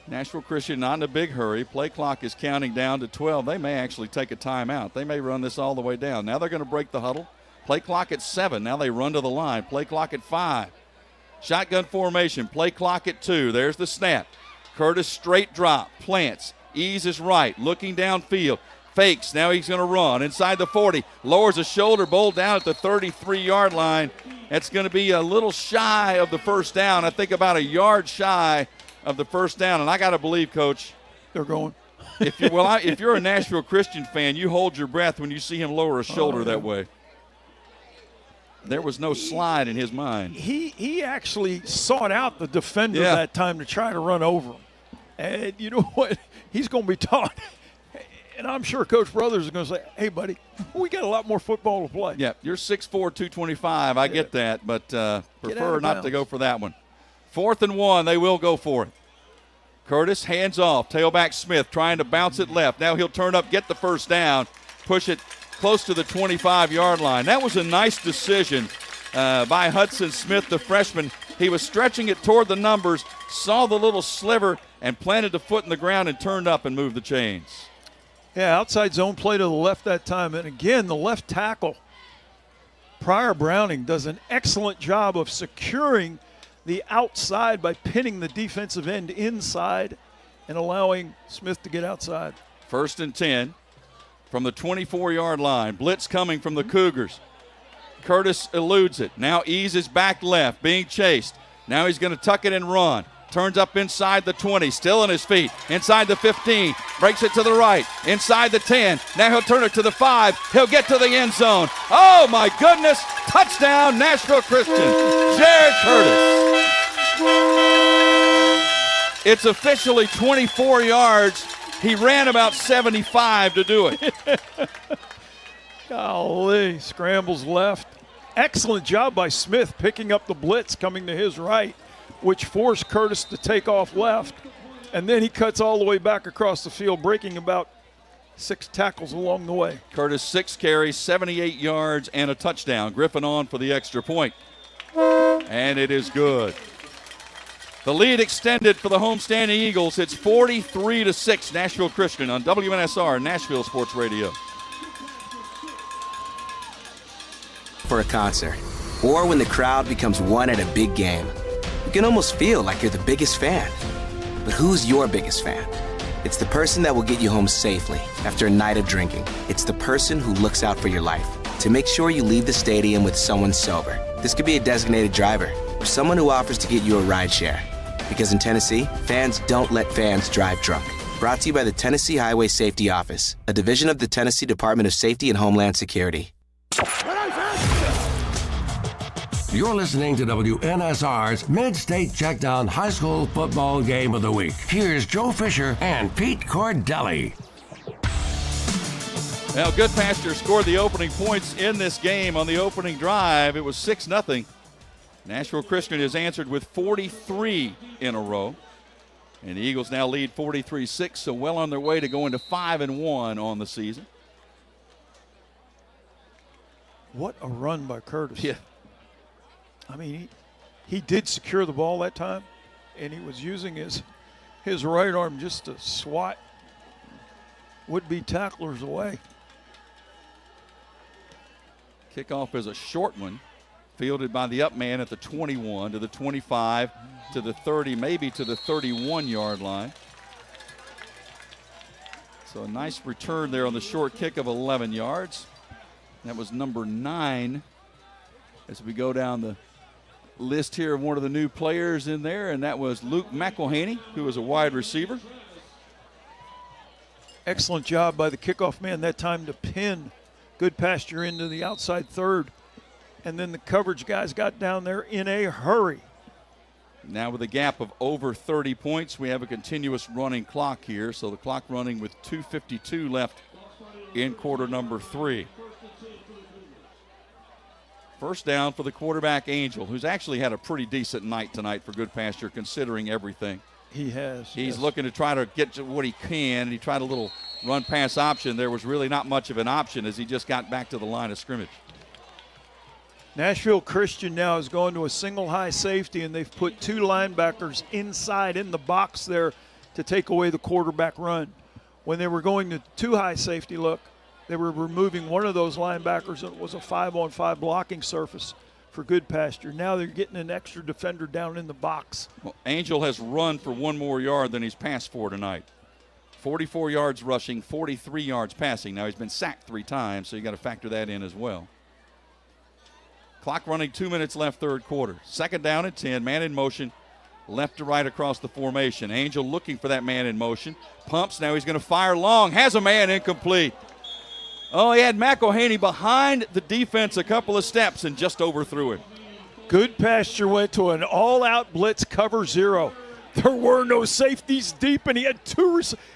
Nashville Christian not in a big hurry. Play clock is counting down to 12. They may actually take a timeout. They may run this all the way down. Now they're going to break the huddle. Play clock at 7. Now they run to the line. Play clock at 5. Shotgun formation. Play clock at 2. There's the snap. Curtis straight drop. Plants. Eases right. Looking downfield. Fakes. Now he's going to run inside the 40. Lowers a shoulder bowl down at the 33-yard line. That's going to be a little shy of the first down. I think about a yard shy of the first down. And I got to believe, Coach, they're going. if you're a Nashville Christian fan, you hold your breath when you see him lower a shoulder that way. There was no slide in his mind. He actually sought out the defender that time to try to run over him. And you know what? He's going to be taught. And I'm sure Coach Brothers is going to say, hey, buddy, we got a lot more football to play. Yeah, you're 6'4", 225. I get that, but prefer not to go for that one. 4th and 1, they will go for it. Curtis hands off. Tailback Smith trying to bounce it left. Now he'll turn up, get the first down, push it close to the 25-yard line. That was a nice decision by Hudson Smith, the freshman. He was stretching it toward the numbers, saw the little sliver, and planted the foot in the ground and turned up and moved the chains. Yeah, outside zone play to the left that time. And again, the left tackle, Pryor Browning, does an excellent job of securing the outside by pinning the defensive end inside and allowing Smith to get outside. 1st and 10 from the 24-yard line. Blitz coming from the Cougars. Curtis eludes it. Now eases back left, being chased. Now he's going to tuck it and run. Turns up inside the 20, still on his feet. Inside the 15, breaks it to the right. Inside the 10, now he'll turn it to the 5. He'll get to the end zone. Oh, my goodness. Touchdown, Nashville Christian. Jared Curtis. It's officially 24 yards. He ran about 75 to do it. Golly, scrambles left. Excellent job by Smith picking up the blitz coming to his right, which forced Curtis to take off left. And then he cuts all the way back across the field, breaking about 6 tackles along the way. Curtis, 6 carries, 78 yards, and a touchdown. Griffin on for the extra point. And it is good. The lead extended for the homestanding Eagles. It's 43-6, Nashville Christian on WNSR, Nashville Sports Radio. For a concert, or when the crowd becomes one at a big game. You can almost feel like you're the biggest fan. But who's your biggest fan? It's the person that will get you home safely after a night of drinking. It's the person who looks out for your life to make sure you leave the stadium with someone sober. This could be a designated driver or someone who offers to get you a ride share. Because in Tennessee, fans don't let fans drive drunk. Brought to you by the Tennessee Highway Safety Office, a division of the Tennessee Department of Safety and Homeland Security. You're listening to WNSR's Mid-State Checkdown High School Football Game of the Week. Here's Joe Fisher and Pete Cordelli. Now, Goodpasture scored the opening points in this game on the opening drive. It was 6-0. Nashville Christian has answered with 43 in a row. And the Eagles now lead 43-6, so well on their way to going to 5-1 on the season. What a run by Curtis. Yeah. I mean, he did secure the ball that time, and he was using his right arm just to swat would-be tacklers away. Kickoff is a short one, fielded by the up man at the 21 to the 25 to the 30, maybe to the 31-yard line. So a nice return there on the short kick of 11 yards. That was number 9 as we go down the list here of one of the new players in there, and that was Luke McElhaney, who was a wide receiver. Excellent job by the kickoff man that time to pin Goodpasture into the outside third, and then the coverage guys got down there in a hurry. Now with a gap of over 30 points, we have a continuous running clock here, so the clock running with 2:52 left in quarter number 3. First down for the quarterback, Angel, who's actually had a pretty decent night tonight for Goodpasture considering everything. He has. He's looking to try to get to what he can, and he tried a little run-pass option. There was really not much of an option as he just got back to the line of scrimmage. Nashville Christian now is going to a single high safety, and they've put 2 linebackers inside in the box there to take away the quarterback run. When they were going to 2 high safety look, they were removing one of those linebackers, and it was a 5-on-5 blocking surface for Goodpasture. Now they're getting an extra defender down in the box. Well, Angel has run for 1 more yard than he's passed for tonight. 44 yards rushing, 43 yards passing. Now he's been sacked 3 times, so you got to factor that in as well. Clock running, 2 minutes left, third quarter. Second down and 10, man in motion, left to right across the formation. Angel looking for that man in motion. Pumps, now he's going to fire long, has a man incomplete. Oh, he had McElhaney behind the defense a couple of steps and just overthrew him. Goodpasture went to an all-out blitz cover 0. There were no safeties deep, and he had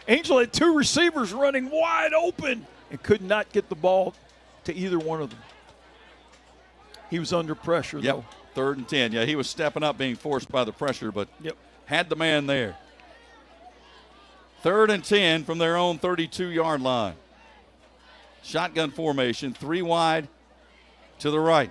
Angel had 2 receivers running wide open and could not get the ball to either one of them. He was under pressure, though. Third and 10. Yeah, he was stepping up, being forced by the pressure, but had the man there. Third and 10 from their own 32-yard line. Shotgun formation, 3 wide to the right.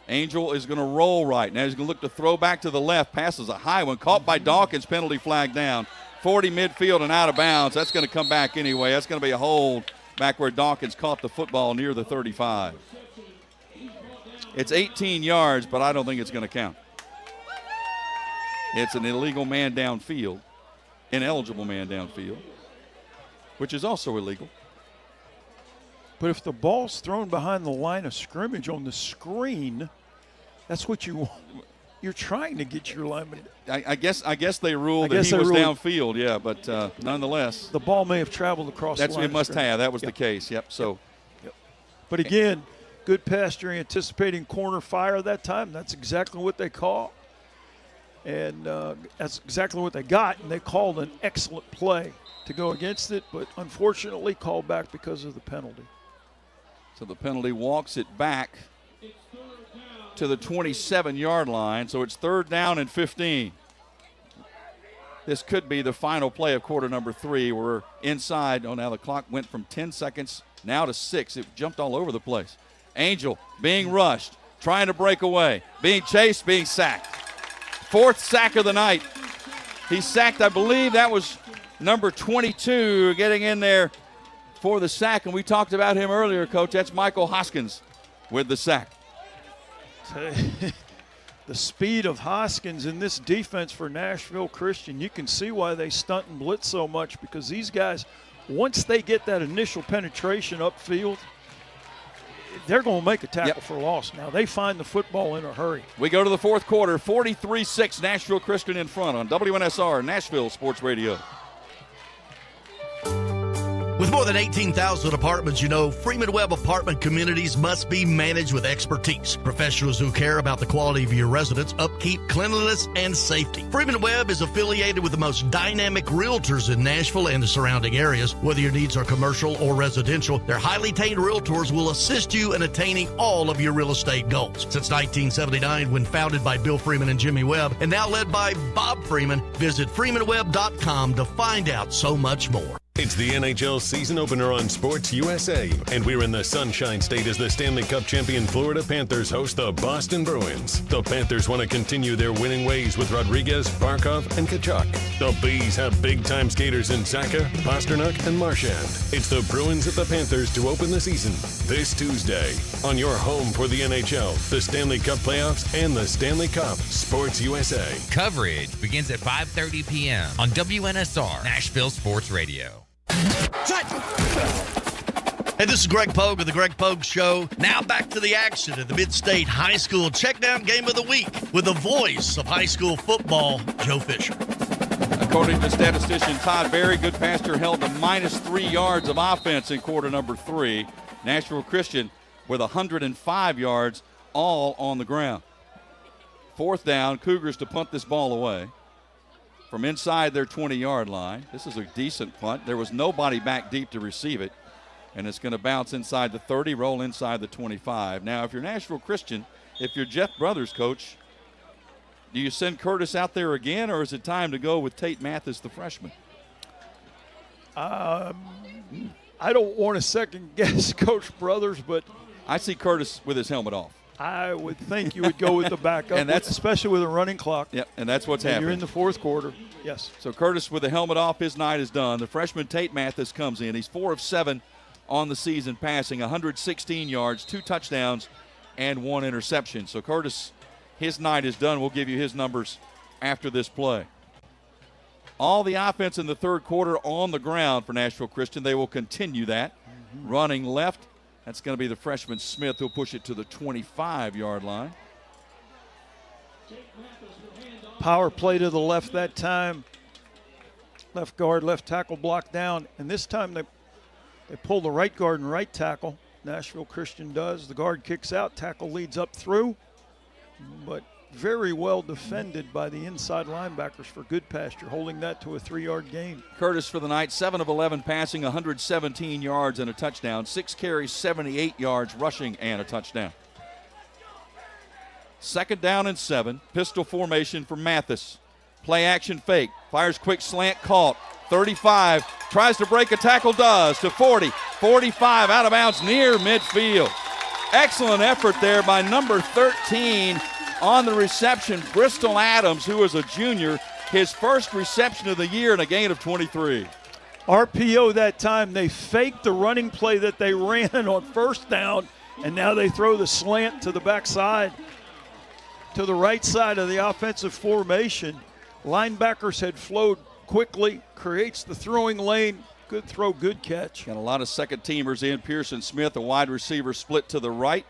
Angel is going to roll right. Now he's going to look to throw back to the left. Passes a high one. Caught by Dawkins. Penalty flag down. 40 midfield and out of bounds. That's going to come back anyway. That's going to be a hold back where Dawkins caught the football near the 35. It's 18 yards, but I don't think it's going to count. It's an illegal man downfield. Ineligible man downfield, which is also illegal. But if the ball's thrown behind the line of scrimmage on the screen, that's what you want. You're trying to get your lineman. I guess they ruled that he was downfield, yeah, but nonetheless. The ball may have traveled across the line. That's it must have. That was the case, yep. So, But again, Goodpasture anticipating corner fire that time. That's exactly what they called. And that's exactly what they got, and they called an excellent play to go against it, but unfortunately called back because of the penalty. So the penalty walks it back to the 27-yard line, so it's 3rd down and 15. This could be the final play of quarter number 3. We're inside. Oh, now the clock went from 10 seconds now to 6. It jumped all over the place. Angel being rushed, trying to break away, being chased, being sacked. 4th sack of the night. He sacked, I believe that was number 22 getting in there for the sack, and we talked about him earlier, Coach. That's Michael Hoskins with the sack. The speed of Hoskins in this defense for Nashville Christian, you can see why they stunt and blitz so much, because these guys, once they get that initial penetration upfield, they're going to make a tackle for loss. Now, they find the football in a hurry. We go to the 4th quarter, 43-6, Nashville Christian in front on WNSR, Nashville Sports Radio. With more than 18,000 apartments, you know Freeman Webb apartment communities must be managed with expertise. Professionals who care about the quality of your residence, upkeep, cleanliness, and safety. Freeman Webb is affiliated with the most dynamic realtors in Nashville and the surrounding areas. Whether your needs are commercial or residential, their highly trained realtors will assist you in attaining all of your real estate goals. Since 1979, when founded by Bill Freeman and Jimmy Webb, and now led by Bob Freeman, visit freemanwebb.com to find out so much more. It's the NHL season opener on Sports USA, and we're in the Sunshine State as the Stanley Cup champion Florida Panthers host the Boston Bruins. The Panthers want to continue their winning ways with Rodriguez, Barkov, and Tkachuk. The Bees have big-time skaters in Saka, Pasternak, and Marchand. It's the Bruins at the Panthers to open the season this Tuesday on your home for the NHL, the Stanley Cup playoffs, and the Stanley Cup. Sports USA. Coverage begins at 5:30 p.m. on WNSR, Nashville Sports Radio. Hey, this is Greg Pogue of the Greg Pogue Show. Now back to the action at the MidState High School Checkdown Game of the Week with the voice of high school football, Joe Fisher. According to statistician Todd Berry, Goodpasture held to -3 yards of offense in quarter number 3. Nashville Christian with 105 yards, all on the ground. 4th down, Cougars to punt this ball away from inside their 20-yard line. This is a decent punt. There was nobody back deep to receive it, and it's going to bounce inside the 30, roll inside the 25. Now, if you're Nashville Christian, if you're Jeff Brothers, Coach, do you send Curtis out there again, or is it time to go with Tate Mathis, the freshman? I don't want to second-guess Coach Brothers, but I see Curtis with his helmet off. I would think you would go with the backup, and that's, especially with a running clock. Yep, and that's what's happening. You're in the fourth quarter, yes. So Curtis with the helmet off, his night is done. The freshman Tate Mathis comes in. He's 4 of 7 on the season passing, 116 yards, 2 touchdowns, and 1 interception. So Curtis, his night is done. We'll give you his numbers after this play. All the offense in the third quarter on the ground for Nashville Christian. They will continue that. Running left, that's going to be the freshman Smith who'll push it to the 25-yard line. Power play to the left that time. Left guard, left tackle blocked down. And this time they pull the right guard and right tackle. Nashville Christian does. The guard kicks out, tackle leads up through. But very well defended by the inside linebackers for Goodpasture, holding that to a 3-yard gain. Curtis for the night, 7 of 11 passing, 117 yards and a touchdown. 6 carries, 78 yards rushing and a touchdown. 2nd down and 7. Pistol formation for Mathis. Play action fake. Fires quick slant, caught. 35. Tries to break a tackle, does. To 40. 45 out of bounds near midfield. Excellent effort there by number 13 on the reception. Bristol Adams, who is a junior, his first reception of the year and a gain of 23. RPO that time. They faked the running play that they ran on first down, and now they throw the slant to the backside, to the right side of the offensive formation. Linebackers had flowed quickly, creates the throwing lane. Good throw, good catch. Got a lot of second-teamers in. Pearson Smith, a wide receiver, split to the right.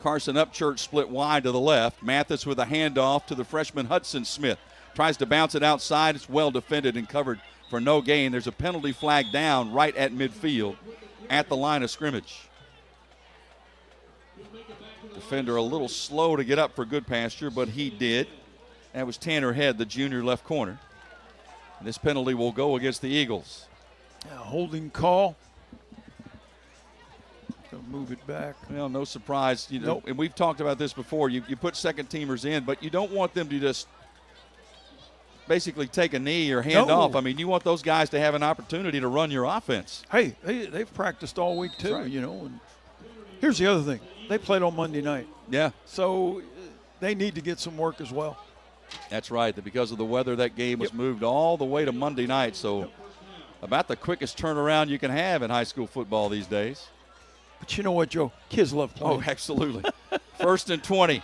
Carson Upchurch split wide to the left. Mathis with a handoff to the freshman Hudson Smith. Tries to bounce it outside. It's well defended and covered for no gain. There's a penalty flag down right at midfield at the line of scrimmage. Defender a little slow to get up for Goodpasture, but he did. That was Tanner Head, the junior left corner. And this penalty will go against the Eagles. Holding call. Move it back. Well, no surprise. You know, and we've talked about this before. You put second teamers in, but you don't want them to just basically take a knee or hand off. I mean, you want those guys to have an opportunity to run your offense. Hey, they've practiced all week too, right. You know. And here's the other thing. They played on Monday night. Yeah. So they need to get some work as well. That's right. Because of the weather, that game was moved all the way to Monday night. So about the quickest turnaround you can have in high school football these days. But you know what, Joe? Kids love playing. Oh, absolutely. 1st and 20.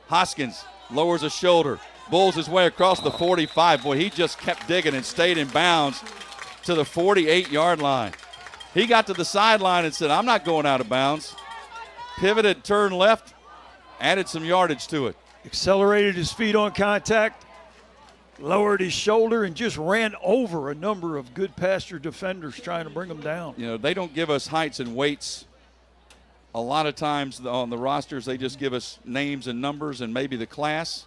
Hoskins lowers a shoulder, bulls his way across the 45. Boy, he just kept digging and stayed in bounds to the 48-yard line. He got to the sideline and said, I'm not going out of bounds. Pivoted, turned left, added some yardage to it. Accelerated his feet on contact, lowered his shoulder, and just ran over a number of Goodpasture defenders trying to bring them down. You know, they don't give us heights and weights. A lot of times on the rosters, they just give us names and numbers and maybe the class.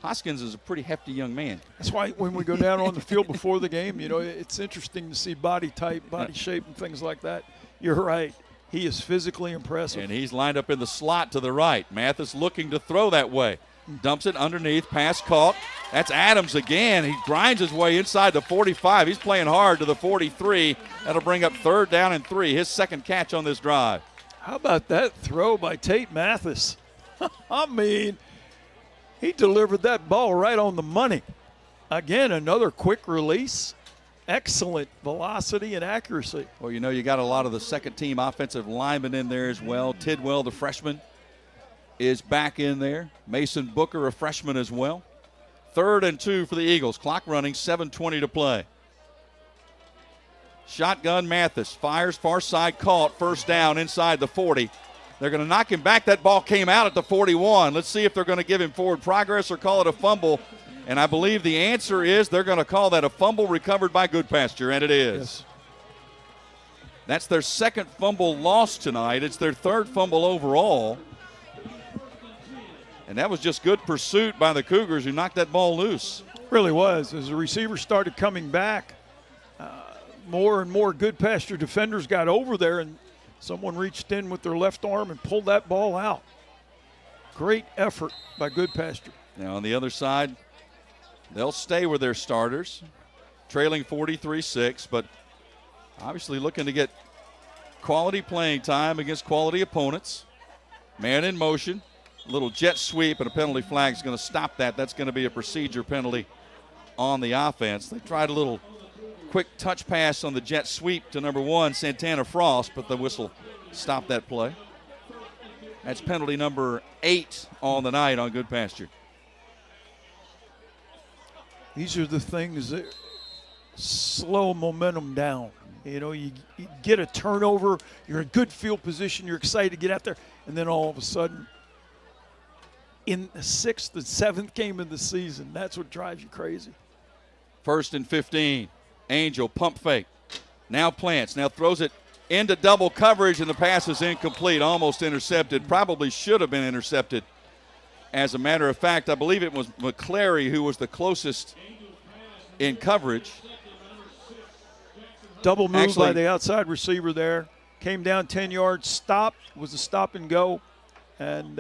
Hoskins is a pretty hefty young man. That's why when we go down on the field before the game, you know, it's interesting to see body type, body shape, and things like that. You're right. He is physically impressive. And he's lined up in the slot to the right. Mathis looking to throw that way. Dumps it underneath, pass caught. That's Adams again. He grinds his way inside the 45. He's playing hard to the 43. That'll bring up 3rd down and 3, his second catch on this drive. How about that throw by Tate Mathis? I mean, he delivered that ball right on the money. Again, another quick release. Excellent velocity and accuracy. Well, you know, you got a lot of the second-team offensive linemen in there as well. Tidwell, the freshman, is back in there. Mason Booker, a freshman as well. 3rd and 2 for the Eagles. Clock running, 7:20 to play. Shotgun Mathis fires far side, caught, 1st down inside the 40. They're going to knock him back. That ball came out at the 41. Let's see if they're going to give him forward progress or call it a fumble. And I believe the answer is they're going to call that a fumble recovered by Goodpasture, and it is. Yes. That's their second fumble lost tonight. It's their 3rd fumble overall. And that was just good pursuit by the Cougars who knocked that ball loose. Really was. As the receivers started coming back, more and more Goodpasture defenders got over there, and someone reached in with their left arm and pulled that ball out. Great effort by Goodpasture. Now on the other side, they'll stay with their starters, trailing 43-6, but obviously looking to get quality playing time against quality opponents. Man in motion, a little jet sweep, and a penalty flag is going to stop that. That's going to be a procedure penalty on the offense. They tried a little quick touch pass on the jet sweep to number 1, Santana Frost, but the whistle stopped that play. That's penalty number 8 on the night on Goodpasture. These are the things that slow momentum down. You know, you get a turnover, you're in good field position, you're excited to get out there, and then all of a sudden, in the 6th and 7th game of the season, that's what drives you crazy. 1st and 15. Angel pump fake. Now plants. Now throws it into double coverage, and the pass is incomplete. Almost intercepted. Probably should have been intercepted. As a matter of fact, I believe it was McClary who was the closest in coverage. Double move by the outside receiver there. Came down 10 yards, stopped, was a stop and go, and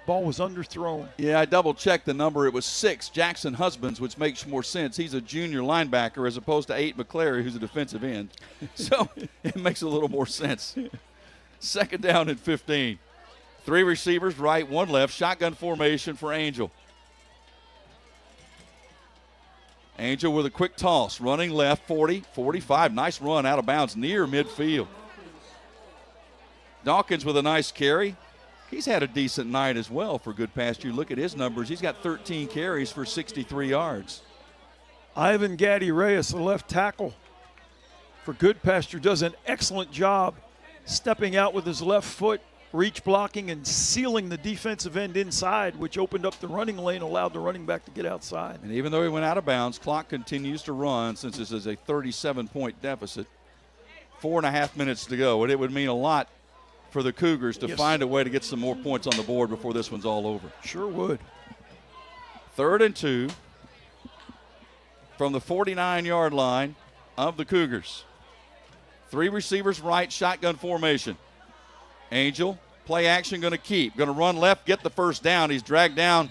ball was underthrown. Yeah, I double-checked the number. It was 6, Jackson Husbands, which makes more sense. He's a junior linebacker as opposed to 8, McClary, who's a defensive end. So it makes a little more sense. 2nd down and 15. 3 receivers, right, 1 left. Shotgun formation for Angel. Angel with a quick toss, running left, 40, 45. Nice run out of bounds near midfield. Dawkins with a nice carry. He's had a decent night as well for Goodpasture. Look at his numbers. He's got 13 carries for 63 yards. Ivan Gaddy-Reyes, the left tackle for Goodpasture, does an excellent job stepping out with his left foot, reach blocking, and sealing the defensive end inside, which opened up the running lane, allowed the running back to get outside. And even though he went out of bounds, clock continues to run since this is a 37-point deficit. 4.5 minutes to go, and it would mean a lot for the Cougars to find a way to get some more points on the board before this one's all over. Sure would. 3rd and 2 from the 49-yard line of the Cougars. 3 receivers right, shotgun formation. Angel, play action, going to keep. Going to run left, get the first down. He's dragged down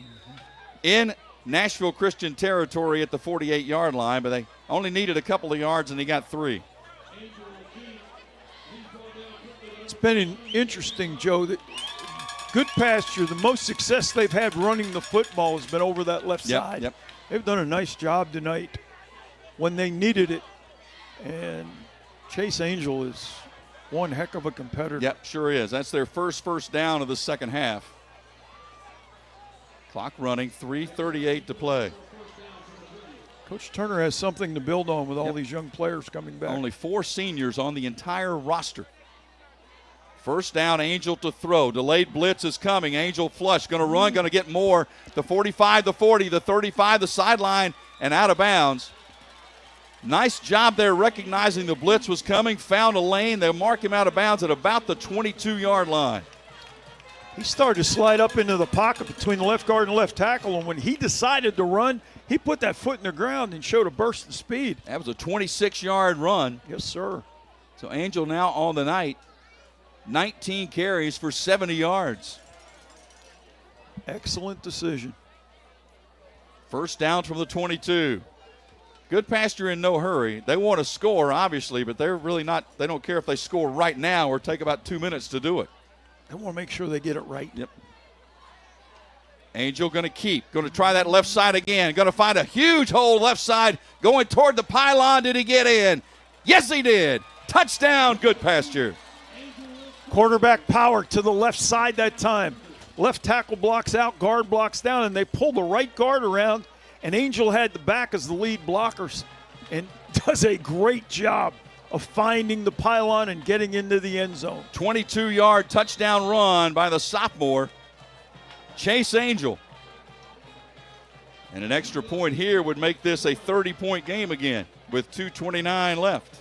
in Nashville Christian territory at the 48-yard line, but they only needed a couple of yards, and he got 3. It's been interesting, Joe, that Goodpasture, the most success they've had running the football has been over that left side. Yep. They've done a nice job tonight when they needed it, and Chase Angel is one heck of a competitor. Yep, sure is. That's their first down of the second half. Clock running, 3:38 to play. Coach Turner has something to build on with all these young players coming back. Only 4 seniors on the entire roster. 1st down, Angel to throw. Delayed blitz is coming. Angel flush, going to run, going to get more. The 45, the 40, the 35, the sideline, and out of bounds. Nice job there recognizing the blitz was coming. Found a lane. They'll mark him out of bounds at about the 22-yard line. He started to slide up into the pocket between the left guard and left tackle, and when he decided to run, he put that foot in the ground and showed a burst of speed. That was a 26-yard run. Yes, sir. So Angel now on the night, 19 carries for 70 yards. Excellent decision. 1st down from the 22. Goodpasture in no hurry. They want to score, obviously, but they're really not. They don't care if they score right now or take about 2 minutes to do it. They want to make sure they get it right. Yep. Angel going to keep. Going to try that left side again. Going to find a huge hole left side. Going toward the pylon. Did he get in? Yes, he did. Touchdown, Goodpasture. Quarterback power to the left side that time. Left tackle blocks out, guard blocks down, and they pull the right guard around, and Angel had the back as the lead blockers and does a great job of finding the pylon and getting into the end zone. 22-yard touchdown run by the sophomore, Chase Angel. And an extra point here would make this a 30-point game again with 2:29 left.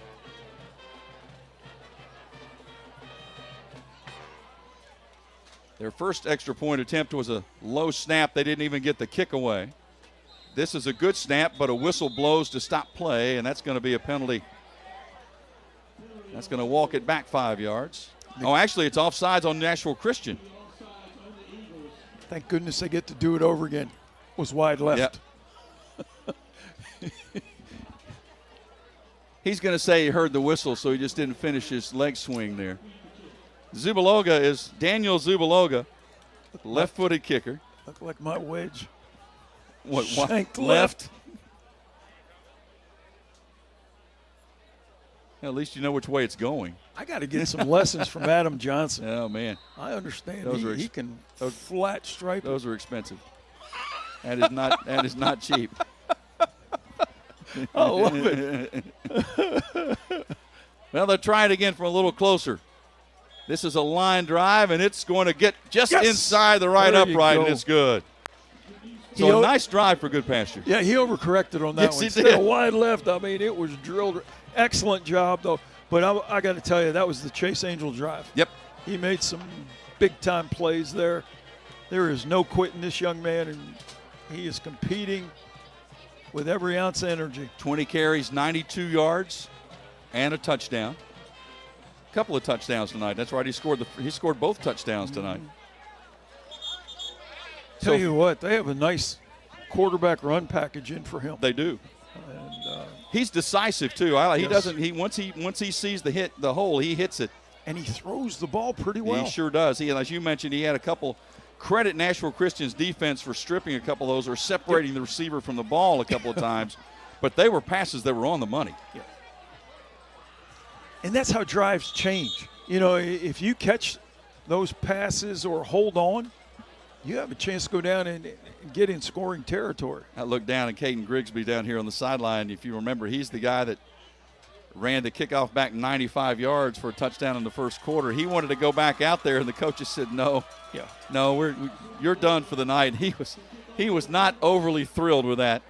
Their first extra point attempt was a low snap. They didn't even get the kick away. This is a good snap, but a whistle blows to stop play, and that's going to be a penalty. That's going to walk it back 5 yards. Oh, actually, it's offsides on Nashville Christian. Thank goodness they get to do it over again. Was wide left. Yep. He's going to say he heard the whistle, so he just didn't finish his leg swing there. Zubaloga is Daniel Zubaloga, left-footed kicker. Look like my wedge. What? Shanked Left? At least you know which way it's going. I got to get some lessons from Adam Johnson. Oh, man. I understand. Those He can flat stripe. Those are expensive. That is not cheap. I love it. Well, they'll try it again from a little closer. This is a line drive, and it's going to get just inside the right upright, and it's good. So a nice drive for Goodpasture. Yeah, he overcorrected on that one. He Instead did. of wide left, I mean, it was drilled. Excellent job, though. But I got to tell you, that was the Chase Angel drive. Yep. He made some big-time plays there. There is no quitting this young man, and he is competing with every ounce of energy. 20 carries, 92 yards, and a touchdown. A couple of touchdowns tonight. That's right. He scored both touchdowns tonight. Tell you what, they have a nice quarterback run package in for him. They do. And he's decisive too. Once he sees the hole, he hits it. And he throws the ball pretty well. He sure does. As you mentioned, he had a couple. Credit Nashville Christian's defense for stripping a couple of those or separating the receiver from the ball a couple of times. But they were passes that were on the money. Yeah. And that's how drives change. You know, if you catch those passes or hold on, you have a chance to go down and get in scoring territory. I look down at Caden Grigsby down here on the sideline. If you remember, he's the guy that ran the kickoff back 95 yards for a touchdown in the first quarter. He wanted to go back out there, and the coaches said, no, you're done for the night. He was not overly thrilled with that.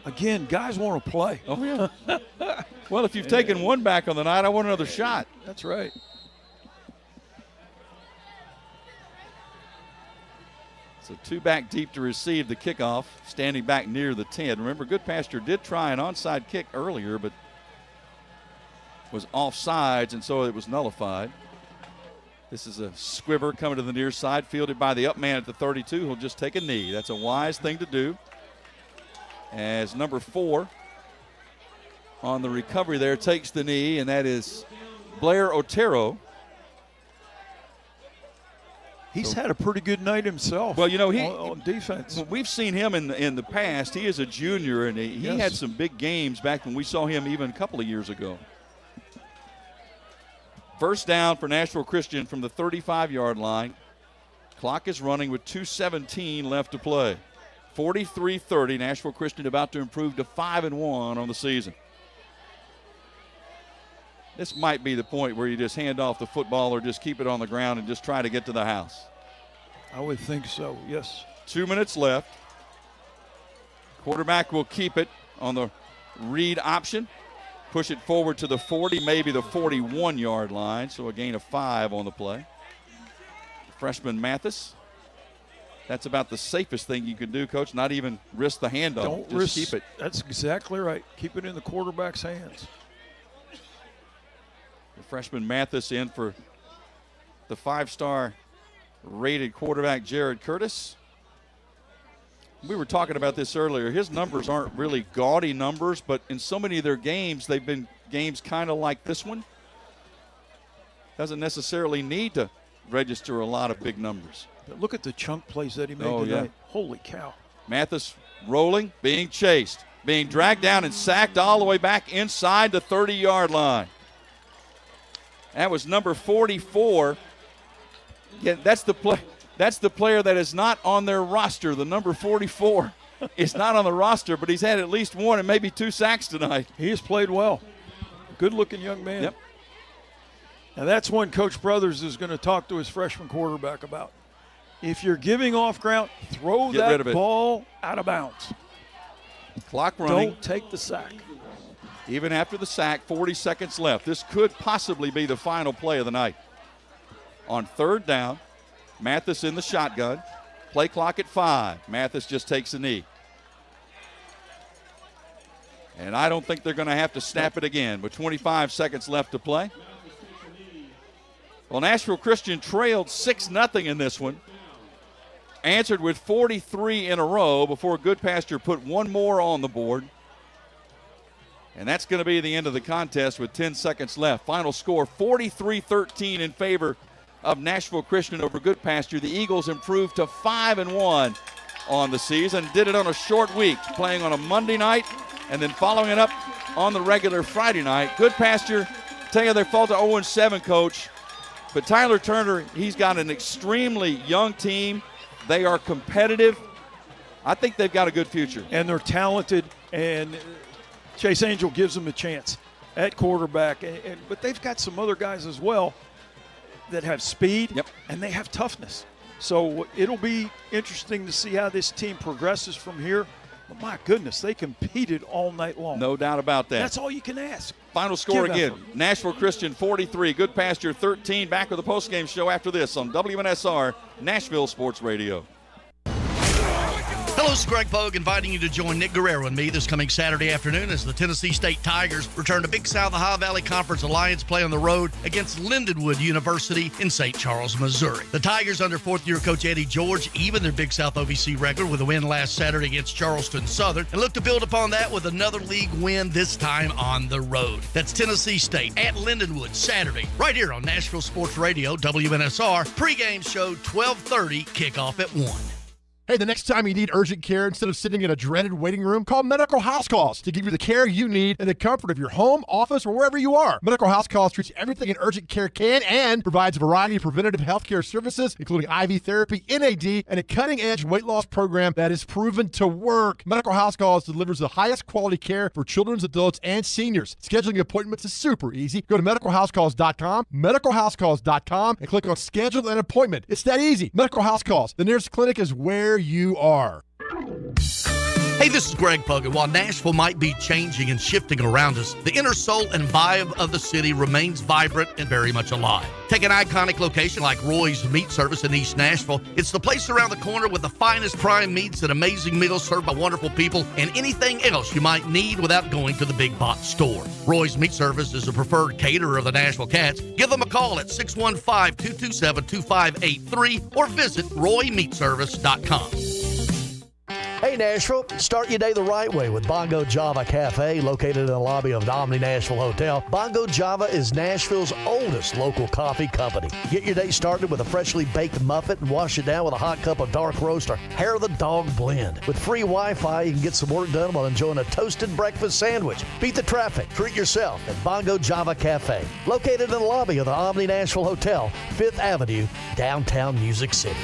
Again, guys want to play. Oh, yeah. Well, if you've taken one back on the night, I want another shot. That's right. So 2 back deep to receive the kickoff, standing back near the 10. Remember, Goodpasture did try an onside kick earlier, but was offsides, and so it was nullified. This is a squiver coming to the near side, fielded by the up man at the 32. He'll just take a knee. That's a wise thing to do. As number 4 on the recovery there takes the knee, and that is Blair Otero. He's had a pretty good night himself. Well, you know, on defense. We've seen him in the past. He is a junior, and he had some big games back when we saw him even a couple of years ago. First down for Nashville Christian from the 35-yard line. Clock is running with 2:17 left to play. 43-30. Nashville Christian about to improve to 5-1 on the season. This might be the point where you just hand off the football or just keep it on the ground and just try to get to the house. I would think so, yes. 2 minutes left. Quarterback will keep it on the read option. Push it forward to the 40, maybe the 41-yard line, so a gain of 5 on the play. Freshman Mathis. That's about the safest thing you can do, Coach, not even risk the handoff. Don't just risk, keep it. That's exactly right. Keep it in the quarterback's hands. The freshman Mathis in for the 5-star rated quarterback Jared Curtis. We were talking about this earlier. His numbers aren't really gaudy numbers, but in so many of their games, they've been games kind of like this one. Doesn't necessarily need to register a lot of big numbers. But look at the chunk plays that he made tonight. Yeah. Holy cow. Mathis rolling, being chased, being dragged down and sacked all the way back inside the 30-yard line. That was number 44. Yeah, that's the play. That's the player that is not on their roster. The number 44 is not on the roster, but he's had at least 1 and maybe 2 sacks tonight. He has played well. Good-looking young man. Yep. Now that's one Coach Brothers is going to talk to his freshman quarterback about. If you're giving off ground, throw that ball out of bounds. Clock running. Don't take the sack. Even after the sack, 40 seconds left. This could possibly be the final play of the night. On 3rd down, Mathis in the shotgun. Play clock at 5. Mathis just takes a knee. And I don't think they're going to have to snap it again with 25 seconds left to play. Well, Nashville Christian trailed 6-0 in this one. Answered with 43 in a row before Goodpasture put one more on the board. And that's going to be the end of the contest with 10 seconds left. Final score 43-13 in favor of Nashville Christian over Goodpasture. The Eagles improved to 5-1 on the season. Did it on a short week, playing on a Monday night and then following it up on the regular Friday night. Goodpasture, tell you, they fall to 0-7, Coach. But Tyler Turner, he's got an extremely young team. They are competitive. I think they've got a good future. And they're talented, and Chase Angel gives them a chance at quarterback. But they've got some other guys as well that have speed, and they have toughness. So it'll be interesting to see how this team progresses from here. But my goodness, they competed all night long. No doubt about that. That's all you can ask. Final score again, Nashville Christian 43, Goodpasture 13. Back with the postgame show after this on WNSR, Nashville Sports Radio. Hello, it's Greg Pogue inviting you to join Nick Guerrero and me this coming Saturday afternoon as the Tennessee State Tigers return to Big South Ohio Valley Conference Alliance play on the road against Lindenwood University in St. Charles, Missouri. The Tigers, under fourth-year coach Eddie George, even their Big South OVC record with a win last Saturday against Charleston Southern, and look to build upon that with another league win, this time on the road. That's Tennessee State at Lindenwood Saturday, right here on Nashville Sports Radio, WNSR. Pre-game show 12:30, kickoff at 1. Hey, the next time you need urgent care, instead of sitting in a dreaded waiting room, call Medical House Calls to give you the care you need in the comfort of your home, office, or wherever you are. Medical House Calls treats everything an urgent care can and provides a variety of preventative healthcare services, including IV therapy, NAD, and a cutting-edge weight loss program that is proven to work. Medical House Calls delivers the highest quality care for children, adults, and seniors. Scheduling appointments is super easy. Go to medicalhousecalls.com, medicalhousecalls.com, and click on Schedule an Appointment. It's that easy. Medical House Calls. The nearest clinic is where you are. Hey, this is Greg Pogue. While Nashville might be changing and shifting around us, the inner soul and vibe of the city remains vibrant and very much alive. Take an iconic location like Roy's Meat Service in East Nashville. It's the place around the corner with the finest prime meats and amazing meals served by wonderful people and anything else you might need without going to the big box store. Roy's Meat Service is a preferred caterer of the Nashville Cats. Give them a call at 615-227-2583 or visit roymeatservice.com. Hey Nashville, start your day the right way with Bongo Java Cafe, located in the lobby of the Omni Nashville Hotel. Bongo Java is Nashville's oldest local coffee company. Get your day started with a freshly baked muffin and wash it down with a hot cup of dark roast or hair of the dog blend. With free Wi-Fi, you can get some work done while enjoying a toasted breakfast sandwich. Beat the traffic, treat yourself at Bongo Java Cafe, located in the lobby of the Omni Nashville Hotel, 5th Avenue, downtown Music City.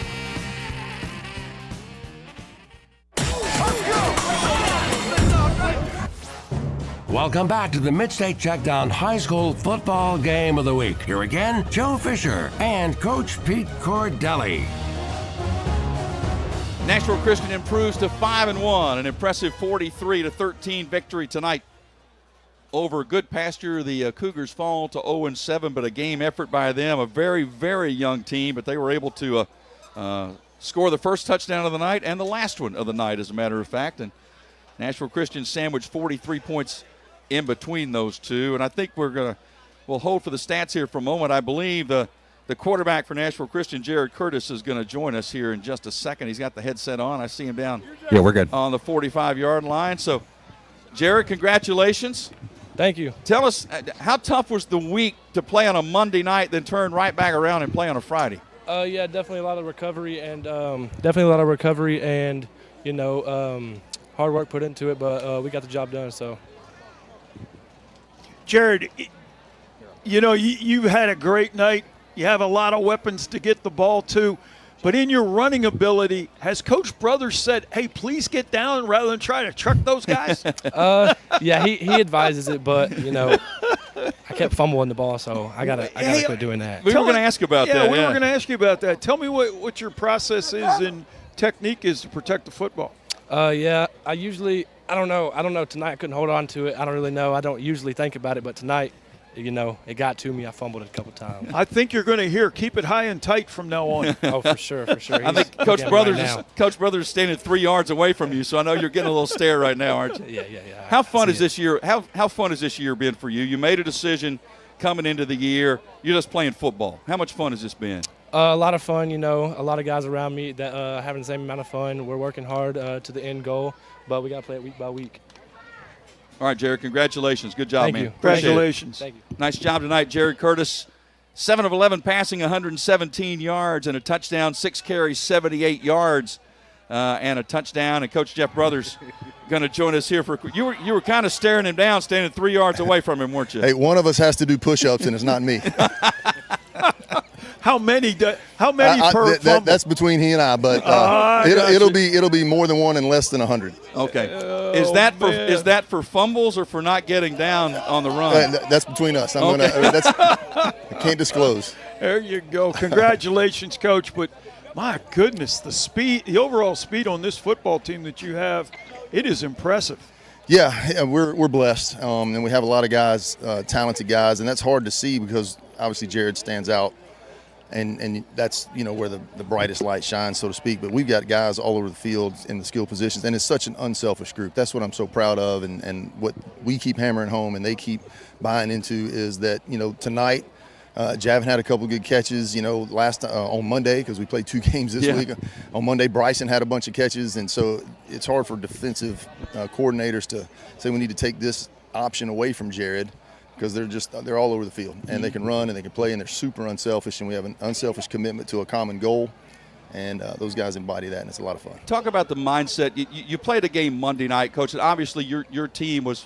Welcome back to the MidState Checkdown High School Football Game of the Week. Here again, Joe Fisher and Coach Pete Cordelli. Nashville Christian improves to 5-1, an impressive 43-13 victory tonight over Goodpasture. The Cougars fall to 0-7, but a game effort by them. A very, very young team, but they were able to score the first touchdown of the night and the last one of the night, as a matter of fact. And Nashville Christian sandwiched 43 points in between those two. And I think we'll hold for the stats here for a moment. I believe the quarterback for Nashville Christian, Jared Curtis, is going to join us here in just a second. He's got the headset on. I see him down we're good on the 45-yard line. So, Jared, congratulations. Thank you. Tell us, how tough was the week to play on a Monday night, then turn right back around and play on a Friday? Yeah, definitely a lot of recovery and hard work put into it, but we got the job done. So, Jared, you had a great night. You have a lot of weapons to get the ball to. But in your running ability, has Coach Brothers said, hey, please get down rather than try to truck those guys? Yeah, he advises it, but, I kept fumbling the ball, so I gotta quit doing that. We were going to ask about that. We were going to ask you about that. Tell me what your process is and technique is to protect the football. Yeah, I don't know. Tonight I couldn't hold on to it. I don't really know. I don't usually think about it, but tonight, it got to me. I fumbled it a couple times. I think you're going to hear keep it high and tight from now on. Oh, for sure. I think Coach Brothers is standing 3 yards away from you, so I know you're getting a little stare right now, aren't you? Yeah. How fun is this year? How fun has this year been for you? You made a decision coming into the year. You're just playing football. How much fun has this been? A lot of fun, a lot of guys around me that having the same amount of fun. We're working hard to the end goal, but we got to play it week by week. All right, Jared, congratulations. Good job, Thank man. you. Congratulations. Thank you. Nice job tonight, Jared Curtis. 7 of 11 passing, 117 yards, and a touchdown, 6 carries, 78 yards, and a touchdown. And Coach Jeff Brothers going to join us here for you were kind of staring him down, standing 3 yards away from him, weren't you? Hey, one of us has to do push-ups, and it's not me. How many per fumble? That's between he and I, but it'll be more than one and less than 100. Okay. Is that for fumbles or for not getting down on the run? That's between us. I can't disclose. There you go. Congratulations, Coach. But my goodness, the overall speed on this football team that you have, it is impressive. Yeah, we're blessed, and we have a lot of guys, talented guys, and that's hard to see because obviously Jared stands out. And that's, where the brightest light shines, so to speak. But we've got guys all over the field in the skill positions, and it's such an unselfish group. That's what I'm so proud of, and what we keep hammering home and they keep buying into is that, tonight Javin had a couple good catches, last on Monday because we played 2 games this week. On Monday, Bryson had a bunch of catches, and so it's hard for defensive coordinators to say we need to take this option away from Jared. Because they're all over the field, and they can run and they can play, and they're super unselfish, and we have an unselfish commitment to a common goal, and those guys embody that, and it's a lot of fun. Talk about the mindset. You played a game Monday night, Coach, and obviously your team was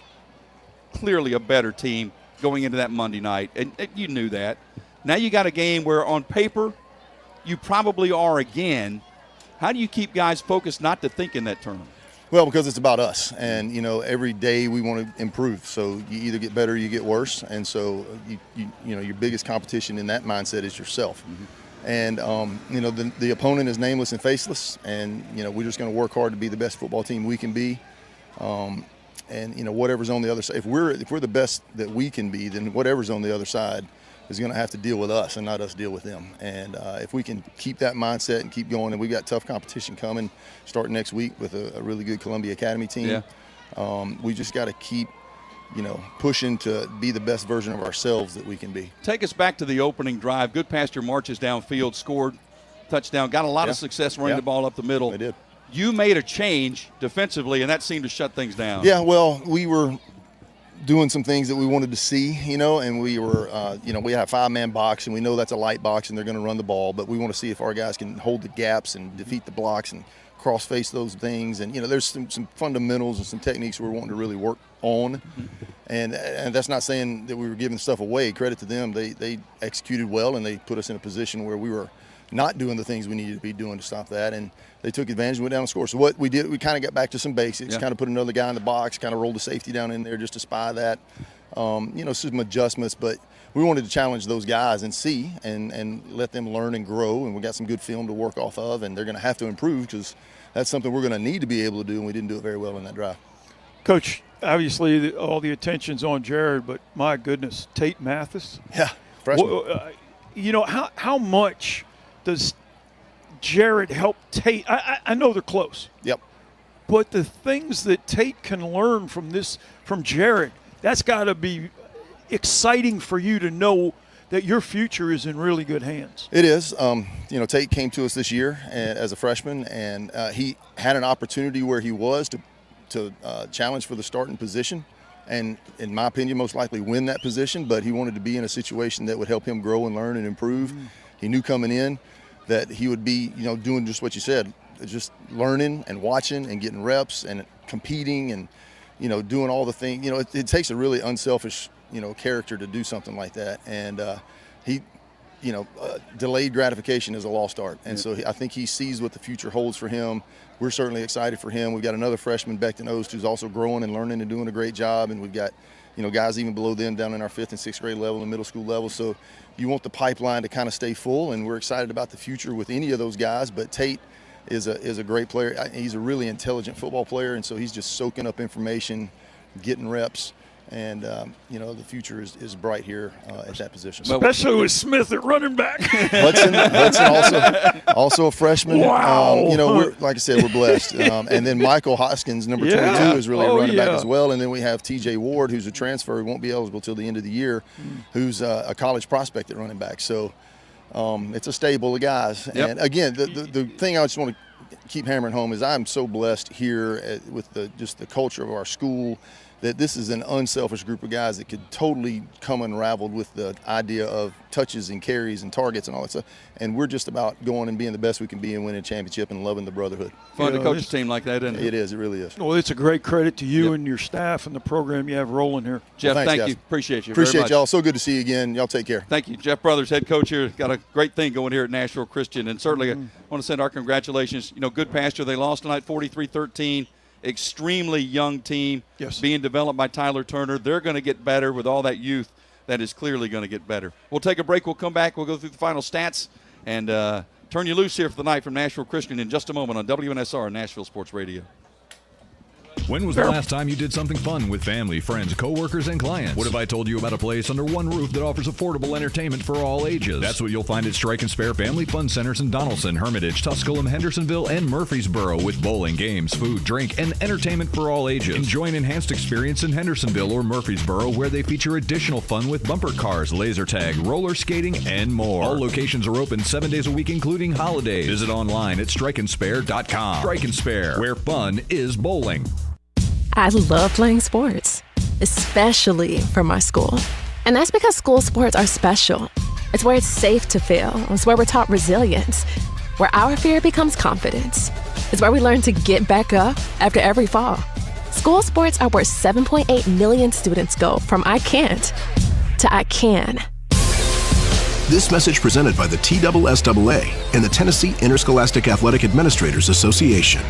clearly a better team going into that Monday night, and you knew that. Now you got a game where on paper you probably are again. How do you keep guys focused not to think in that term? Well, because it's about us, and every day we want to improve. So you either get better or you get worse, and so your biggest competition in that mindset is yourself. Mm-hmm. And the opponent is nameless and faceless, and we're just going to work hard to be the best football team we can be. And whatever's on the other side, if we're the best that we can be, then whatever's on the other side is going to have to deal with us and not us deal with them. And if we can keep that mindset and keep going, and we've got tough competition coming starting next week with a really good Columbia Academy team. Yeah. We just got to keep, pushing to be the best version of ourselves that we can be. Take us back to the opening drive. Goodpasture marches downfield, scored, touchdown, got a lot of success running the ball up the middle. They did. You made a change defensively, and that seemed to shut things down. Yeah, well, we were doing some things that we wanted to see, and we were, we have a 5-man box, and we know that's a light box, and they're going to run the ball, but we want to see if our guys can hold the gaps and defeat the blocks and cross-face those things. And, there's some fundamentals and some techniques we're wanting to really work on. And that's not saying that we were giving stuff away. Credit to them. They executed well, and they put us in a position where we were not doing the things we needed to be doing to stop that, and they took advantage and went down and scored. So what we did, we kind of got back to some basics, kind of put another guy in the box, kind of rolled the safety down in there just to spy that. Some adjustments, but we wanted to challenge those guys and see and let them learn and grow, and we got some good film to work off of, and they're going to have to improve because that's something we're going to need to be able to do, and we didn't do it very well in that drive. Coach, obviously all the attention's on Jared, but my goodness, Tate Mathis. Yeah, freshman. How much does Jared help Tate? I know they're close. Yep. But the things that Tate can learn from Jared, that's got to be exciting for you to know that your future is in really good hands. It is. Tate came to us this year as a freshman, and he had an opportunity where he was to challenge for the starting position, and in my opinion, most likely win that position, but he wanted to be in a situation that would help him grow and learn and improve. He knew coming in that he would be, doing just what you said, just learning and watching and getting reps and competing and, doing all the things. It takes a really unselfish, character to do something like that. And delayed gratification is a lost art. And so I think he sees what the future holds for him. We're certainly excited for him. We've got another freshman, Becton Ost, who's also growing and learning and doing a great job. And we've got, guys even below them down in our 5th and 6th grade level and middle school level. So you want the pipeline to kind of stay full, and we're excited about the future with any of those guys. But Tate is a great player. He's a really intelligent football player, and so he's just soaking up information, getting reps, And, the future is bright here at that position. Especially with Smith at running back. Hudson also a freshman. Wow. Like I said, we're blessed. And then Michael Hoskins, number 22, is really a running back as well. And then we have T.J. Ward, who's a transfer, who won't be eligible till the end of the year, who's a college prospect at running back. So it's a stable of guys. Yep. And, again, the thing I just want to keep hammering home is I'm so blessed here with the culture of our school, that this is an unselfish group of guys that could totally come unraveled with the idea of touches and carries and targets and all that stuff. And we're just about going and being the best we can be and winning a championship and loving the brotherhood. Fun to coach a team like that, isn't it? It is. It really is. Well, it's a great credit to you and your staff and the program you have rolling here. Jeff, thanks, thank guys. you. Appreciate you. Appreciate very much. y'all. So good to see you again. Y'all take care. Thank you. Jeff Brothers, head coach here, got a great thing going here at Nashville Christian. And certainly I want to send our congratulations. Goodpasture, they lost tonight 43-13. Extremely young team being developed by Tyler Turner. They're going to get better with all that youth. That is clearly going to get better. We'll take a break. We'll come back. We'll go through the final stats and turn you loose here for the night from Nashville Christian in just a moment on WNSR Nashville Sports Radio. When was the last time you did something fun with family, friends, coworkers, and clients? What if I told you about a place under one roof that offers affordable entertainment for all ages? That's what you'll find at Strike and Spare Family Fun Centers in Donaldson, Hermitage, Tusculum, Hendersonville, and Murfreesboro, with bowling, games, food, drink, and entertainment for all ages. Enjoy an enhanced experience in Hendersonville or Murfreesboro, where they feature additional fun with bumper cars, laser tag, roller skating, and more. All locations are open 7 days a week, including holidays. Visit online at strikeandspare.com. Strike and Spare, where fun is bowling. I love playing sports, especially for my school. And that's because school sports are special. It's where it's safe to fail. It's where we're taught resilience, where our fear becomes confidence. It's where we learn to get back up after every fall. School sports are where 7.8 million students go from I can't to I can. This message presented by the TSSAA and the Tennessee Interscholastic Athletic Administrators Association.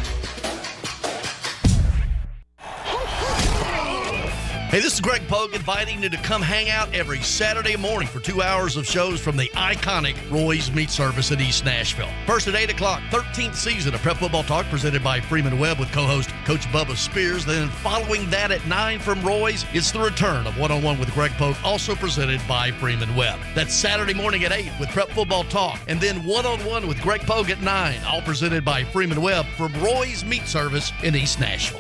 Hey, this is Greg Pogue inviting you to come hang out every Saturday morning for 2 hours of shows from the iconic Roy's Meat Service in East Nashville. First at 8 o'clock, 13th season of Prep Football Talk presented by Freeman Webb with co-host Coach Bubba Spears. Then following that at 9 from Roy's, it's the return of One-on-One with Greg Pogue, also presented by Freeman Webb. That's Saturday morning at 8 with Prep Football Talk. And then One-on-One with Greg Pogue at 9, all presented by Freeman Webb from Roy's Meat Service in East Nashville.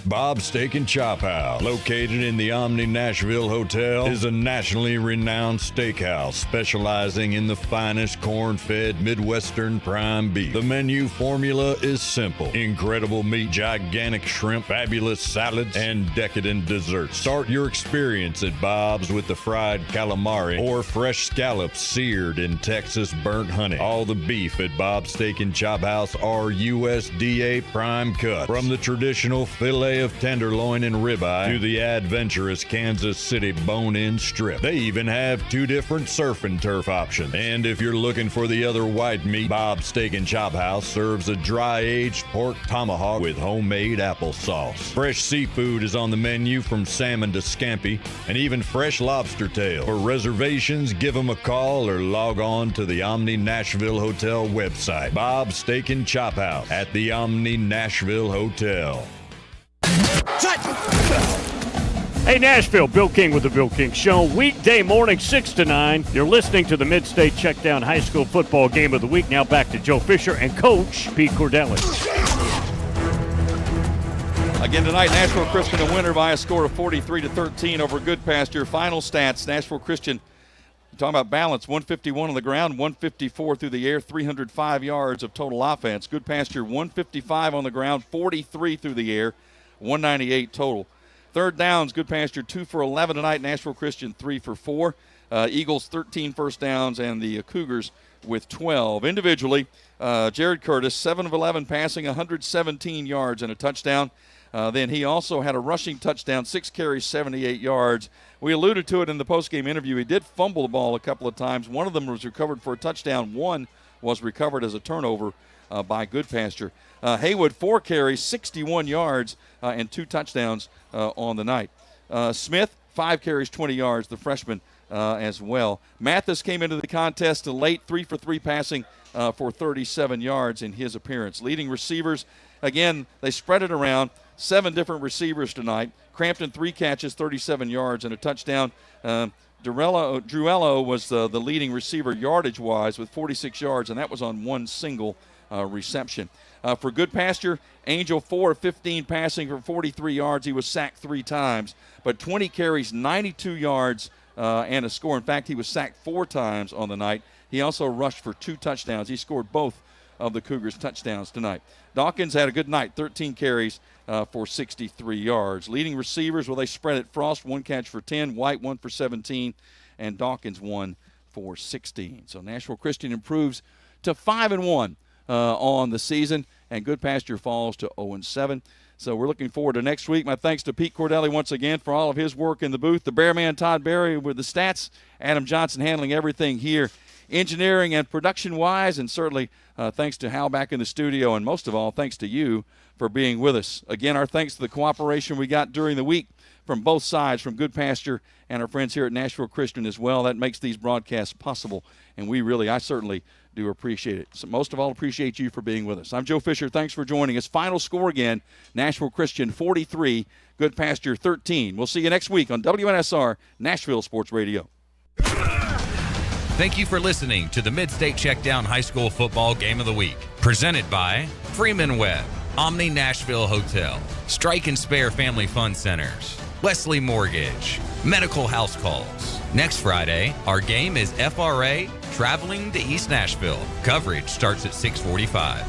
Bob's Steak and Chop House, located in the Omni Nashville Hotel, is a nationally renowned steakhouse specializing in the finest corn-fed Midwestern prime beef. The menu formula is simple: incredible meat, gigantic shrimp, fabulous salads, and decadent desserts. Start your experience at Bob's with the fried calamari or fresh scallops seared in Texas burnt honey. All the beef at Bob's Steak and Chop House are USDA prime cut, from the traditional filet of tenderloin and ribeye to the adventurous Kansas City bone-in strip. They even have 2 different surf and turf options. And if you're looking for the other white meat, Bob's Steak and Chop House serves a dry-aged pork tomahawk with homemade applesauce. Fresh seafood is on the menu, from salmon to scampi, and even fresh lobster tail. For reservations, give them a call or log on to the Omni Nashville Hotel website. Bob's Steak and Chop House at the Omni Nashville Hotel. Hey, Nashville, Bill King with the Bill King Show. Weekday morning, 6 to 9. You're listening to the MidState Checkdown High School Football Game of the Week. Now back to Joe Fisher and Coach Pete Cordelli. Again tonight, Nashville Christian a winner by a score of 43-13 over Goodpasture. Final stats, Nashville Christian, talking about balance, 151 on the ground, 154 through the air, 305 yards of total offense. Goodpasture 155 on the ground, 43 through the air, 198 total. Third downs, Goodpasture 2 for 11 tonight. Nashville Christian 3 for 4. Eagles 13 first downs, and the Cougars with 12. Individually, Jared Curtis 7 of 11 passing, 117 yards and a touchdown. Then he also had a rushing touchdown, 6 carries, 78 yards. We alluded to it in the postgame interview. He did fumble the ball a couple of times. One of them was recovered for a touchdown. One was recovered as a turnover by Goodpasture. Haywood, 4 carries, 61 yards, and 2 touchdowns on the night. Smith, 5 carries, 20 yards, the freshman as well. Mathis came into the contest late, 3 for 3 passing for 37 yards in his appearance. Leading receivers, again, they spread it around. 7 different receivers tonight. Crampton, 3 catches, 37 yards, and a touchdown. Druello was the leading receiver yardage-wise with 46 yards, and that was on one single reception. For Goodpasture, Angel 4 of 15 passing for 43 yards. He was sacked 3 times, but 20 carries, 92 yards, and a score. In fact, he was sacked 4 times on the night. He also rushed for 2 touchdowns. He scored both of the Cougars' touchdowns tonight. Dawkins had a good night, 13 carries for 63 yards. Leading receivers, well, they spread it. Frost, 1 catch for 10, White, 1 for 17, and Dawkins, 1 for 16. So Nashville Christian improves to 5-1 on the season, and Goodpasture falls to 0-7. So we're looking forward to next week. My thanks to Pete Cordelli once again for all of his work in the booth. The Bearman Todd Berry with the stats. Adam Johnson handling everything here, engineering and production-wise, and certainly thanks to Hal back in the studio, and most of all, thanks to you for being with us. Again, our thanks to the cooperation we got during the week from both sides, from Goodpasture and our friends here at Nashville Christian as well. That makes these broadcasts possible, and I certainly do appreciate it. So most of all, appreciate you for being with us. I'm Joe Fisher. Thanks for joining us. Final score again, Nashville Christian 43, Goodpasture 13. We'll see you next week on WNSR, Nashville Sports Radio. Thank you for listening to the MidState Checkdown High School Football Game of the Week. Presented by Freeman Webb, Omni Nashville Hotel, Strike and Spare Family Fun Centers, Wesley Mortgage, Medical House Calls. Next Friday, our game is FRA traveling to East Nashville. Coverage starts at 6:45.